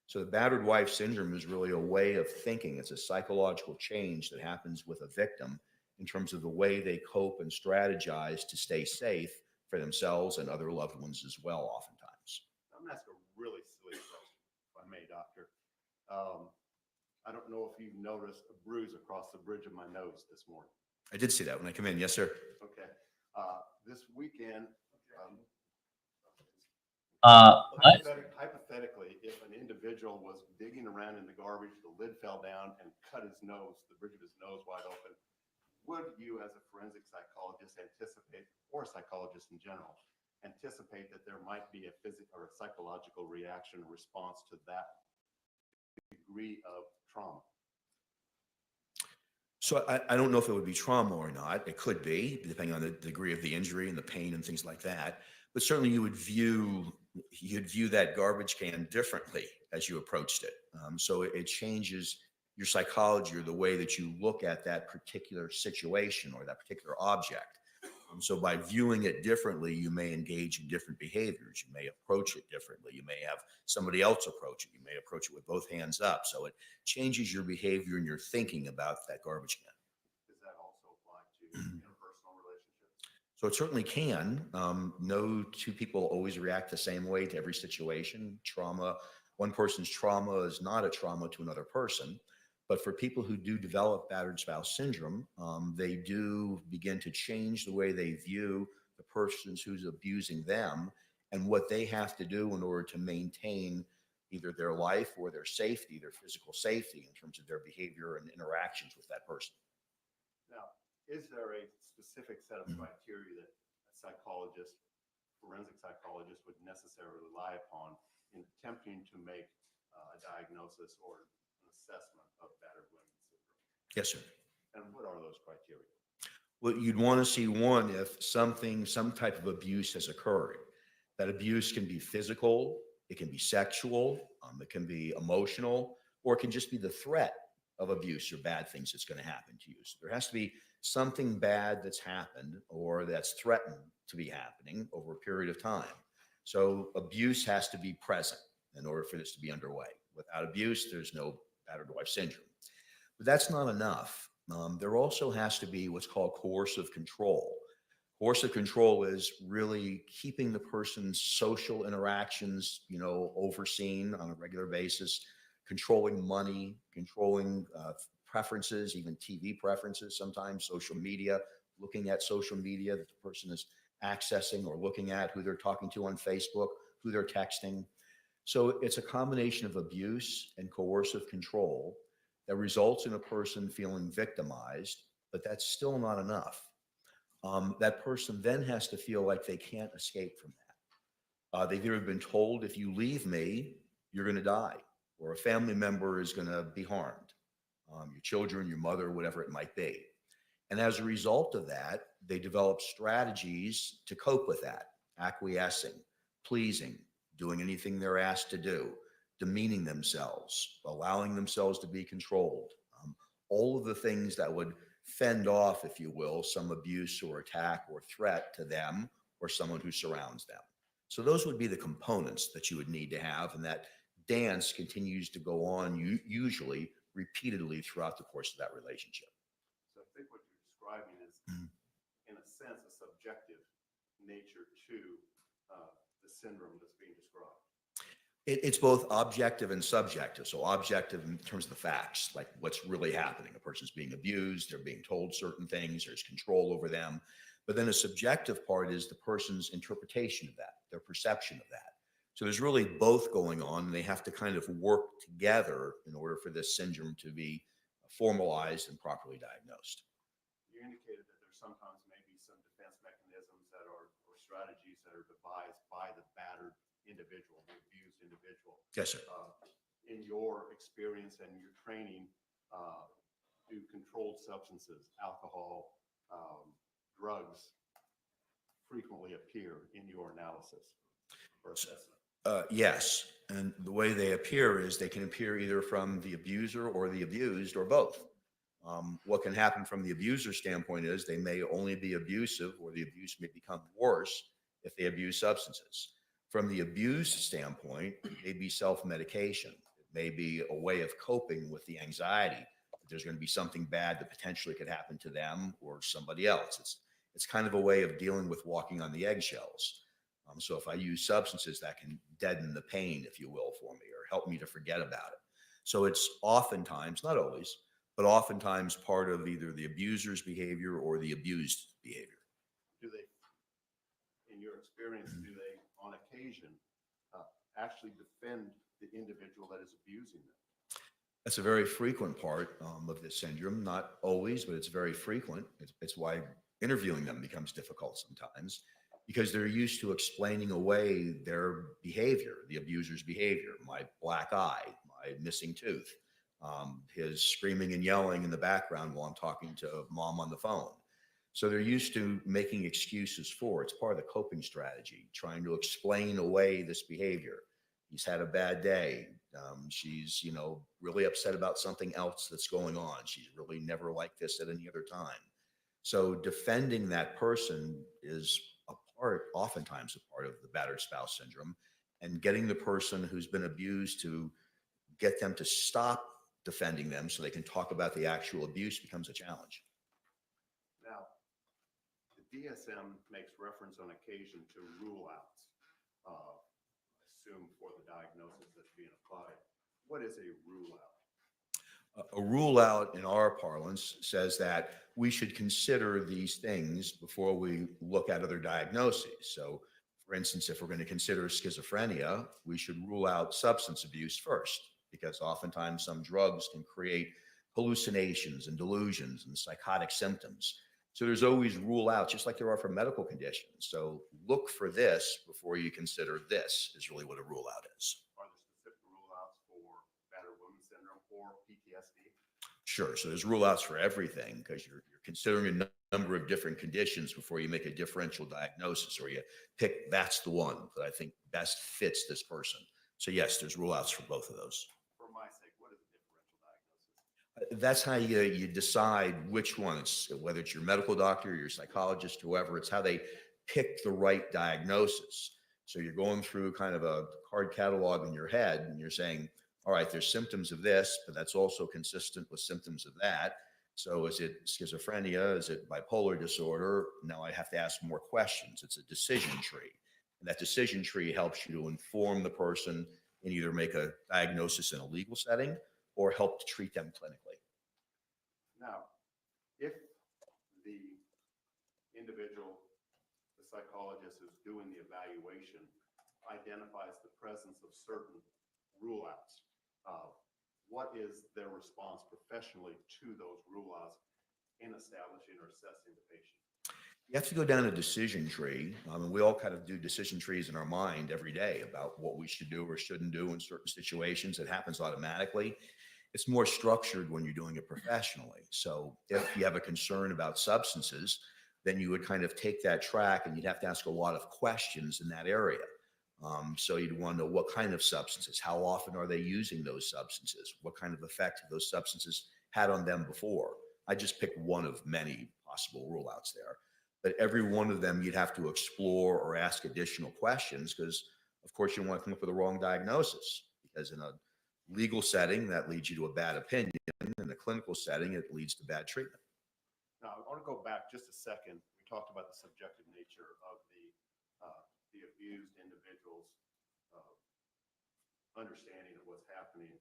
So the battered wife syndrome is really a way of thinking. It's a psychological change that happens with a victim in terms of the way they cope and strategize to stay safe for themselves and other loved ones as well, oftentimes. I'm going to ask a really silly question, if I may, doctor. I don't know if you've noticed a bruise across the bridge of my nose this morning. I did see that when I come in. Yes, sir. Okay. This weekend, hypothetically, if an individual was digging around in the garbage, the lid fell down and cut his nose, the bridge of his nose wide open, would you, as a forensic psychologist, anticipate, or a psychologist in general, anticipate that there might be a physical or a psychological reaction or response to that degree of trauma? So I don't know if it would be trauma or not. It could be, depending on the degree of the injury and the pain and things like that. But certainly you'd view that garbage can differently as you approached it. So it changes your psychology or the way that you look at that particular situation or that particular object. So by viewing it differently, you may engage in different behaviors. You may approach it differently. You may have somebody else approach it. You may approach it with both hands up. So it changes your behavior and your thinking about that garbage can. Does that also apply to interpersonal relationships? So it certainly can. No two people always react the same way to every situation. Trauma, one person's trauma is not a trauma to another person. But for people who do develop battered spouse syndrome, they do begin to change the way they view the person who's abusing them and what they have to do in order to maintain either their life or their safety, their physical safety in terms of their behavior and interactions with that person. Now, is there a specific set of criteria that a psychologist, forensic psychologist, would necessarily rely upon in attempting to make a diagnosis or an assessment of battered women syndrome? Yes, sir. And what are those criteria? Well, you'd want to see one, if some type of abuse has occurred. That abuse can be physical, it can be sexual, it can be emotional, or it can just be the threat of abuse or bad things that's going to happen to you. So there has to be something bad that's happened or that's threatened to be happening over a period of time. So abuse has to be present in order for this to be underway. Without abuse, there's no battered wife syndrome. But that's not enough. There also has to be what's called coercive control. Coercive control is really keeping the person's social interactions, overseen on a regular basis, controlling money, controlling preferences, even TV preferences, sometimes social media, looking at social media that the person is accessing or looking at, who they're talking to on Facebook, who they're texting. So it's a combination of abuse and coercive control that results in a person feeling victimized, but that's still not enough. That person then has to feel like they can't escape from that. They've either been told, if you leave me, you're going to die, or a family member is going to be harmed, your children, your mother, whatever it might be. And as a result of that, they develop strategies to cope with that, acquiescing, pleasing, doing anything they're asked to do, demeaning themselves, allowing themselves to be controlled, all of the things that would fend off, if you will, some abuse or attack or threat to them or someone who surrounds them. So those would be the components that you would need to have, and that dance continues to go on usually repeatedly throughout the course of that relationship. So I think what you're describing is, in a sense, a subjective nature to the syndrome that's being described. It's both objective and subjective. So objective in terms of the facts, like what's really happening. A person's being abused, they're being told certain things, there's control over them. But then a subjective part is the person's interpretation of that, their perception of that. So there's really both going on, and they have to kind of work together in order for this syndrome to be formalized and properly diagnosed. You indicated that there sometimes may be some defense mechanisms that are, or strategies that are devised by the battered individual, the abused individual. Yes, sir. In your experience and your training, do controlled substances, alcohol, drugs frequently appear in your analysis or assessment? Yes, and the way they appear is they can appear either from the abuser or the abused or both. What can happen from the abuser standpoint is they may only be abusive, or the abuse may become worse if they abuse substances. From the abused standpoint, it may be self-medication. It may be a way of coping with the anxiety that there's going to be something bad that potentially could happen to them or somebody else. It's kind of a way of dealing with walking on the eggshells. So if I use substances, that can deaden the pain, if you will, for me, or help me to forget about it. So it's oftentimes, not always, but oftentimes part of either the abuser's behavior or the abused behavior. Do they, in your experience, do they on occasion actually defend the individual that is abusing them? That's a very frequent part of this syndrome. Not always, but it's very frequent. It's why interviewing them becomes difficult sometimes, because they're used to explaining away their behavior, the abuser's behavior, my black eye, my missing tooth, his screaming and yelling in the background while I'm talking to mom on the phone. So they're used to making excuses for it. It's part of the coping strategy, trying to explain away this behavior. He's had a bad day. She's, really upset about something else that's going on. She's really never like this at any other time. So defending that person is oftentimes a part of the battered spouse syndrome, and getting the person who's been abused to get them to stop defending them so they can talk about the actual abuse becomes a challenge. Now, the DSM makes reference on occasion to rule outs, assume for the diagnosis that's being applied. What is a rule out? A rule out in our parlance says that we should consider these things before we look at other diagnoses. So, for instance, if we're going to consider schizophrenia, we should rule out substance abuse first, because oftentimes some drugs can create hallucinations and delusions and psychotic symptoms. So there's always rule out, just like there are for medical conditions. So look for this before you consider this, is really what a rule out is. Are there specific rule outs for battered women syndrome or PTSD? Sure. So there's rule outs for everything, because you're considering a number of different conditions before you make a differential diagnosis, or you pick that's the one that I think best fits this person. So yes, there's rule outs for both of those. For my sake, what is a differential diagnosis? That's how you decide which one. It's whether it's your medical doctor, your psychologist, whoever. It's how they pick the right diagnosis. So you're going through kind of a card catalog in your head, and you're saying, all right, there's symptoms of this, but that's also consistent with symptoms of that. So is it schizophrenia? Is it bipolar disorder? Now I have to ask more questions. It's a decision tree. And that decision tree helps you to inform the person and either make a diagnosis in a legal setting or help to treat them clinically. Now, if the individual, the psychologist who's doing the evaluation, identifies the presence of certain rule outs, what is their response professionally to those rule outs in establishing or assessing the patient? You have to go down a decision tree. We all kind of do decision trees in our mind every day about what we should do or shouldn't do in certain situations. It happens automatically. It's more structured when you're doing it professionally. So if you have a concern about substances, then you would kind of take that track, and you'd have to ask a lot of questions in that area. So you'd want to know what kind of substances, how often are they using those substances, what kind of effect have those substances had on them before. I just picked one of many possible rule outs there. But every one of them you'd have to explore or ask additional questions, because of course you don't want to come up with a wrong diagnosis, because in a legal setting that leads you to a bad opinion. In a clinical setting, it leads to bad treatment. Now, I want to go back just a second. We talked about the subjective nature of the abused individual's understanding of what's happening.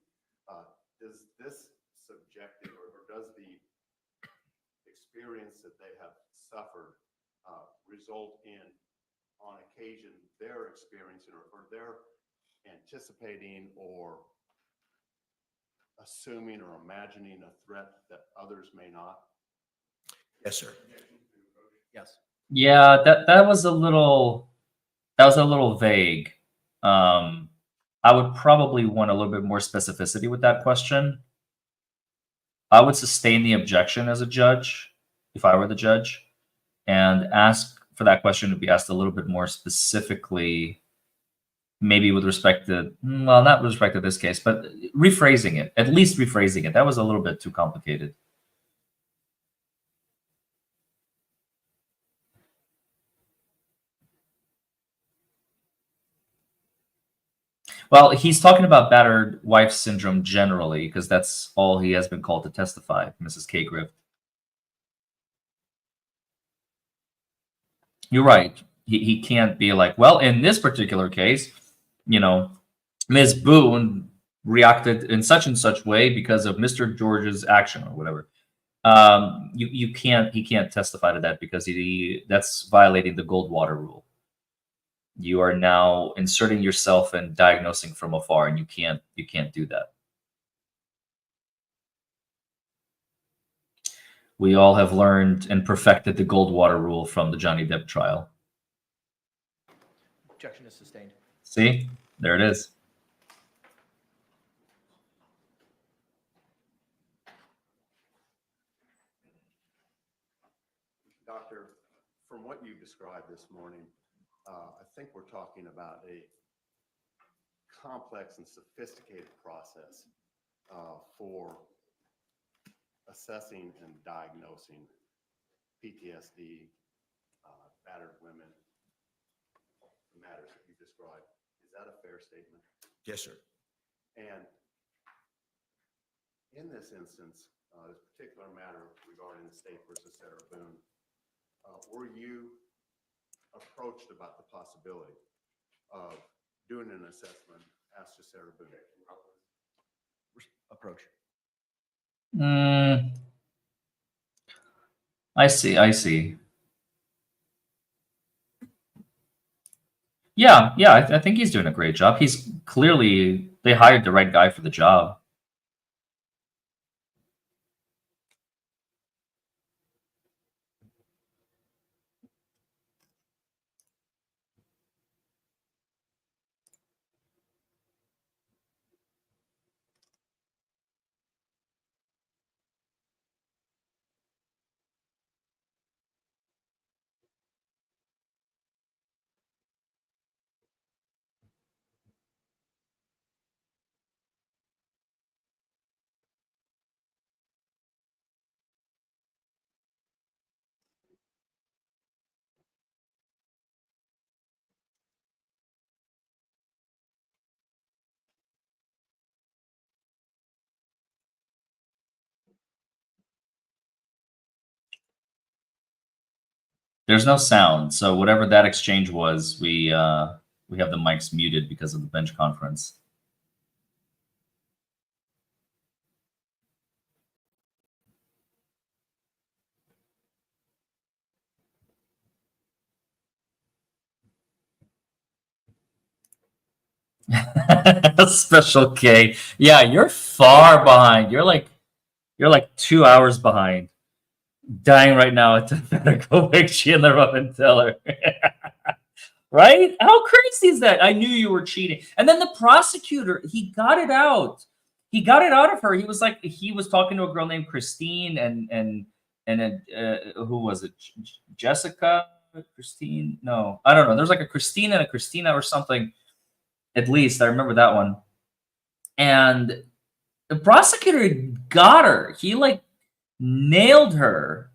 Does this subjective or does the experience that they have suffered result in, on occasion, they're experiencing or they're anticipating or assuming or imagining a threat that others may not? Yes, sir. Yes. Yeah, that was a little vague. I would probably want a little bit more specificity with that question. I would sustain the objection as a judge, if I were the judge, and ask for that question to be asked a little bit more specifically, maybe with respect to, well, not with respect to this case, but rephrasing it, at least rephrasing it. That was a little bit too complicated. Well, he's talking about battered wife syndrome generally, because that's all he has been called to testify, Mrs. K. Griff. You're right. He can't be like, well, in this particular case, Ms. Boone reacted in such and such way because of Mr. George's action or whatever. He can't testify to that because that's violating the Goldwater rule. You are now inserting yourself and diagnosing from afar, and you can't do that. We all have learned and perfected the Goldwater rule from the Johnny Depp trial. Objection is sustained. See, there it is. Doctor, from what you described this morning, I think we're talking about a complex and sophisticated process for assessing and diagnosing PTSD, battered women, the matters that you described. Is that a fair statement? Yes, sir. And in this instance, this particular matter regarding the state versus Sarah Boone, were you approached about the possibility of doing an assessment as to Sarah Boone? Approach. I see. Yeah, I think he's doing a great job. He's clearly, they hired the right guy for the job. There's no sound, so whatever that exchange was, we have the mics muted because of the bench conference. Special K. Yeah, you're far behind. You're like 2 hours behind. Dying right now. I better go wake she in the room and tell her. Right? How crazy is that? I knew you were cheating. And then the prosecutor, he got it out. He got it out of her. He was like, he was talking to a girl named Christine and who was it? Jessica? Christine? No, I don't know. There's like a Christine and a Christina or something. At least I remember that one. And the prosecutor got her. He like nailed her.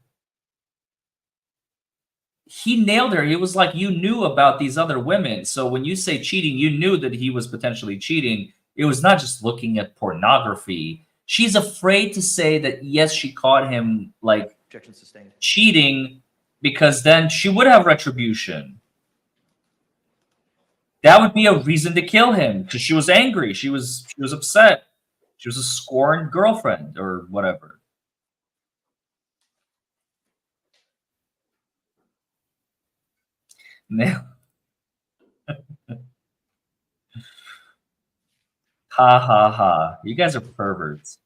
He nailed her. He was like, you knew about these other women. So when you say cheating, you knew that he was potentially cheating. It was not just looking at pornography. She's afraid to say that, yes, she caught him like Objection sustained. cheating because then she would have retribution. That would be a reason to kill him because she was angry. She was upset. She was a scorned girlfriend or whatever. Now, ha ha ha! You guys are perverts.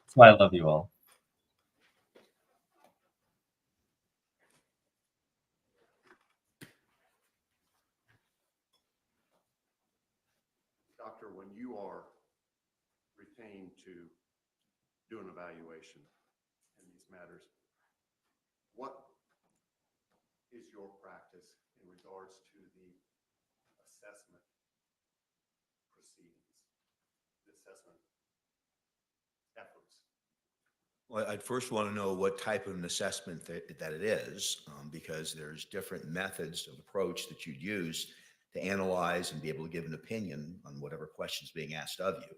That's why I love you all. Doctor, when you are retained to do an evaluation in these matters, what is your practice in regards to the assessment proceedings, the assessment efforts? Well, I'd first want to know what type of an assessment that it is, because there's different methods of approach that you'd use to analyze and be able to give an opinion on whatever question's being asked of you.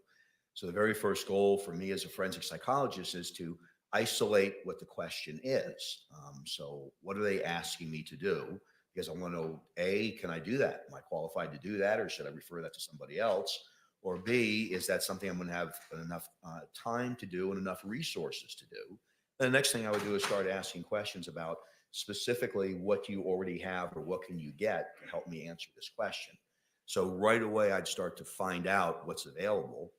So the very first goal for me as a forensic psychologist is to isolate what the question is. So what are they asking me to do? Because I want to know, A, can I do that? Am I qualified to do that, or should I refer that to somebody else? Or B, is that something I'm going to have enough time to do and enough resources to do? And the next thing I would do is start asking questions about specifically what you already have or what can you get to help me answer this question. So right away, I'd start to find out what's available.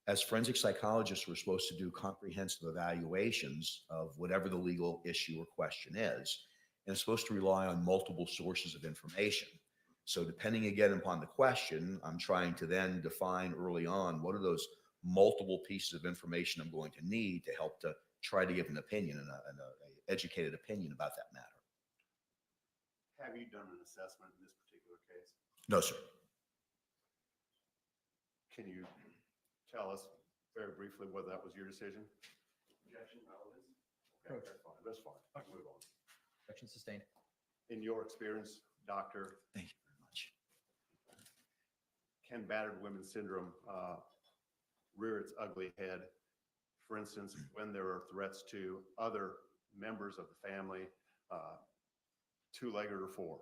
As forensic psychologists, we're supposed to do comprehensive evaluations of whatever the legal issue or question is, and it's supposed to rely on multiple sources of information. So depending again upon the question, I'm trying to then define early on what are those multiple pieces of information I'm going to need to help to try to give an opinion and an educated opinion about that matter. Have you done an assessment in this particular case? No, sir. Can you tell us very briefly whether that was your decision? Objection, relevance. Okay, that's fine. That's fine. I can move on. Objection sustained. In your experience, doctor, Thank you very much. can battered women syndrome rear its ugly head? For instance, when there are threats to other members of the family, two-legged or four?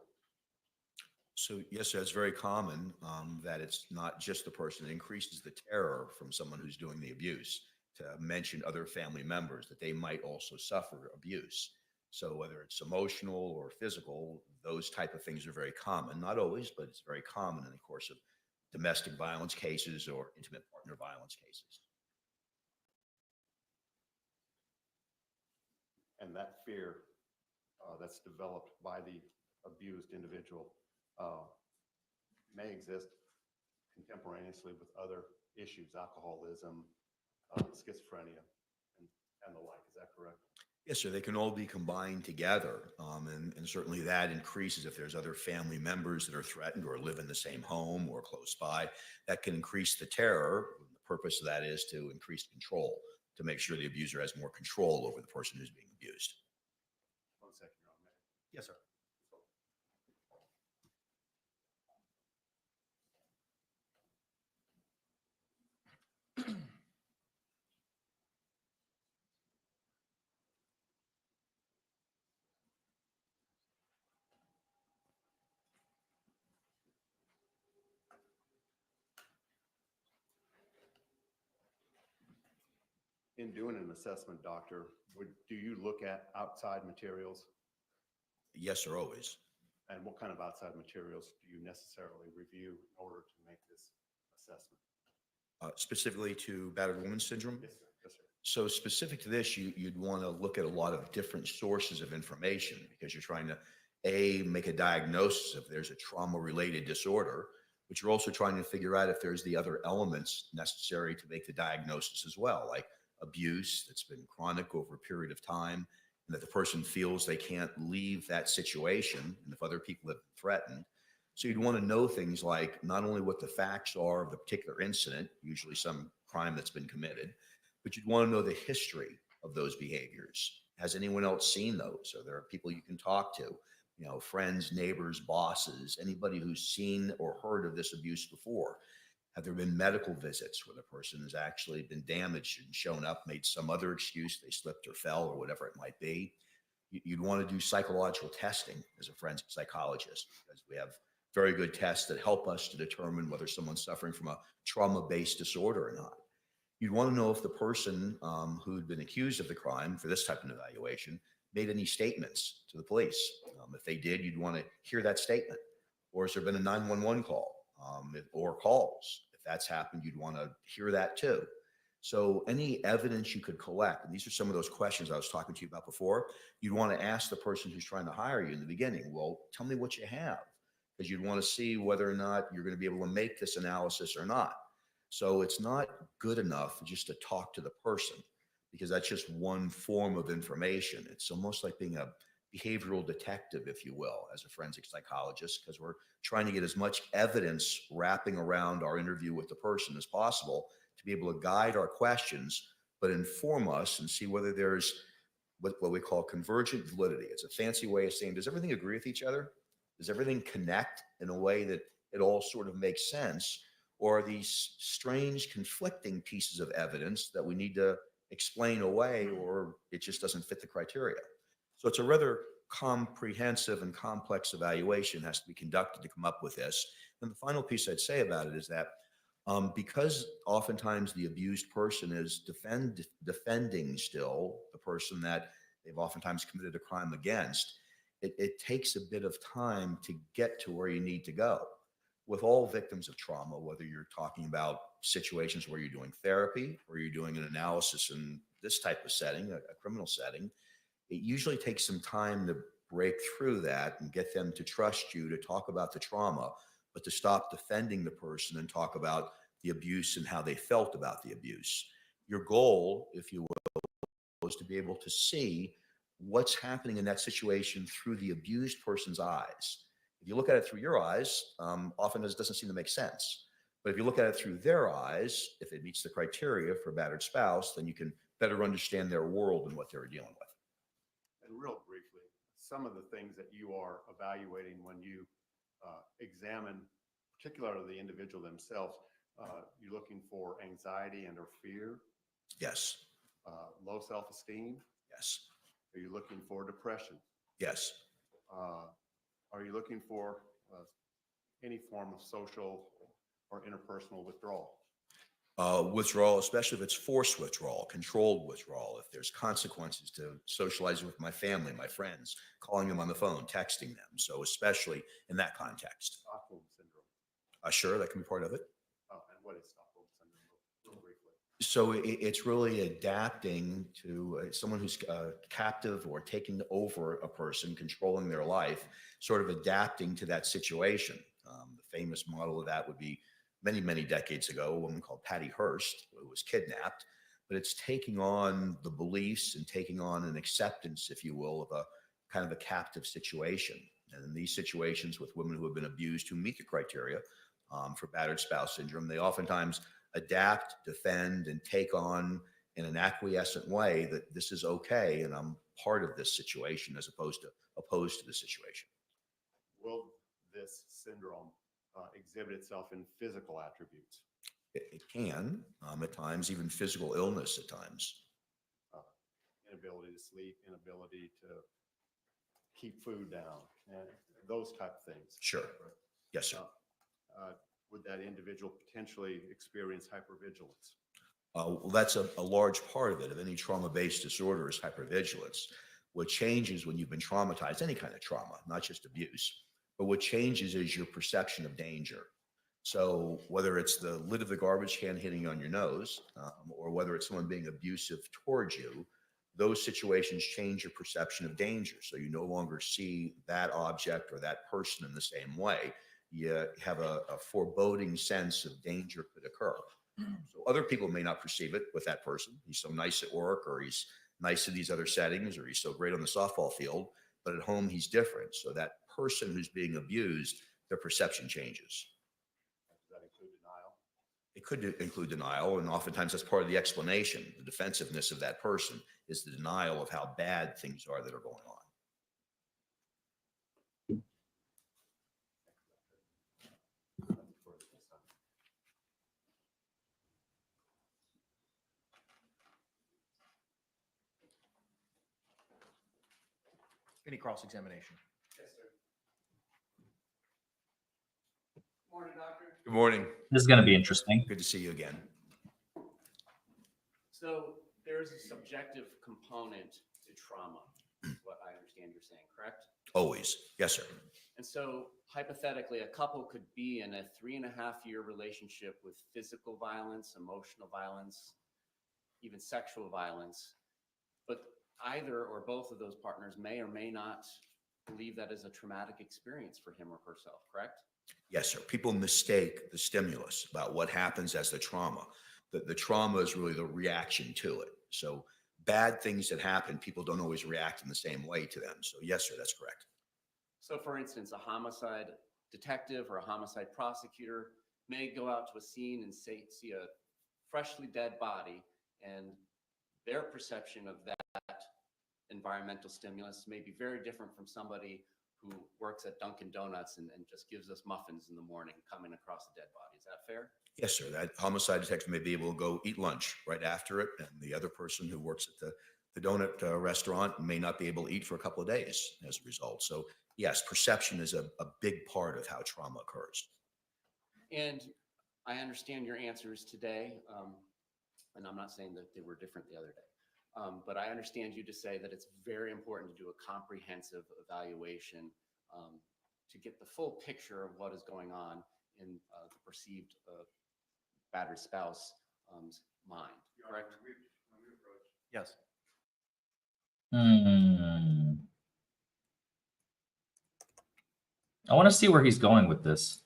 So yes, sir, it's very common that it's not just the person. It increases the terror from someone who's doing the abuse to mention other family members that they might also suffer abuse. So whether it's emotional or physical, those type of things are very common. Not always, but it's very common in the course of domestic violence cases or intimate partner violence cases. And that fear that's developed by the abused individual may exist contemporaneously with other issues, alcoholism, schizophrenia, and the like. Is that correct? Yes, sir. They can all be combined together. And certainly that increases if there's other family members that are threatened or live in the same home or close by. That can increase the terror. The purpose of that is to increase control, to make sure the abuser has more control over the person who's being abused. 1 second, Your Honor. Yes, sir. In doing an assessment, doctor, do you look at outside materials? Yes, sir, always. And what kind of outside materials do you necessarily review in order to make this assessment? Specifically to battered woman syndrome? Yes, sir. Yes, sir. So specific to this, you'd want to look at a lot of different sources of information because you're trying to, A, make a diagnosis if there's a trauma-related disorder, but you're also trying to figure out if there's the other elements necessary to make the diagnosis as well, like abuse that's been chronic over a period of time, and that the person feels they can't leave that situation, and if other people have been threatened. So you'd want to know things like not only what the facts are of the particular incident, usually some crime that's been committed, but you'd want to know the history of those behaviors. Has anyone else seen those? Are there people you can talk to? You know, friends, neighbors, bosses, anybody who's seen or heard of this abuse before? Have there been medical visits where the person has actually been damaged and shown up, made some other excuse, they slipped or fell or whatever it might be? You'd want to do psychological testing as a forensic psychologist, because we have very good tests that help us to determine whether someone's suffering from a trauma-based disorder or not. You'd want to know if the person who'd been accused of the crime for this type of evaluation made any statements to the police. If they did, you'd want to hear that statement. Or has there been a 911 call or calls? If that's happened, you'd want to hear that too. So any evidence you could collect, and these are some of those questions I was talking to you about before, you'd want to ask the person who's trying to hire you in the beginning, well, tell me what you have, because you'd want to see whether or not you're going to be able to make this analysis or not. So it's not good enough just to talk to the person, because that's just one form of information. It's almost like being a behavioral detective, if you will, as a forensic psychologist, because we're trying to get as much evidence wrapping around our interview with the person as possible to be able to guide our questions, but inform us and see whether there's what we call convergent validity. It's a fancy way of saying, does everything agree with each other? Does everything connect in a way that it all sort of makes sense? Or are these strange conflicting pieces of evidence that we need to explain away, or it just doesn't fit the criteria? So it's a rather comprehensive and complex evaluation has to be conducted to come up with this. And the final piece I'd say about it is that because oftentimes the abused person is defending still the person that they've oftentimes committed a crime against, it takes a bit of time to get to where you need to go. With all victims of trauma, whether you're talking about situations where you're doing therapy or you're doing an analysis in this type of setting, a criminal setting, it usually takes some time to break through that and get them to trust you to talk about the trauma, but to stop defending the person and talk about the abuse and how they felt about the abuse. Your goal, if you will, is to be able to see what's happening in that situation through the abused person's eyes. If you look at it through your eyes, often it doesn't seem to make sense. But if you look at it through their eyes, if it meets the criteria for a battered spouse, then you can better understand their world and what they're dealing with. And real briefly, some of the things that you are evaluating when you examine, particularly the individual themselves, you're looking for anxiety and or fear. Yes. Low self-esteem. Yes. Are you looking for depression? Yes. Are you looking for any form of social or interpersonal withdrawal? Withdrawal, especially if it's forced withdrawal, controlled withdrawal, if there's consequences to socializing with my family, my friends, calling them on the phone, texting them. So especially in that context. Stockholm syndrome. Sure, that can be part of it. And what is Stockholm syndrome, real briefly? So it's really adapting to someone who's captive or taking over a person, controlling their life, sort of adapting to that situation. The famous model of that would be many, many decades ago, a woman called Patty Hearst, who was kidnapped. But it's taking on the beliefs and taking on an acceptance, if you will, of a kind of a captive situation. And in these situations with women who have been abused, who meet the criteria for battered spouse syndrome, they oftentimes adapt, defend, and take on in an acquiescent way that this is okay and I'm part of this situation as opposed to opposed to the situation. Will this syndrome exhibit itself in physical attributes? It can, at times, even physical illness at times. Inability to sleep, inability to keep food down, and those type of things. Sure. Yes, sir. Would that individual potentially experience hypervigilance? Well, that's a large part of it, of any trauma-based disorder is hypervigilance. What changes when you've been traumatized, any kind of trauma, not just abuse, but what changes is your perception of danger. So whether it's the lid of the garbage can hitting you on your nose, or whether it's someone being abusive towards you, those situations change your perception of danger. So you no longer see that object or that person in the same way. You have a foreboding sense of danger could occur. So other people may not perceive it with that person. He's so nice at work, or he's nice in these other settings, or he's so great on the softball field, but at home he's different. So that person who's being abused, their perception changes. Does that include denial? It could include denial, and oftentimes that's part of the explanation. The defensiveness of that person is the denial of how bad things are that are going on. Any cross-examination? Yes, sir. Morning, doctor. Good morning. This is going to be interesting. Good to see you again. So there's a subjective component to trauma, is what I understand you're saying, correct? Always. Yes, sir. And so hypothetically, a couple could be in a 3.5-year relationship with physical violence, emotional violence, even sexual violence. But either or both of those partners may or may not believe that is a traumatic experience for him or herself, correct? Yes, sir. People mistake the stimulus about what happens as the trauma. The trauma is really the reaction to it. So bad things that happen, people don't always react in the same way to them. So yes, sir, that's correct. So for instance, a homicide detective or a homicide prosecutor may go out to a scene and see a freshly dead body, and their perception of that environmental stimulus may be very different from somebody who works at Dunkin' Donuts and just gives us muffins in the morning coming across a dead body. Is that fair? Yes, sir. That homicide detective may be able to go eat lunch right after it, and the other person who works at the donut restaurant may not be able to eat for a couple of days as a result. So yes, perception is a big part of how trauma occurs. And I understand your answers today, and I'm not saying that they were different the other day, but I understand you to say that it's very important to do a comprehensive evaluation to get the full picture of what is going on in the perceived battered spouse mind, correct? Yes. I want to see where he's going with this.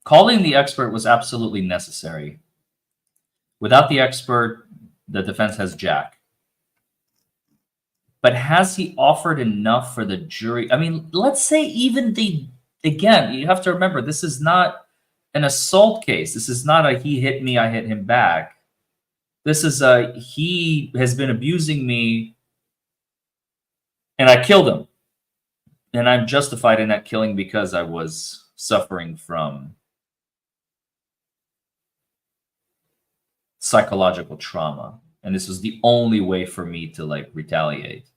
Calling the expert was absolutely necessary. Without the expert, the defense has Jack. But has he offered enough for the jury? I mean, let's say even again, you have to remember, this is not an assault case. This is not a he hit me, I hit him back. This is a he has been abusing me and I killed him. And I'm justified in that killing because I was suffering from psychological trauma. And this was the only way for me to like retaliate.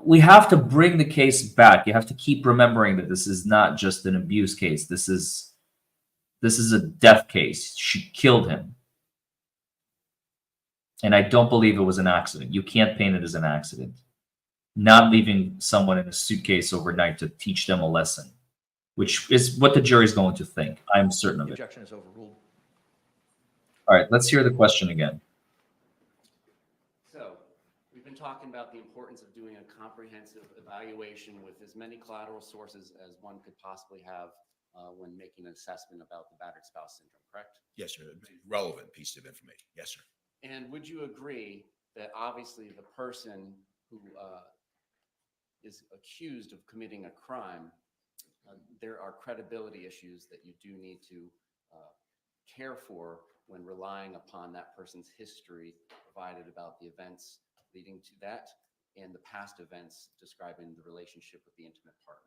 We have to bring the case back. You have to keep remembering that this is not just an abuse case. This is a death case. She killed him. And I don't believe it was an accident. You can't paint it as an accident. Not leaving someone in a suitcase overnight to teach them a lesson, which is what the jury's going to think. I'm certain of The it. objection is overruled. All right, let's hear the question again. So we've been talking about the importance of doing a comprehensive evaluation with as many collateral sources as one could possibly have when making an assessment about the battered spouse syndrome, correct? Yes, sir. Relevant piece of information. Yes, sir. And would you agree that obviously the person who is accused of committing a crime, there are credibility issues that you do need to care for when relying upon that person's history provided about the events leading to that and the past events describing the relationship with the intimate partner?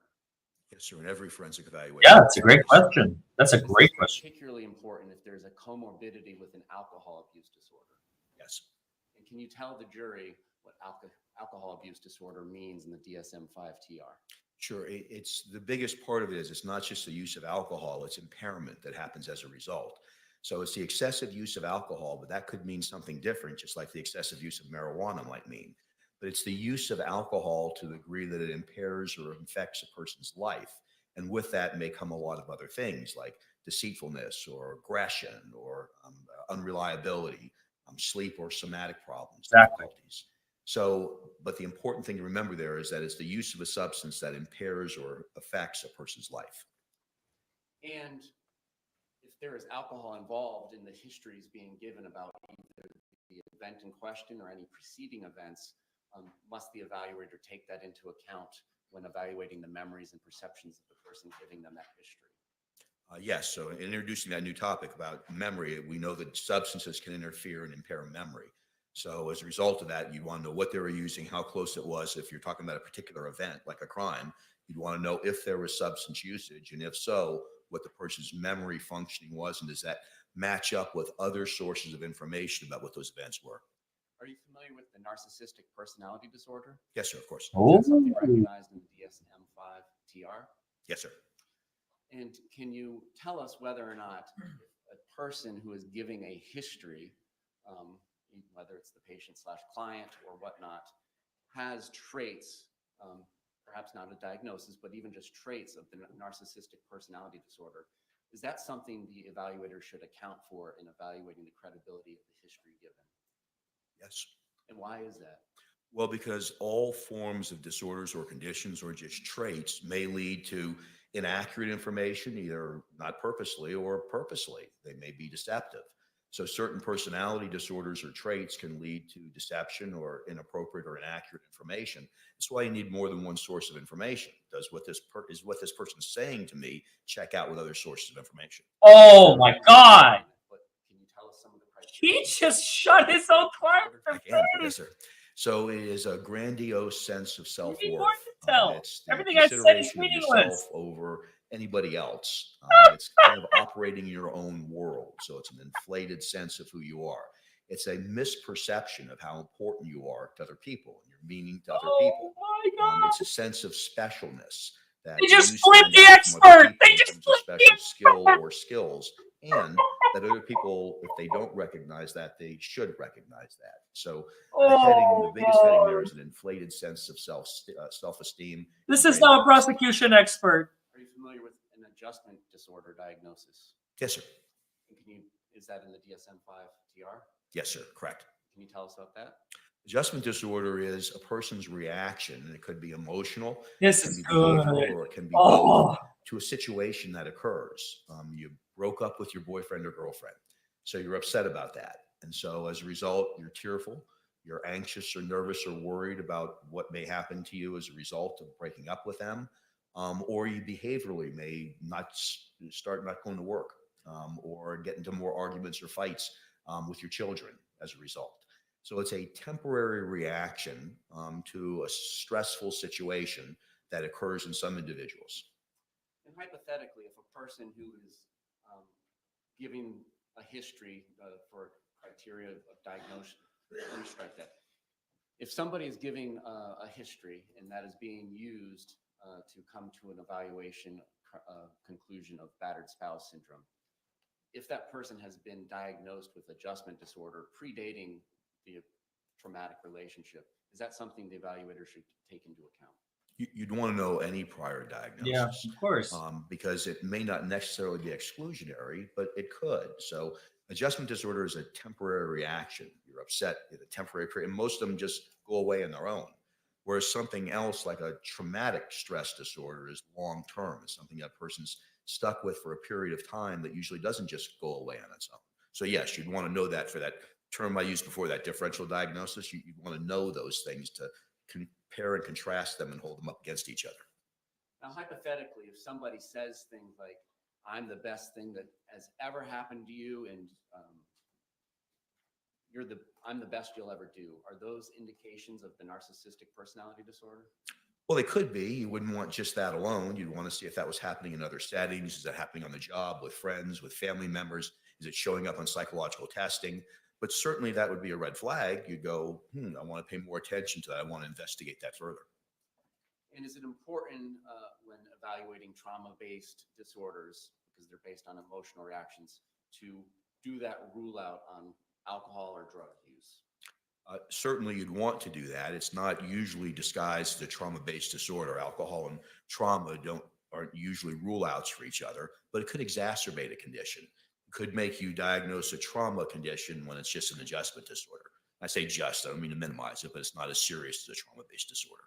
Yes, sir. In every forensic evaluation. Yeah, it's a great question. That's a This great is question. particularly important if there's a comorbidity with an alcohol abuse disorder. Yes. And can you tell the jury what alcohol abuse disorder means in the DSM-5-TR? Sure. It's the biggest part of it is it's not just the use of alcohol, it's impairment that happens as a result. So it's the excessive use of alcohol, but that could mean something different, just like the excessive use of marijuana might mean. But it's the use of alcohol to the degree that it impairs or affects a person's life. And with that may come a lot of other things like deceitfulness or aggression or unreliability, sleep or somatic problems, Exactly. difficulties. So, but the important thing to remember there is that it's the use of a substance that impairs or affects a person's life. And if there is alcohol involved in the histories being given about either the event in question or any preceding events, must the evaluator take that into account when evaluating the memories and perceptions of the person giving them that history? Yes, so in introducing that new topic about memory, we know that substances can interfere and impair memory. So as a result of that, you want to know what they were using, how close it was. If you're talking about a particular event, like a crime, you'd want to know if there was substance usage, and if so, what the person's memory functioning was, and does that match up with other sources of information about what those events were. Are you familiar with the narcissistic personality disorder? Yes, sir, of course. Is that something recognized in the DSM-5 TR? Yes, sir. And can you tell us whether or not a person who is giving a history, whether it's the patient/client or whatnot, has traits, perhaps not a diagnosis, but even just traits of the narcissistic personality disorder? Is that something the evaluator should account for in evaluating the credibility of the history given? Yes. And why is that? Well, because all forms of disorders or conditions or just traits may lead to inaccurate information, either not purposely or purposely. They may be deceptive. So certain personality disorders or traits can lead to deception or inappropriate or inaccurate information. That's why you need more than one source of information. Does what this person's saying to me check out with other sources of information? Oh my God! But can you tell us some of the criteria? He just shut his own client I in the can, yes, face. sir. So it is a grandiose sense of You need self-worth. more detail. It's the Everything I said is consideration of meaningless. yourself over anybody else. It's kind of operating in your own world. So it's an inflated sense of who you are. It's a misperception of how important you are to other people and your meaning to other people. Oh my God! It's a sense of specialness that They just you flipped stand the out from other expert. They people in just terms of flipped the special skill or skills, and that other people, if they don't recognize that, they should recognize that. So the biggest heading there is an inflated sense of self-esteem. This is now a prosecution expert. Are you familiar with an adjustment disorder diagnosis? Yes, sir. And is that in the DSM-5 TR? Yes, sir. Correct. Can you tell us about that? Adjustment disorder is a person's reaction, and it could be emotional, This it can is be good. behavioral, or it can be Oh. both, to a situation that occurs. You broke up with your boyfriend or girlfriend, so you're upset about that. And so as a result, you're tearful, you're anxious or nervous or worried about what may happen to you as a result of breaking up with them, or you behaviorally may start not going to work, or get into more arguments or fights with your children as a result. So it's a temporary reaction to a stressful situation that occurs in some individuals. And hypothetically, if a person who is giving a history for criteria of diagnosis, let me strike that. If somebody is giving a history and that is being used to come to an evaluation conclusion of battered spouse syndrome, if that person has been diagnosed with adjustment disorder predating the traumatic relationship, is that something the evaluator should take into account? You'd want to know any prior diagnosis. Yeah, of course. Because it may not necessarily be exclusionary, but it could. So adjustment disorder is a temporary reaction. You're upset in a temporary period, and most of them just go away on their own. Whereas something else like a traumatic stress disorder is long-term. It's something that person's stuck with for a period of time that usually doesn't just go away on its own. So yes, you'd want to know that for that term I used before, that differential diagnosis. You'd want to know those things to compare and contrast them and hold them up against each other. Now, hypothetically, if somebody says things like, I'm the best thing that has ever happened to you, and I'm the best you'll ever do, are those indications of the narcissistic personality disorder? Well, they could be. You wouldn't want just that alone. You'd want to see if that was happening in other settings. Is that happening on the job, with friends, with family members? Is it showing up on psychological testing? But certainly that would be a red flag. You'd go, I want to pay more attention to that. I want to investigate that further. And is it important when evaluating trauma-based disorders, because they're based on emotional reactions, to do that rule out on alcohol or drug use? Certainly you'd want to do that. It's not usually disguised as a trauma-based disorder. Alcohol and trauma aren't usually rule outs for each other, but it could exacerbate a condition. It could make you diagnose a trauma condition when it's just an adjustment disorder. I say just, I don't mean to minimize it, but it's not as serious as a trauma-based disorder.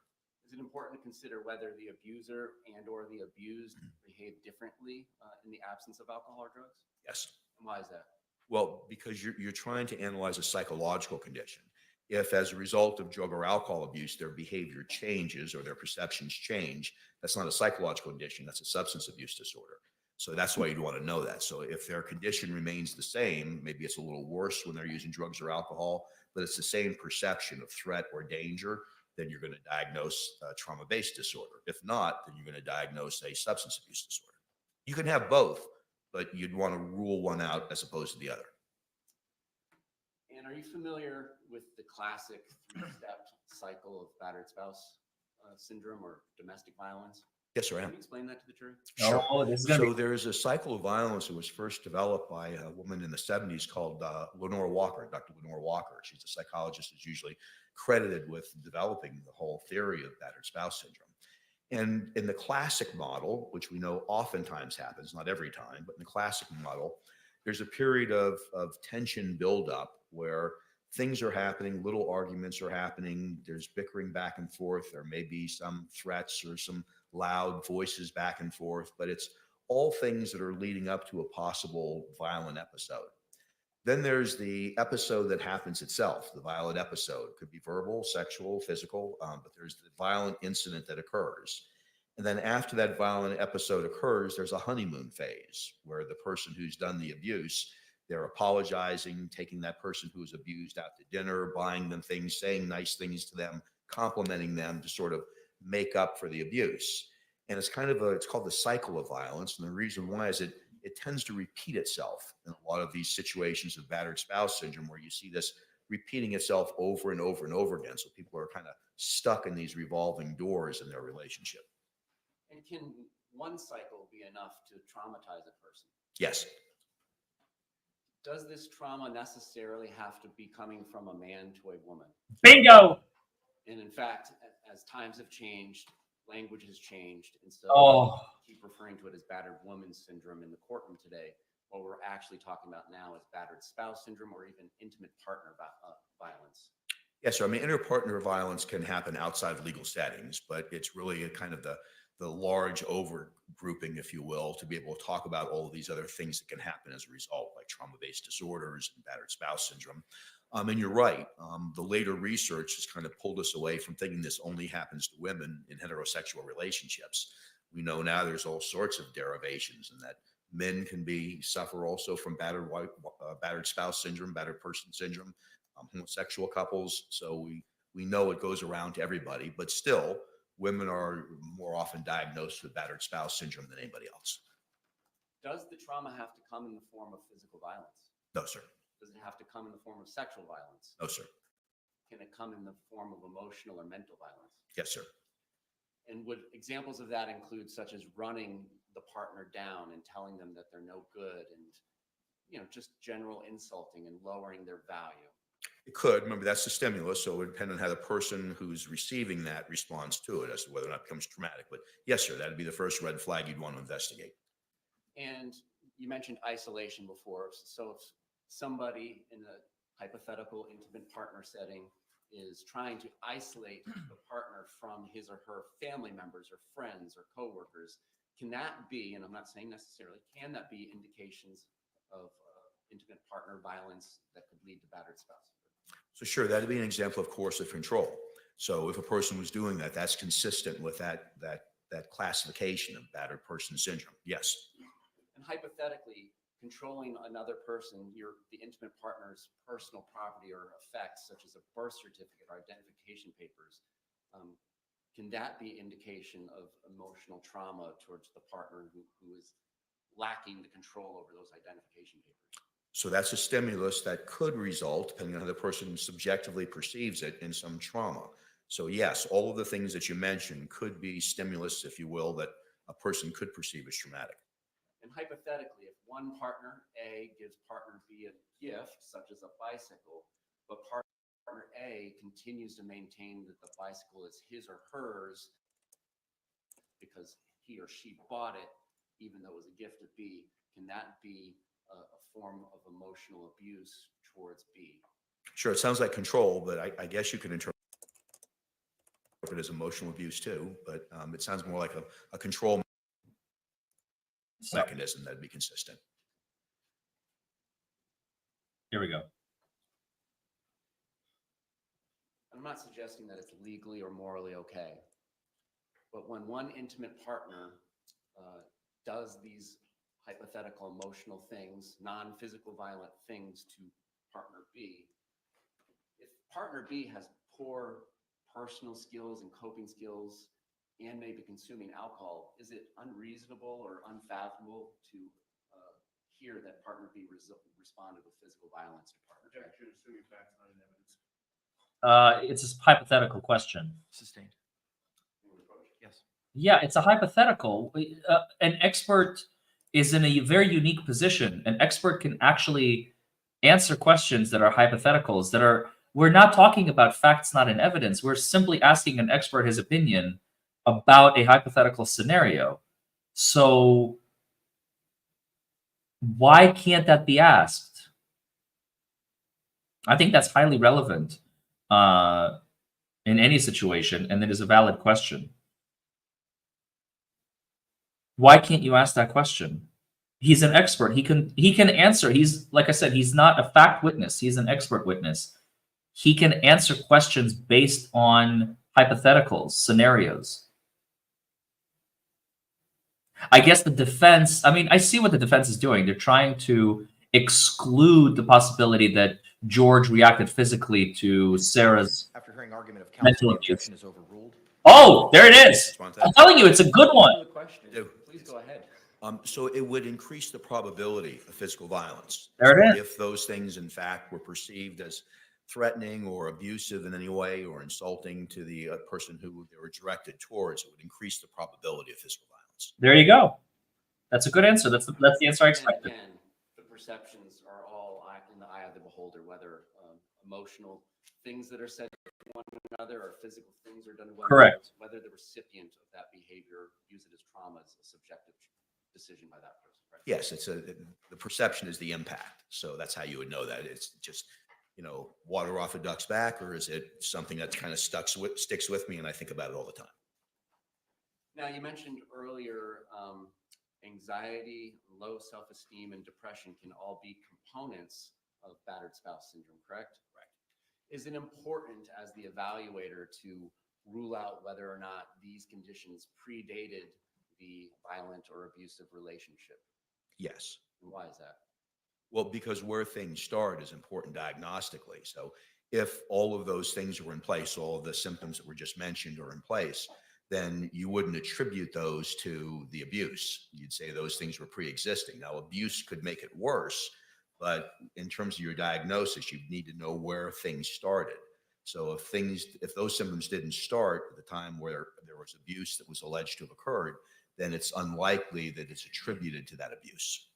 Is it important to consider whether the abuser and or the abused behave differently in the absence of alcohol or drugs? Yes. And why is that? Well, because you're trying to analyze a psychological condition. If as a result of drug or alcohol abuse, their behavior changes or their perceptions change, that's not a psychological condition, that's a substance abuse disorder. So that's why you'd want to know that. So if their condition remains the same, maybe it's a little worse when they're using drugs or alcohol, but it's the same perception of threat or danger, then you're going to diagnose a trauma-based disorder. If not, then you're going to diagnose a substance abuse disorder. You can have both, but you'd want to rule one out as opposed to the other. And are you familiar with the classic three-step cycle of battered spouse syndrome or domestic violence? Yes, sir, I am. Can you explain that to the jury? Sure. Oh, this is gonna So be there's a cycle of violence that was first developed by a woman in the 70s called Lenore Walker, Dr. Lenore Walker. She's a psychologist who's usually credited with developing the whole theory of battered spouse syndrome. And in the classic model, which we know oftentimes happens, not every time, but in the classic model, there's a period of tension buildup where things are happening, little arguments are happening, there's bickering back and forth, there may be some threats or some loud voices back and forth, but it's all things that are leading up to a possible violent episode. Then there's the episode that happens itself, the violent episode. It could be verbal, sexual, physical, but there's the violent incident that occurs. And then after that violent episode occurs, there's a honeymoon phase where the person who's done the abuse, they're apologizing, taking that person who was abused out to dinner, buying them things, saying nice things to them, complimenting them to sort of make up for the abuse. And it's it's called the cycle of violence. And the reason why is it tends to repeat itself in a lot of these situations of battered spouse syndrome, where you see this repeating itself over and over and over again. So people are kind of stuck in these revolving doors in their relationship. And can one cycle be enough to traumatize a person? Yes. Does this trauma necessarily have to be coming from a man to a woman? bingo. And in fact, as times have changed, language has changed. And so Oh. we keep referring to it as battered woman syndrome in the courtroom today. What we're actually talking about now is battered spouse syndrome or even intimate partner violence. Yes, sir. I mean, interpartner violence can happen outside of legal settings, but it's really a kind of the large over grouping, if you will, to be able to talk about all of these other things that can happen as a result, like trauma-based disorders and battered spouse syndrome. And you're right. The later research has kind of pulled us away from thinking this only happens to women in heterosexual relationships. We know now there's all sorts of derivations, and that men can suffer also from battered spouse syndrome, battered person syndrome, homosexual couples. So we know it goes around to everybody, but still, women are more often diagnosed with battered spouse syndrome than anybody else. Does the trauma have to come in the form of physical violence? No, sir. Does it have to come in the form of sexual violence? No, sir. Can it come in the form of emotional or mental violence? Yes, sir. And would examples of that include such as running the partner down and telling them that they're no good and, just general insulting and lowering their value? It could. Remember, that's the stimulus, so it would depend on how the person who's receiving that responds to it as to whether or not it becomes traumatic. But yes, sir, that'd be the first red flag you'd want to investigate. And you mentioned isolation before. So if somebody in a hypothetical intimate partner setting is trying to isolate the partner from his or her family members or friends or coworkers, can that be, and I'm not saying necessarily, can that be indications of intimate partner violence that could lead to battered spouse? So sure, that'd be an example of coercive control. So if a person was doing that, that's consistent with that classification of battered person syndrome. Yes. And hypothetically, controlling another person, the intimate partner's personal property or effects, such as a birth certificate or identification papers, can that be indication of emotional trauma towards the partner who is lacking the control over those identification papers? So that's a stimulus that could result, depending on how the person subjectively perceives it, in some trauma. So yes, all of the things that you mentioned could be stimulus, if you will, that a person could perceive as traumatic. And hypothetically, if one partner A gives partner B a gift, such as a bicycle, but partner A continues to maintain that the bicycle is his or hers because he or she bought it, even though it was a gift of B, can that be a form of emotional abuse towards B? Sure, it sounds like control, but I guess you could interpret it as emotional abuse too, but it sounds more like a control mechanism that'd be consistent. Here we go. I'm not suggesting that it's legally or morally okay, but when one intimate partner does these hypothetical emotional things, non-physical violent things to partner B, if partner B has poor personal skills and coping skills and may be consuming alcohol, is it unreasonable or unfathomable to hear that partner B responded with physical violence to partner A? Objection, assuming facts not in evidence. It's a hypothetical question. Sustained. Yes. Yeah, it's a hypothetical. An expert is in a very unique position. An expert can actually answer questions that are hypotheticals, that are, we're not talking about facts not in evidence. We're simply asking an expert his opinion about a hypothetical scenario. So why can't that be asked? I think that's highly relevant in any situation, and it is a valid question. Why can't you ask that question? He's an expert. He can answer. He's, like I said, he's not a fact witness. He's an expert witness. He can answer questions based on hypotheticals, scenarios. I guess the defense, I mean, I see what the defense is doing. They're trying to exclude the possibility that George reacted physically to Sarah's After hearing argument of mental counsel, the abuse. objection is overruled. Oh, there it is. I'm telling you, it's a good one. The question is, please go ahead. So it would increase the probability of physical violence. There it So is. if those things, in fact, were perceived as threatening or abusive in any way or insulting to the person who they were directed towards, it would increase the probability of physical violence. There you go. That's a good answer. That's the answer I expected. And again, the perceptions are all in the eye of the beholder, whether emotional things that are said to one another or physical things are done to one another. Correct. Whether the recipient of that behavior views it as trauma is a subjective decision by that person. Right? Yes, the perception is the impact. So that's how you would know that. It's just, water off a duck's back, or is it something that's kind of sticks with me and I think about it all the time? Now, you mentioned earlier anxiety, low self-esteem, and depression can all be components of battered spouse syndrome, correct? Right. Is it important as the evaluator to rule out whether or not these conditions predated the violent or abusive relationship? Yes. And why is that? Well, because where things start is important diagnostically. So if all of those things were in place, all of the symptoms that were just mentioned are in place, then you wouldn't attribute those to the abuse. You'd say those things were pre-existing. Now, abuse could make it worse, but in terms of your diagnosis, you need to know where things started. So if those symptoms didn't start at the time where there was abuse that was alleged to have occurred, then it's unlikely that it's attributed to that abuse.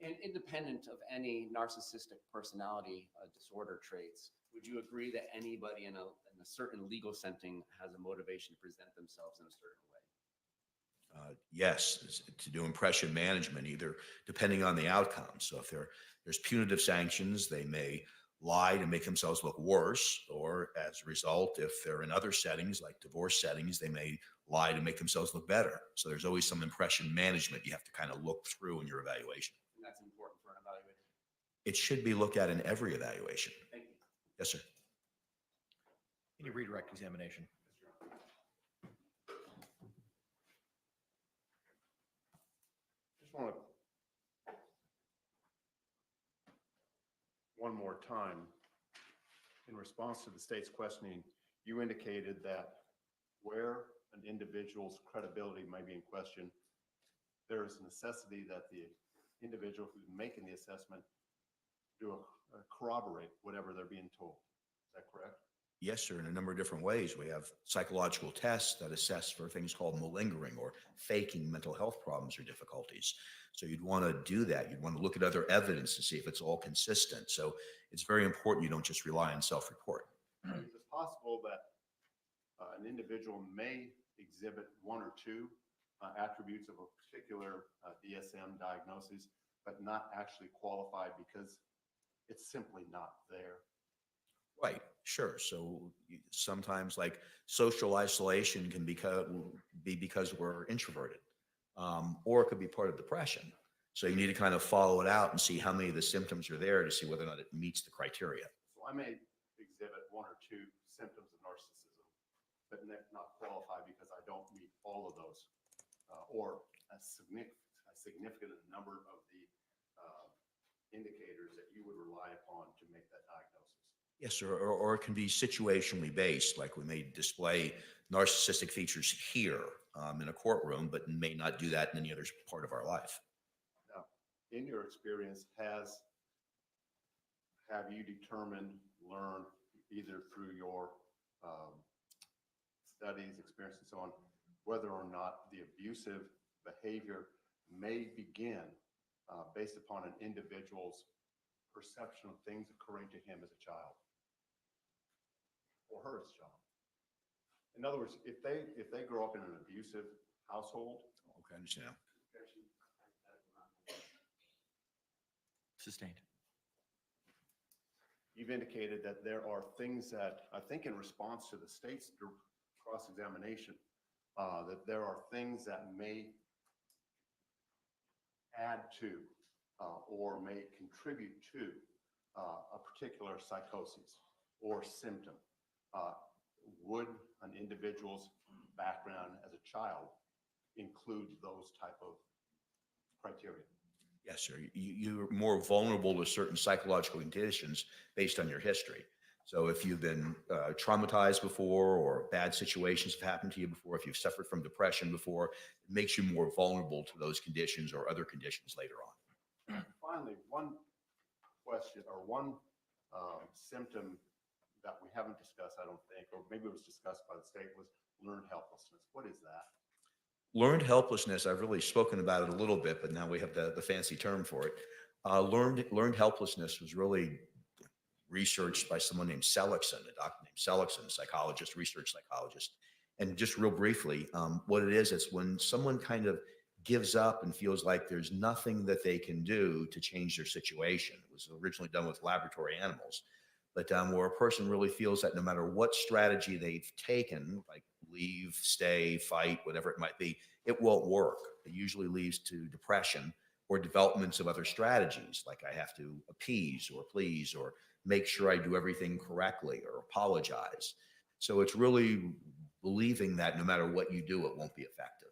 And independent of any narcissistic personality disorder traits, would you agree that anybody in a certain legal setting has a motivation to present themselves in a certain way? Yes, to do impression management, either depending on the outcome. So if there's punitive sanctions, they may lie to make themselves look worse, or as a result, if they're in other settings like divorce settings, they may lie to make themselves look better. So there's always some impression management you have to kind of look through in your evaluation. And that's important for an evaluator. It should be looked at in every evaluation. Thank you. Yes, sir. Any redirect examination? Just want to, one more time, in response to the state's questioning, you indicated that where an individual's credibility may be in question, there is a necessity that the individual who's making the assessment corroborate whatever they're being told. Is that correct? Yes, sir. In a number of different ways. We have psychological tests that assess for things called malingering or faking mental health problems or difficulties. So you'd want to do that. You'd want to look at other evidence to see if it's all consistent. So it's very important you don't just rely on self-report. Is it possible that an individual may exhibit one or two attributes of a particular DSM diagnosis, but not actually qualify because it's simply not there? Right. Sure. So sometimes like social isolation can be because we're introverted, or it could be part of depression. So you need to kind of follow it out and see how many of the symptoms are there to see whether or not it meets the criteria. So I may exhibit one or two symptoms of narcissism, but not qualify because I don't meet all of those, or a significant number of the indicators that you would rely upon to make that diagnosis. Yes, or it can be situationally based, like we may display narcissistic features here in a courtroom, but may not do that in any other part of our life. Now, in your experience, have you determined, learned, either through your studies, experience, and so on, whether or not the abusive behavior may begin based upon an individual's perception of things occurring to him as a child or her as a child? In other words, if they grow up in an abusive household, Okay, I understand. Sustained. you've indicated that there are things that, I think in response to the state's cross-examination, that there are things that may add to or may contribute to a particular psychosis or symptom. Would an individual's background as a child include those type of criteria? Yes, sir. You're more vulnerable to certain psychological conditions based on your history. So if you've been traumatized before, or bad situations have happened to you before, if you've suffered from depression before, it makes you more vulnerable to those conditions or other conditions later on. Finally, one question or one symptom that we haven't discussed, I don't think, or maybe it was discussed by the state, was learned helplessness. What is that? Learned helplessness, I've really spoken about it a little bit, but now we have the fancy term for it. Learned helplessness was really researched by someone named Seligson, a doctor named Seligson, psychologist, research psychologist. And just real briefly, what it is, it's when someone kind of gives up and feels like there's nothing that they can do to change their situation. It was originally done with laboratory animals, but where a person really feels that no matter what strategy they've taken, like leave, stay, fight, whatever it might be, it won't work. It usually leads to depression or developments of other strategies, like I have to appease or please or make sure I do everything correctly or apologize. So it's really believing that no matter what you do, it won't be effective.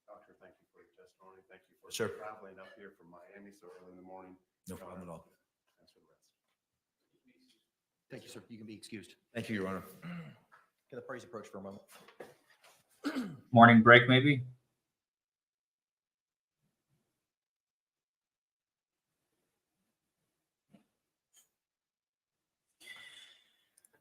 Doctor, thank you for your testimony. Thank you for Sure. traveling up here from Miami so early in the morning. No problem at all. Thanks for the rest. Thank you, sir. You can be excused. Thank you, Your Honor. Can the parties approach for a moment? Morning break, maybe?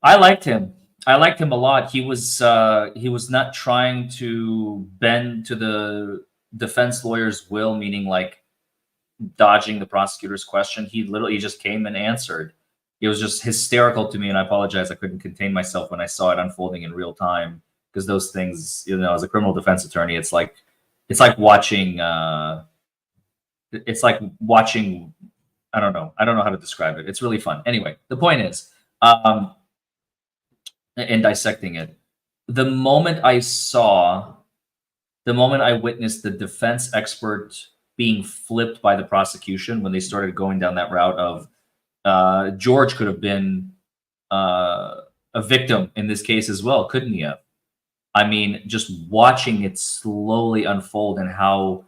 I liked him. I liked him a lot. He was not trying to bend to the defense lawyer's will, meaning like dodging the prosecutor's question. He literally just came and answered. It was just hysterical to me, and I apologize. I couldn't contain myself when I saw it unfolding in real time, because those things, you know, as a criminal defense attorney, it's like watching. It's like watching. I don't know how to describe it. It's really fun. Anyway, the point is, in dissecting it, the moment I witnessed the defense expert being flipped by the prosecution when they started going down that route of George could have been a victim in this case as well, couldn't he have? I mean, just watching it slowly unfold and how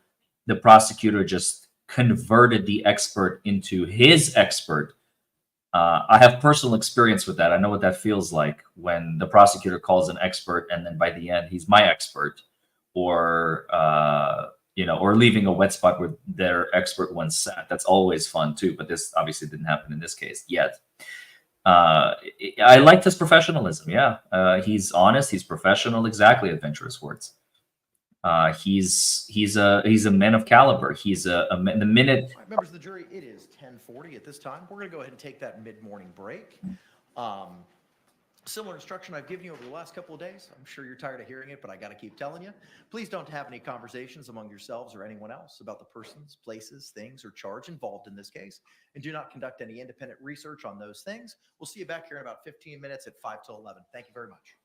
the prosecutor just converted the expert into his expert. I have personal experience with that. I know what that feels like when the prosecutor calls an expert and then by the end he's my expert, or or leaving a wet spot where their expert once sat. That's always fun too, but this obviously didn't happen in this case yet. I liked his professionalism. Yeah, he's honest. He's professional. Exactly, adventurous words. He's a man of caliber. He's the minute. All right, members of the jury, it is 10:40 at this time. We're going to go ahead and take that mid-morning break. Similar instruction I've given you over the last couple of days. I'm sure you're tired of hearing it, but I got to keep telling you. Please don't have any conversations among yourselves or anyone else about the persons, places, things, or charge involved in this case, and do not conduct any independent research on those things. We'll see you back here in about 15 minutes at 5 till 11. Thank you very much.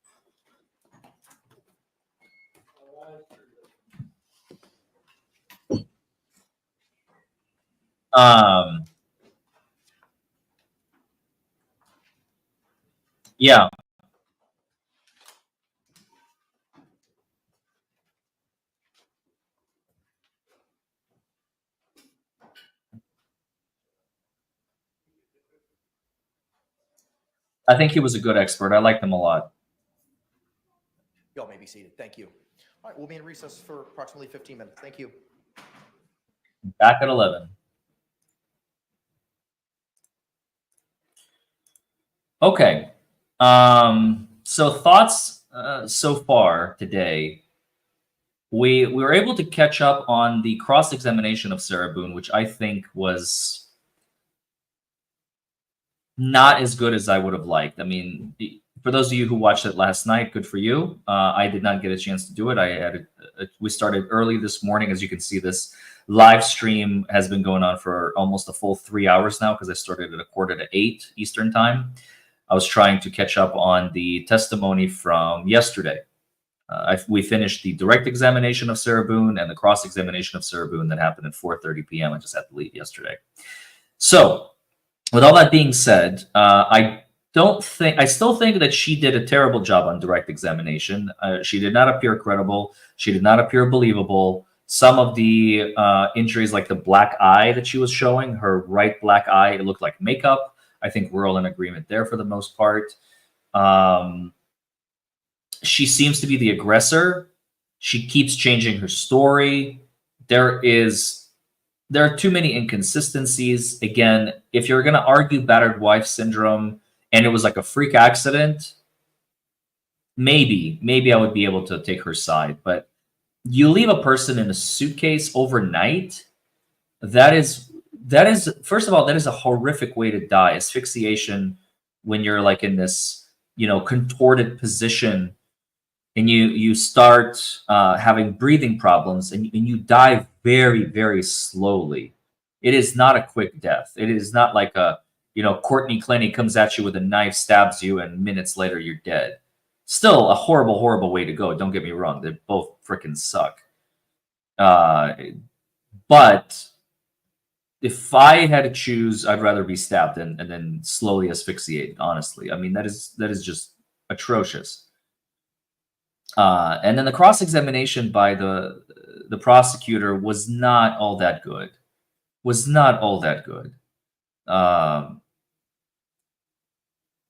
Yeah. I think he was a good expert. I liked him a lot. Y'all may be seated. Thank you. All right, we'll be in recess for approximately 15 minutes. Thank you. Back at 11. Okay. So thoughts so far today. We were able to catch up on the cross-examination of Sarah Boone, which I think was not as good as I would have liked. I mean, for those of you who watched it last night, good for you. I did not get a chance to do it. We started early this morning. As you can see, this live stream has been going on for almost a full 3 hours now because I started at 7:45 Eastern time. I was trying to catch up on the testimony from yesterday. We finished the direct examination of Sarah Boone and the cross-examination of Sarah Boone that happened at 4:30 p.m. I just had to leave yesterday. So, with all that being said, I still think that she did a terrible job on direct examination. She did not appear credible. She did not appear believable. Some of the injuries, like the black eye that she was showing, her right black eye, it looked like makeup. I think we're all in agreement there for the most part. She seems to be the aggressor. She keeps changing her story. There are too many inconsistencies. Again, if you're going to argue battered wife syndrome and it was like a freak accident, maybe I would be able to take her side. But you leave a person in a suitcase overnight, that is first of all, that is a horrific way to die. Asphyxiation, when you're like in this, contorted position and you start having breathing problems and you die very, very slowly. It is not a quick death. It is not like Courtney Clenny comes at you with a knife, stabs you, and minutes later you're dead. Still a horrible, horrible way to go. Don't get me wrong. They both freaking suck. But if I had to choose, I'd rather be stabbed and then slowly asphyxiated, honestly. I mean, that is just atrocious. And then the cross-examination by the prosecutor was not all that good.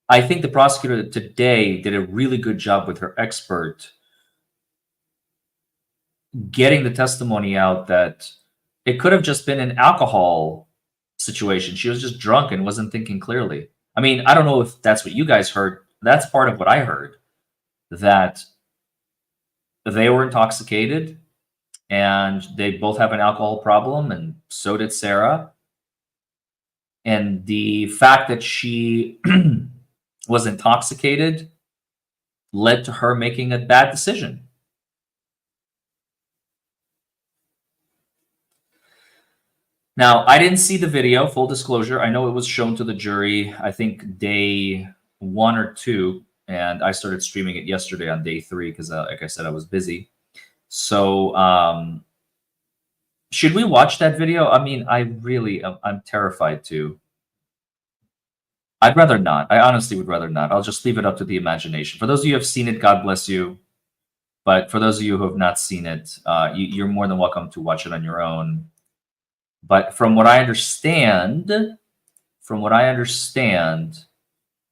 I think the prosecutor today did a really good job with her expert getting the testimony out that it could have just been an alcohol situation. She was just drunk and wasn't thinking clearly. I mean, I don't know if that's what you guys heard. That's part of what I heard, that they were intoxicated and they both have an alcohol problem, and so did Sarah. And the fact that she was intoxicated led to her making a bad decision. Now, I didn't see the video, full disclosure. I know it was shown to the jury, I think day 1 or 2, and I started streaming it yesterday on day 3 because, like I said, I was busy. So, should we watch that video? I mean, I'm terrified to. I'd rather not. I honestly would rather not. I'll just leave it up to the imagination. For those of you who have seen it, God bless you. But for those of you who have not seen it, you're more than welcome to watch it on your own. But from what I understand,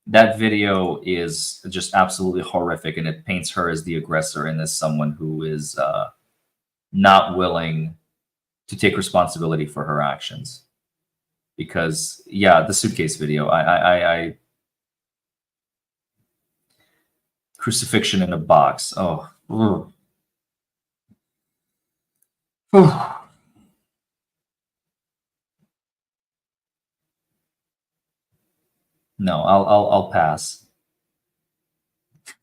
that video is just absolutely horrific, and it paints her as the aggressor and as someone who is not willing to take responsibility for her actions. Because, yeah, the suitcase video, I crucifixion in a box. Oh, no, I'll pass.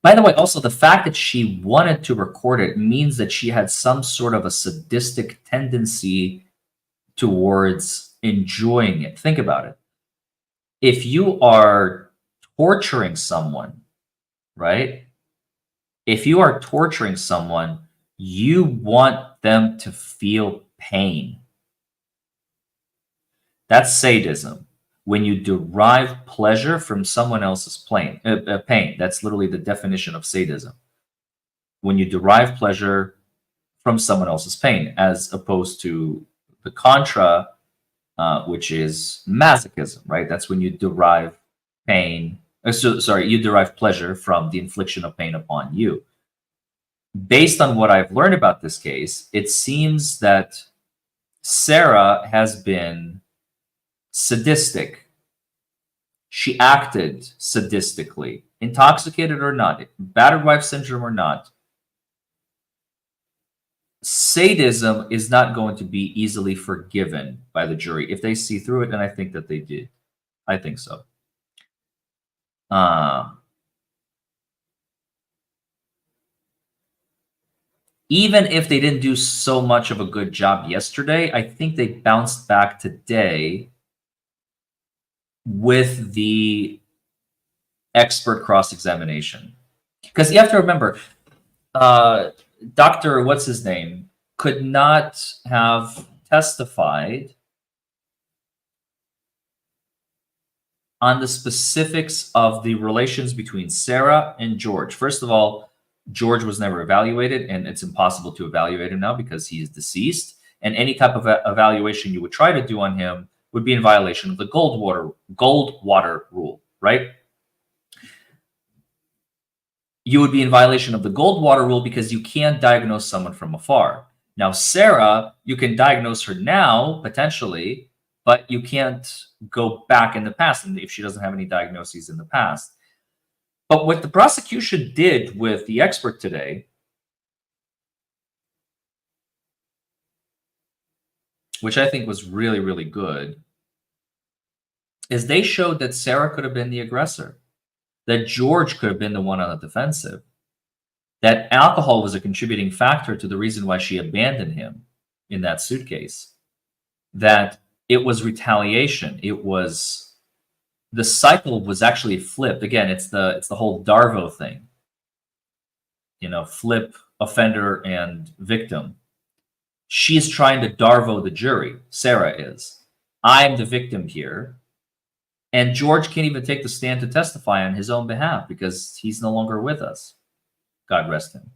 By the way, also the fact that she wanted to record it means that she had some sort of a sadistic tendency towards enjoying it. Think about it. If you are torturing someone, right? If you are torturing someone, you want them to feel pain. That's sadism. When you derive pleasure from someone else's pain. That's literally the definition of sadism. When you derive pleasure from someone else's pain, as opposed to the contra, which is masochism, right? That's when you derive pain. You derive pleasure from the infliction of pain upon you. Based on what I've learned about this case, it seems that Sarah has been sadistic. She acted sadistically, intoxicated or not, battered wife syndrome or not. Sadism is not going to be easily forgiven by the jury if they see through it, and I think that they did. I think so. Even if they didn't do so much of a good job yesterday, I think they bounced back today with the expert cross-examination. Because you have to remember, Dr. What's his name could not have testified on the specifics of the relations between Sarah and George. First of all, George was never evaluated, and it's impossible to evaluate him now because he is deceased. And any type of evaluation you would try to do on him would be in violation of the Goldwater rule, right? You would be in violation of the Goldwater rule because you can't diagnose someone from afar. Now, Sarah, you can diagnose her now, potentially, but you can't go back in the past if she doesn't have any diagnoses in the past. But what the prosecution did with the expert today, which I think was really, really good, is they showed that Sarah could have been the aggressor, that George could have been the one on the defensive, that alcohol was a contributing factor to the reason why she abandoned him in that suitcase, that it was retaliation. It was the cycle was actually flipped. Again, it's the whole Darvo thing. You know, flip offender and victim. She's trying to Darvo the jury. Sarah is. I'm the victim here. And George can't even take the stand to testify on his own behalf because he's no longer with us. God rest him.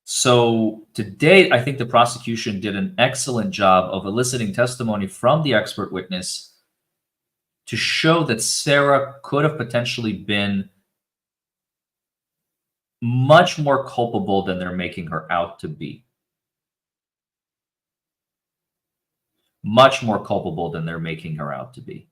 So to date, I think the prosecution did an excellent job of eliciting testimony from the expert witness to show that Sarah could have potentially been much more culpable than they're making her out to be. Much more culpable than they're making her out to be.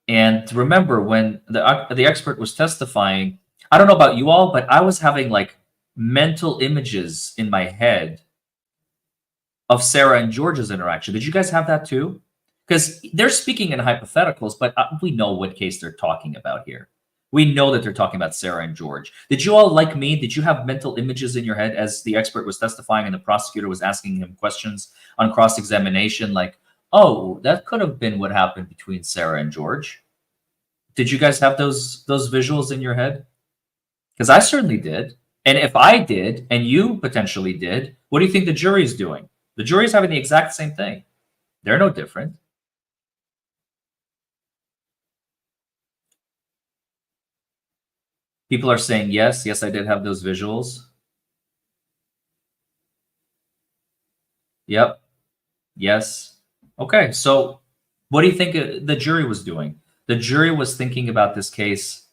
And remember, when the expert was testifying, I don't know about you all, but I was having like mental images in my head of Sarah and George's interaction. Did you guys have that too? Because they're speaking in hypotheticals, but we know what case they're talking about here. We know that they're talking about Sarah and George. Did you all, like me, did you have mental images in your head as the expert was testifying and the prosecutor was asking him questions on cross-examination like, oh, that could have been what happened between Sarah and George? Did you guys have those visuals in your head? Because I certainly did. And if I did, and you potentially did, what do you think the jury's doing? The jury's having the exact same thing. They're no different. People are saying, yes, I did have those visuals. Yep. Yes. Okay, so what do you think the jury was doing? The jury was thinking about this case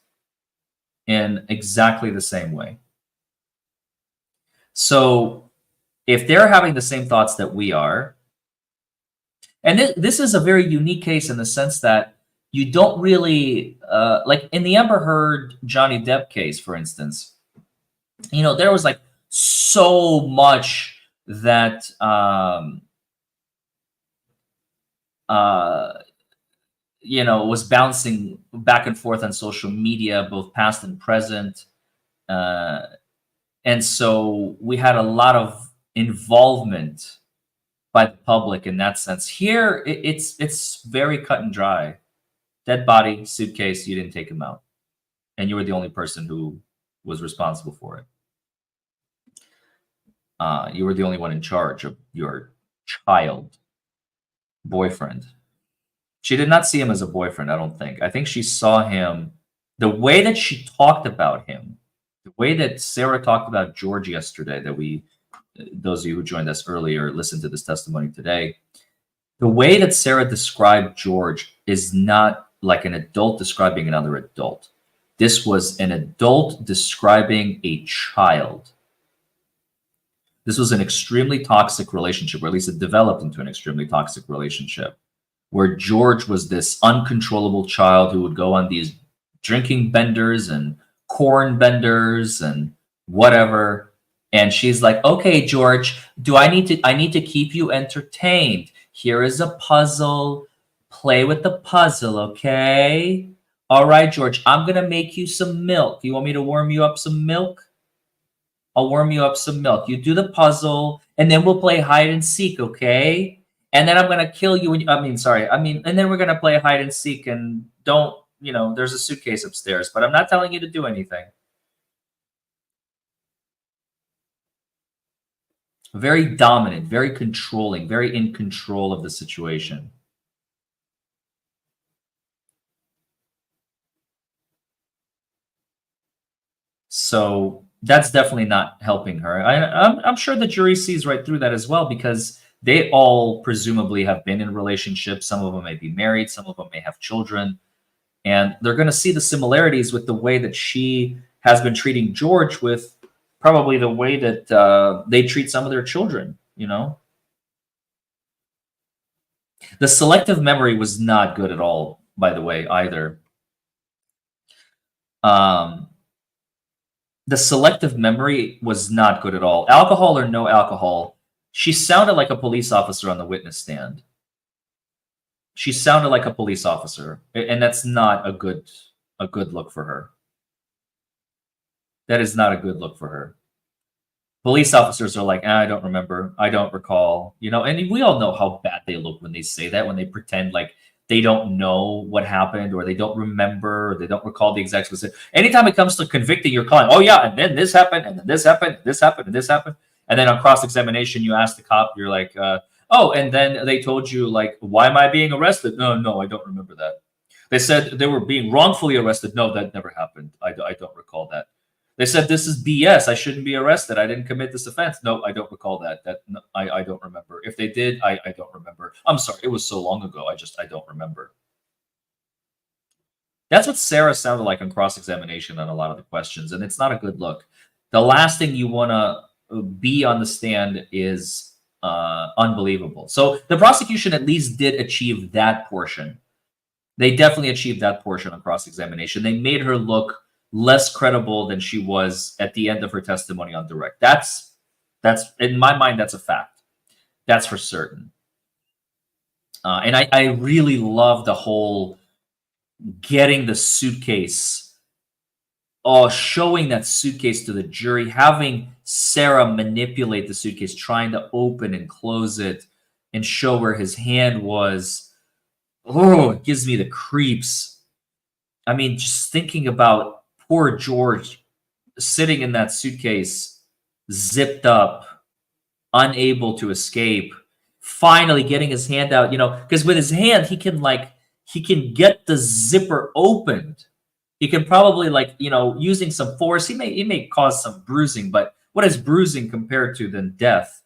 in exactly the same way. So if they're having the same thoughts that we are, and this is a very unique case in the sense that you don't really, like in the Amber Heard Johnny Depp case, for instance, you know, there was like so much that, you know, was bouncing back and forth on social media, both past and present. And so we had a lot of involvement by the public in that sense. Here, it's very cut and dry. Dead body, suitcase, you didn't take him out. And you were the only person who was responsible for it. You were the only one in charge of your child boyfriend. She did not see him as a boyfriend, I don't think. I think she saw him, the way that she talked about him, the way that Sarah talked about George yesterday, that those of you who joined us earlier, listened to this testimony today. The way that Sarah described George is not like an adult describing another adult. This was an adult describing a child. This was an extremely toxic relationship, or at least it developed into an extremely toxic relationship, where George was this uncontrollable child who would go on these drinking benders and corn benders and whatever. And she's like, okay, George, I need to keep you entertained. Here is a puzzle. Play with the puzzle, okay? All right, George, I'm going to make you some milk. You want me to warm you up some milk? I'll warm you up some milk. You do the puzzle, and then we'll play hide and seek, okay? And then I'm going to kill you. And then we're going to play hide and seek, and there's a suitcase upstairs, but I'm not telling you to do anything. Very dominant, very controlling, very in control of the situation. So that's definitely not helping her. I'm sure the jury sees right through that as well, because they all presumably have been in relationships. Some of them may be married. Some of them may have children. And they're going to see the similarities with the way that she has been treating George with probably the way that they treat some of their children, The selective memory was not good at all, by the way, either. The selective memory was not good at all. Alcohol or no alcohol, she sounded like a police officer on the witness stand. She sounded like a police officer, and that's not a good look for her. That is not a good look for her. Police officers are like, I don't remember, I don't recall, and we all know how bad they look when they say that, when they pretend like they don't know what happened, or they don't remember, or they don't recall the exact specific. Anytime it comes to convicting your client, oh yeah, and then this happened, and then this happened, this happened, and this happened. And then on cross-examination, you ask the cop, you're like, oh, and then they told you, like, why am I being arrested? No, I don't remember that. They said they were being wrongfully arrested. No, that never happened. I don't recall that. They said this is BS. I shouldn't be arrested. I didn't commit this offense. No, I don't recall that. I don't remember. If they did, I don't remember. I'm sorry. It was so long ago. I don't remember. That's what Sarah sounded like on cross-examination on a lot of the questions, and it's not a good look. The last thing you want to be on the stand is unbelievable. So the prosecution at least did achieve that portion. They definitely achieved that portion on cross-examination. They made her look less credible than she was at the end of her testimony on direct. That's in my mind, that's a fact. That's for certain. And I really love the whole getting the suitcase, showing that suitcase to the jury, having Sarah manipulate the suitcase, trying to open and close it and show where his hand was. Oh, it gives me the creeps. I mean, just thinking about poor George sitting in that suitcase, zipped up, unable to escape, finally getting his hand out, because with his hand, he can get the zipper opened. He can probably, using some force, he may cause some bruising, but what is bruising compared to than death?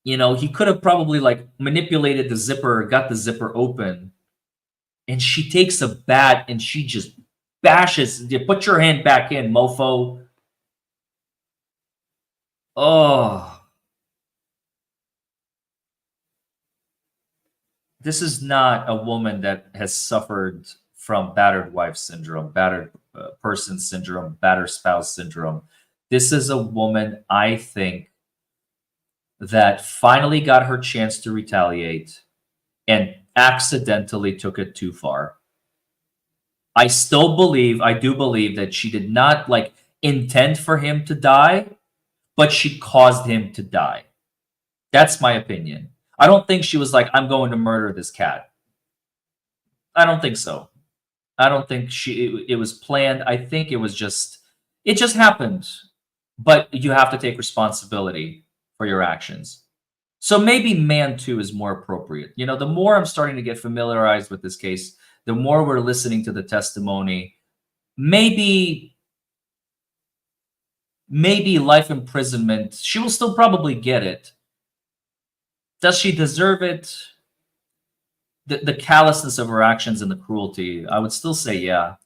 He could have probably manipulated the zipper, got the zipper open. And she takes a bat and she just bashes. Put your hand back in, mofo. Oh. This is not a woman that has suffered from battered wife syndrome, battered person syndrome, battered spouse syndrome. This is a woman, I think, that finally got her chance to retaliate and accidentally took it too far. I do believe that she did not intend for him to die, but she caused him to die. That's my opinion. I don't think she was like, I'm going to murder this cat. I don't think so. I don't think it was planned. I think it just happened. but you have to take responsibility for your actions. So maybe man 2 is more appropriate. You know, the more I'm starting to get familiarized with this case, the more we're listening to the testimony. Maybe life imprisonment. She will still probably get it. Does she deserve it? The callousness of her actions and the cruelty, I would still say yeah.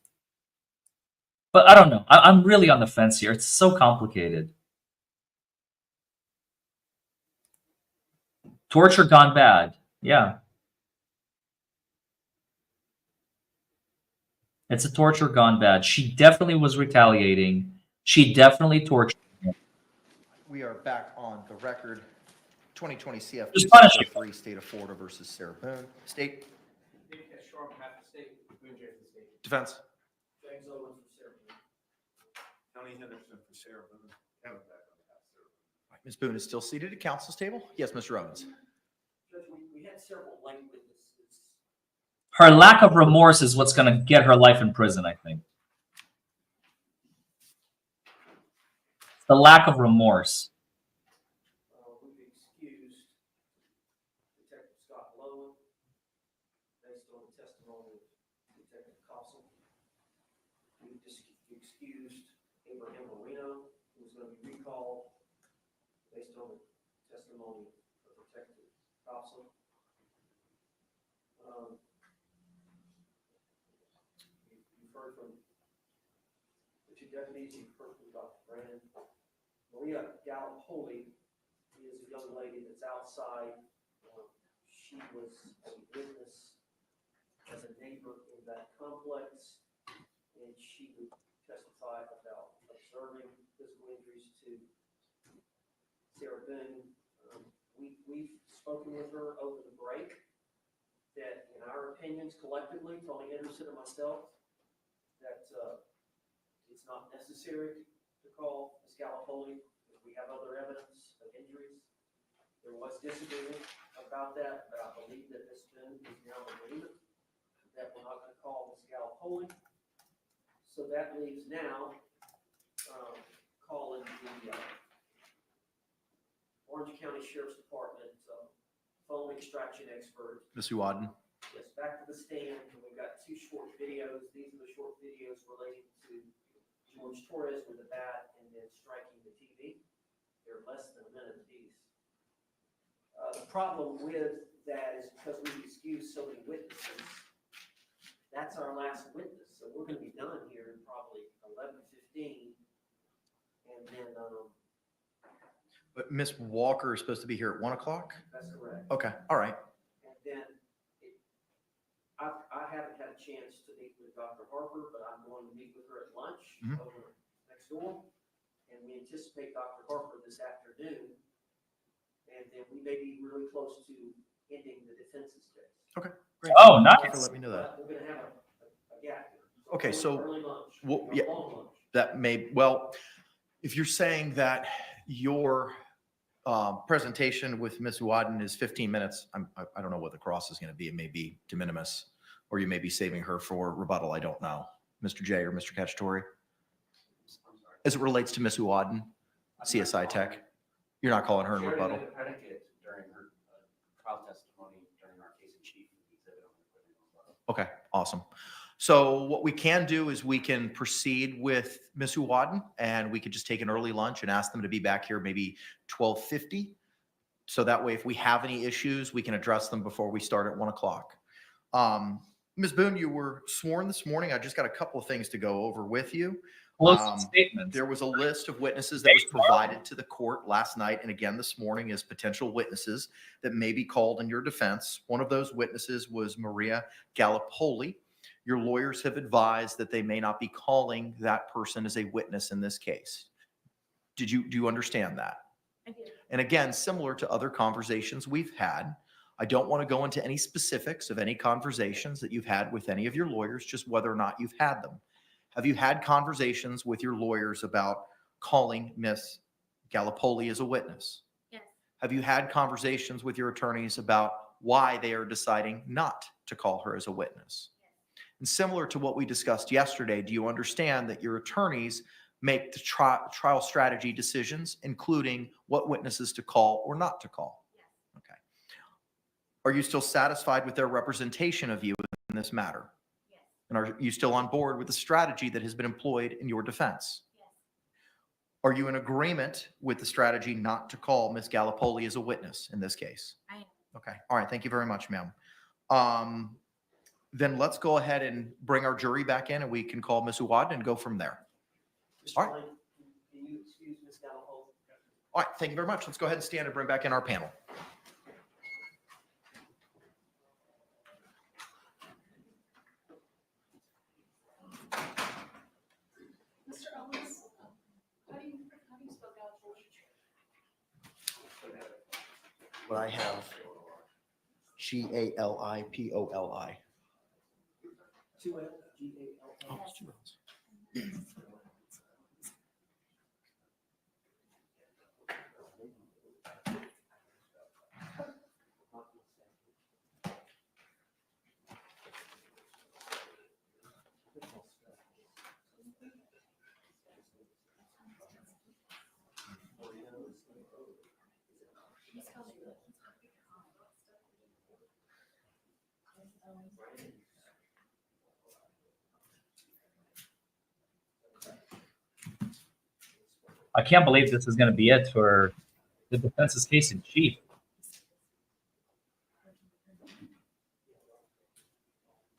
But I don't know. I'm really on the fence here. It's so complicated. Torture gone bad. Yeah. It's a torture gone bad. She definitely was retaliating. She definitely tortured him. We are back on the record. 2020 CF Just punish him. 603, State of Florida versus Sarah Boone. State defense. James Owens for Sarah Boone. County Henderson for Sarah Boone. Kevin back on behalf of Sarah Boone. Ms. Boone is still seated at council's table. Yes, Mr. Owens. Judge, we had several late witnesses. Her lack of remorse is what's going to get her life in prison, I think. The lack of remorse. We've excused Detective Scott Lowen based on the testimony of Detective Cossel. We've excused Abraham Marino, who was going to be recalled based on the testimony of Detective Cossel. You've heard from the two deputies, you've heard from Dr. Brandon. Maria Gallup-Holy is a young lady that's outside. She was a witness as a neighbor in that complex, and she would testify about observing physical injuries to Sarah Boone. We've spoken with her over the break that, in our opinions, collectively, Tony Anderson and myself, that it's not necessary to call Ms. Gallup-Holy if we have other evidence of injuries. There was disagreement about that, but I believe that Ms. Boone is now in agreement that we're not going to call Ms. Gallup-Holy. So that leaves now calling the Orange County Sheriff's Department phone extraction expert. Ms. Uwadden. Yes, back to the stand. We've got two short videos. These are the short videos relating to Jorge Torres with a bat and then striking the TV. They're less than a minute apiece. The problem with that is because we've excused so many witnesses, that's our last witness. So we're going to be done here in probably 11:15. And then, But Ms. Walker is supposed to be here at 1 o'clock? that's correct. Okay, all right. And then I haven't had a chance to meet with Dr. Harper, but I'm going to meet with her at lunch Mhm. over next door. And we anticipate Dr. Harper this afternoon. And then we may be really close to ending the defense's case. Okay, great. Oh, Thank you for nice. letting me know that. But we're going to have a gap here. Okay, so early lunch, well, or yeah. long lunch. That may, well, if you're saying that your presentation with Ms. Uwadden is 15 minutes, I don't know what the cross is going to be. It may be de minimis, or you may be saving her for rebuttal. I don't know. Mr. J or Mr. Cacciatore? As it relates to Ms. Uwadden, CSI Tech, you're not calling her in rebuttal? Shared a predicate during her trial testimony during our case in chief. Okay, awesome. So what we can do is we can proceed with Ms. Uwadden, and we could just take an early lunch and ask them to be back here maybe 12:50. So that way, if we have any issues, we can address them before we start at 1 o'clock. Ms. Boone, you were sworn this morning. I just got a couple of things to go over with you. Closing statements. There was a list of witnesses that was provided to the court last night and again this morning as potential witnesses that may be called in your defense. One of those witnesses was Maria Gallup-Holy. Your lawyers have advised that they may not be calling that person as a witness in this case. Do you understand that? I do. And again, similar to other conversations we've had, I don't want to go into any specifics of any conversations that you've had with any of your lawyers, just whether or not you've had them. Have you had conversations with your lawyers about calling Miss Gallup-Holy as a witness? Yes. Have you had conversations with your attorneys about why they are deciding not to call her as a witness? And similar to what we discussed yesterday, do you understand that your attorneys make the trial strategy decisions, including what witnesses to call or not to call? Okay. Are you still satisfied with their representation of you in this matter? Yes. And are you still on board with the strategy that has been employed in your defense? Yes. Are you in agreement with the strategy not to call Ms. Gallipoli as a witness in this case? I am. Okay. All right. Thank you very much, ma'am. Then let's go ahead and bring our jury back in and we can call Ms. Uwad and go from there. All right. Mr. Lane, can you excuse Ms. Gallipoli? All right. Thank you very much. Let's go ahead and stand and bring back in our panel. Mr. Owens, how do you spell Gallipoli? What I have, Galipoli. Two L, G-A-L-L. Oh, it's 2 L's. I can't believe this is going to be it for the defense's case in chief.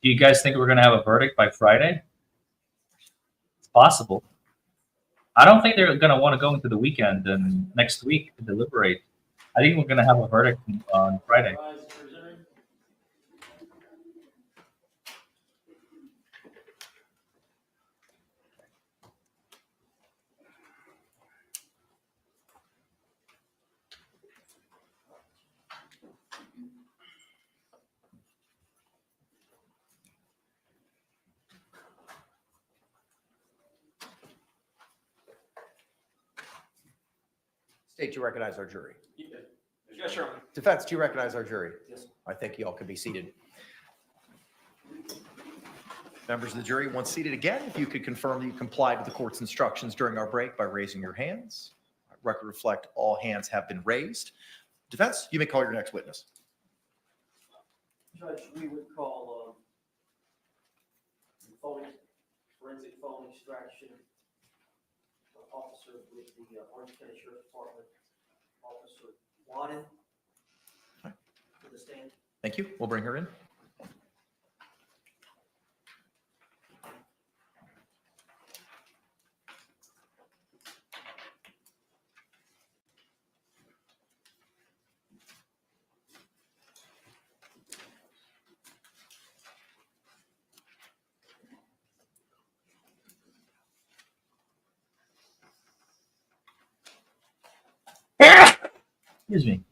Do you guys think we're going to have a verdict by Friday? It's possible. I don't think they're going to want to go into the weekend and next week to deliberate. I think we're going to have a verdict on Friday. State, do you recognize our jury? Yes, sir. Defense, do you recognize our jury? Yes. I think you all can be seated. Members of the jury, once seated again, if you could confirm that you complied with the court's instructions during our break by raising your hands. Record reflect all hands have been raised. Defense, you may call your next witness. Judge, we would call forensic phone extraction officer with the Orange County Sheriff's Department, Officer Wadden, to the stand. Thank you. We'll bring her in. Excuse me.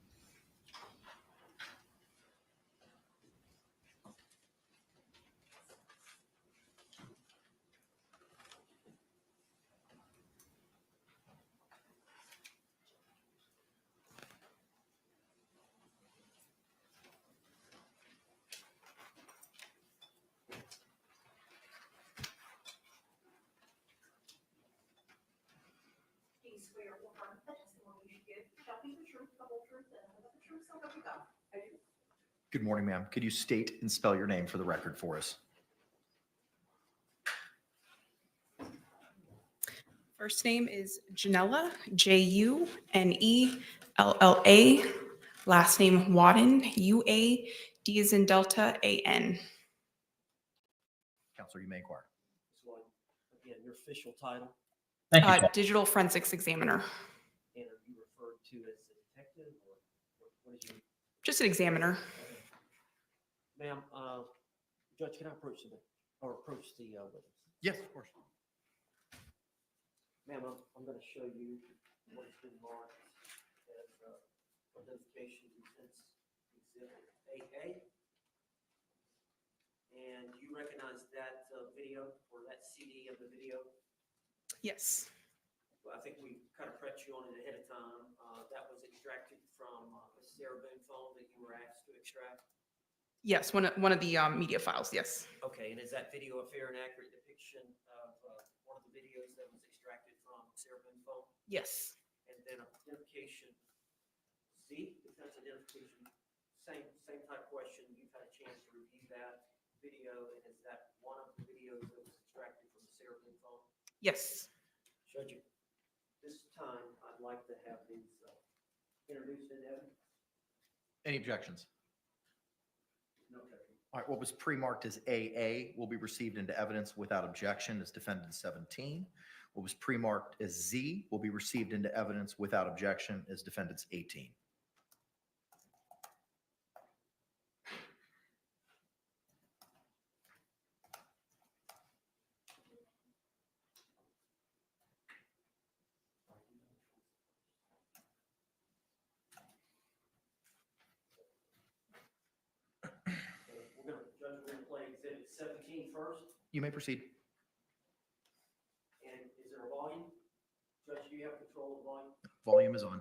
Do you swear or affirm that the testimony you give shall be the truth, the whole truth, and nothing but the truth, so help you God? I do. Good morning, ma'am. Could you state and spell your name for the record for us? First name is Janella, Junella. Last name Wadden, UAD as in Delta, AN. Counselor, you may inquire. Ms. Wadden, again, your official title, Thank you. Jack. Digital Forensics Examiner. and are you referred to as a detective or what is your? Just an examiner. Ma'am, Judge, can I approach the witness? Yes, of course. Ma'am, I'm going to show you what has been marked as identification defense exhibit AA. And you recognize that video or that CD of the video? Yes. Well, I think we kind of prepped you on it ahead of time. That was extracted from the Sarah Boone phone that you were asked to extract. Yes, one of the media files, yes. Okay, and is that video a fair and accurate depiction of one of the videos that was extracted from Yes. And then identification Z, defense identification, same type question. You've had a chance to review that video, and is that one of the videos that was extracted from the Sarah Boone phone? Yes. Judge, this time I'd like to have these introduced in evidence. Any objections? No objection. All right, what was pre-marked as AA will be received into evidence without objection as defendant 17. What was pre-marked as Z will be received into evidence without objection as defendants 18. Judge, we're going to play exhibit 17 first. You may proceed. And is there a volume? Judge, do you have control of the volume? Volume is on.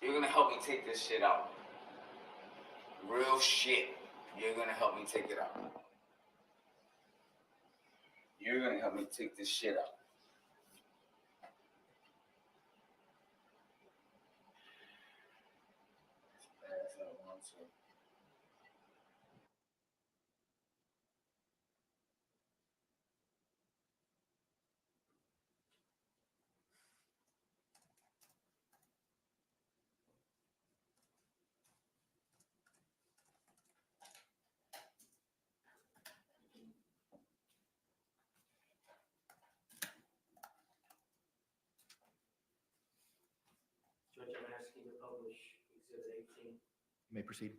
You're gonna help me take this shit out. Real shit. You're gonna help me take it out. You're gonna help me take this shit out. As I want to. Judge, I'm asking to publish exhibit 18. You may proceed.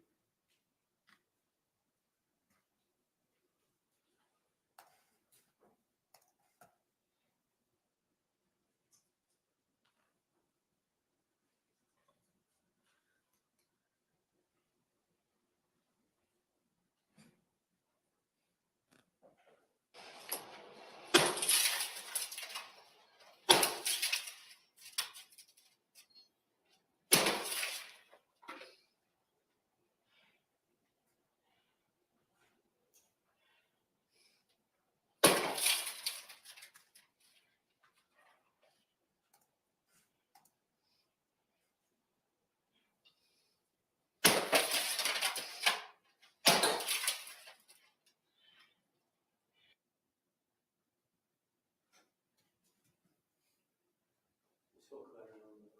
You spoke about it earlier.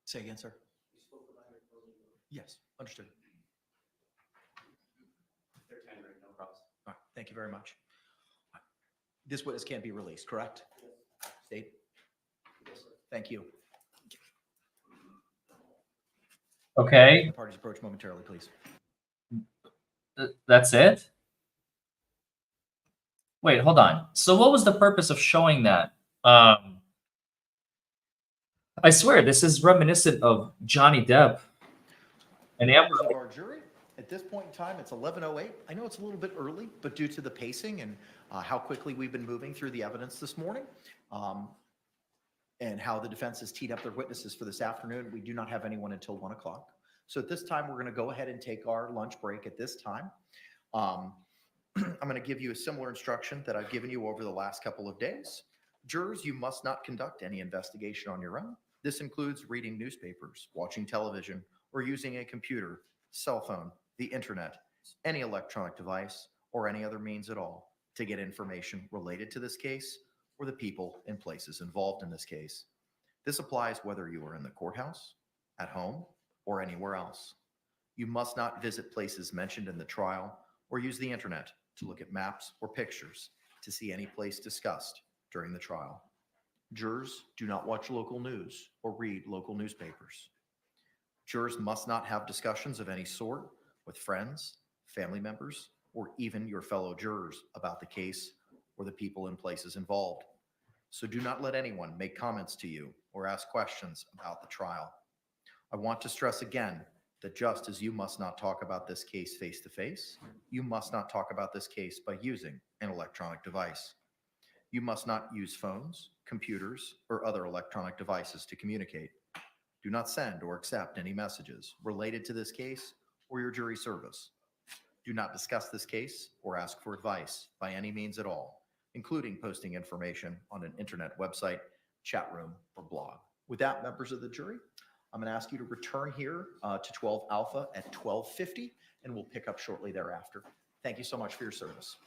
Say again, sir. You spoke about it earlier. Yes, understood. They're tendering, no problem. All right, thank you very much. This witness can't be released, correct? Yes. State. Yes, sir. Thank you. Okay, The parties approach momentarily, please. that's it? Wait, hold on. So what was the purpose of showing that? I swear, this is reminiscent of Johnny Depp and Amber. Members of our jury, at this point in time, it's 11:08. I know it's a little bit early, but due to the pacing and how quickly we've been moving through the evidence this morning, and how the defense has teed up their witnesses for this afternoon, we do not have anyone until 1 o'clock. So at this time, we're going to go ahead and take our lunch break at this time. I'm going to give you a similar instruction that I've given you over the last couple of days. Jurors, you must not conduct any investigation on your own. This includes reading newspapers, watching television, or using a computer, cell phone, the internet, any electronic device, or any other means at all to get information related to this case or the people and places involved in this case. This applies whether you are in the courthouse, at home, or anywhere else. You must not visit places mentioned in the trial or use the internet to look at maps or pictures to see any place discussed during the trial. Jurors do not watch local news or read local newspapers. Jurors must not have discussions of any sort with friends, family members, or even your fellow jurors about the case or the people and places involved. So do not let anyone make comments to you or ask questions about the trial. I want to stress again that just as you must not talk about this case face-to-face, you must not talk about this case by using an electronic device. You must not use phones, computers, or other electronic devices to communicate. Do not send or accept any messages related to this case or your jury service. Do not discuss this case or ask for advice by any means at all, including posting information on an internet website, chat room, or blog. With that, members of the jury, I'm going to ask you to return here to 12 Alpha at 12:50, and we'll pick up shortly thereafter. Thank you so much for your service.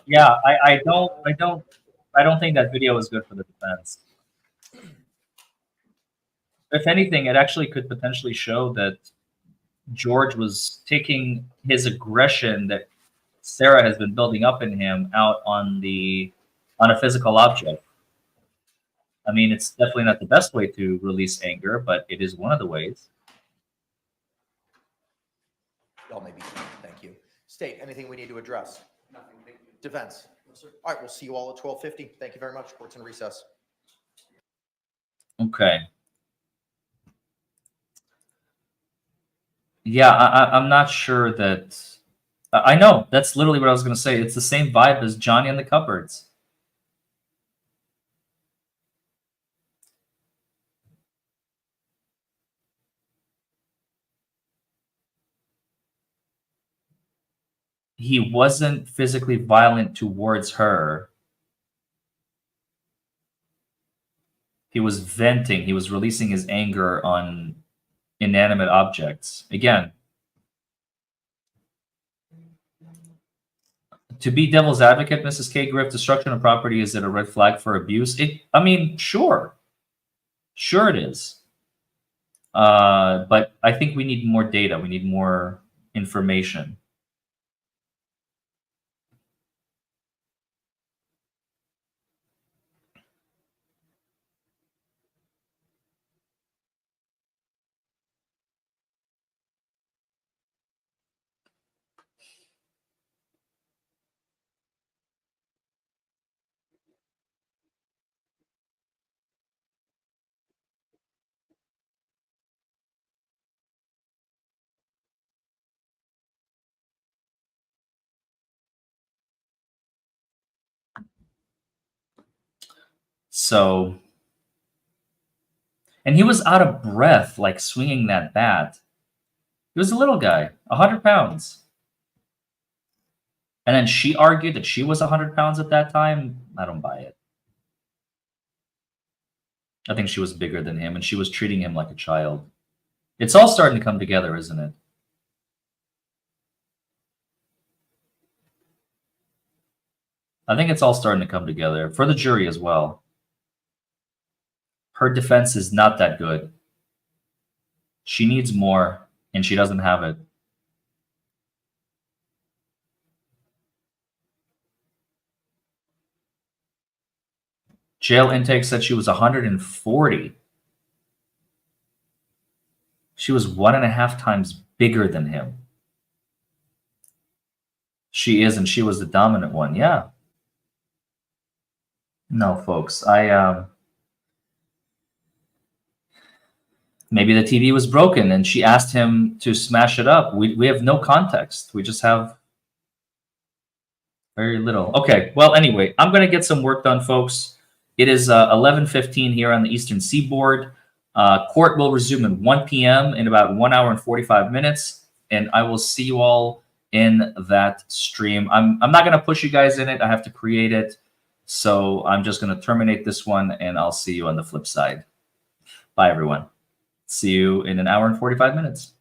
Yeah, I don't think that video is good for the defense. If anything, it actually could potentially show that George was taking his aggression that Sarah has been building up in him out on a physical object. I mean, it's definitely not the best way to release anger, but it is one of the ways. Y'all may be seated. Thank you. State, anything we need to address? Nothing, thank you. Defense? No, sir. All right, we'll see you all at 12:50. Thank you very much. Court's in recess. Okay. Yeah, I'm not sure that... I know, that's literally what I was going to say. It's the same vibe as Johnny and the Cupboards. He wasn't physically violent towards her. He was venting. He was releasing his anger on inanimate objects. Again, to be devil's advocate, Mrs. K. Griff, destruction of property, is it a red flag for abuse? I mean, sure. Sure it is. But I think we need more data. We need more information. So, and he was out of breath, like swinging that bat. He was a little guy, 100 pounds. And then she argued that she was 100 pounds at that time. I don't buy it. I think she was bigger than him, and she was treating him like a child. It's all starting to come together, isn't it? I think it's all starting to come together for the jury as well. Her defense is not that good. She needs more, and she doesn't have it. Jail intake said she was 140. She was 1.5 times bigger than him. She is, and she was the dominant one. Yeah. No, folks. Maybe the TV was broken, and she asked him to smash it up. We have no context. We just have very little. Okay. Well, anyway, I'm going to get some work done, folks. It is 11:15 here on the Eastern Seaboard. Court will resume at 1 p.m. in about 1 hour and 45 minutes, and I will see you all in that stream. I'm not going to push you guys in it. I have to create it, so I'm just going to terminate this one, and I'll see you on the flip side. Bye, everyone. See you in 1 hour and 45 minutes.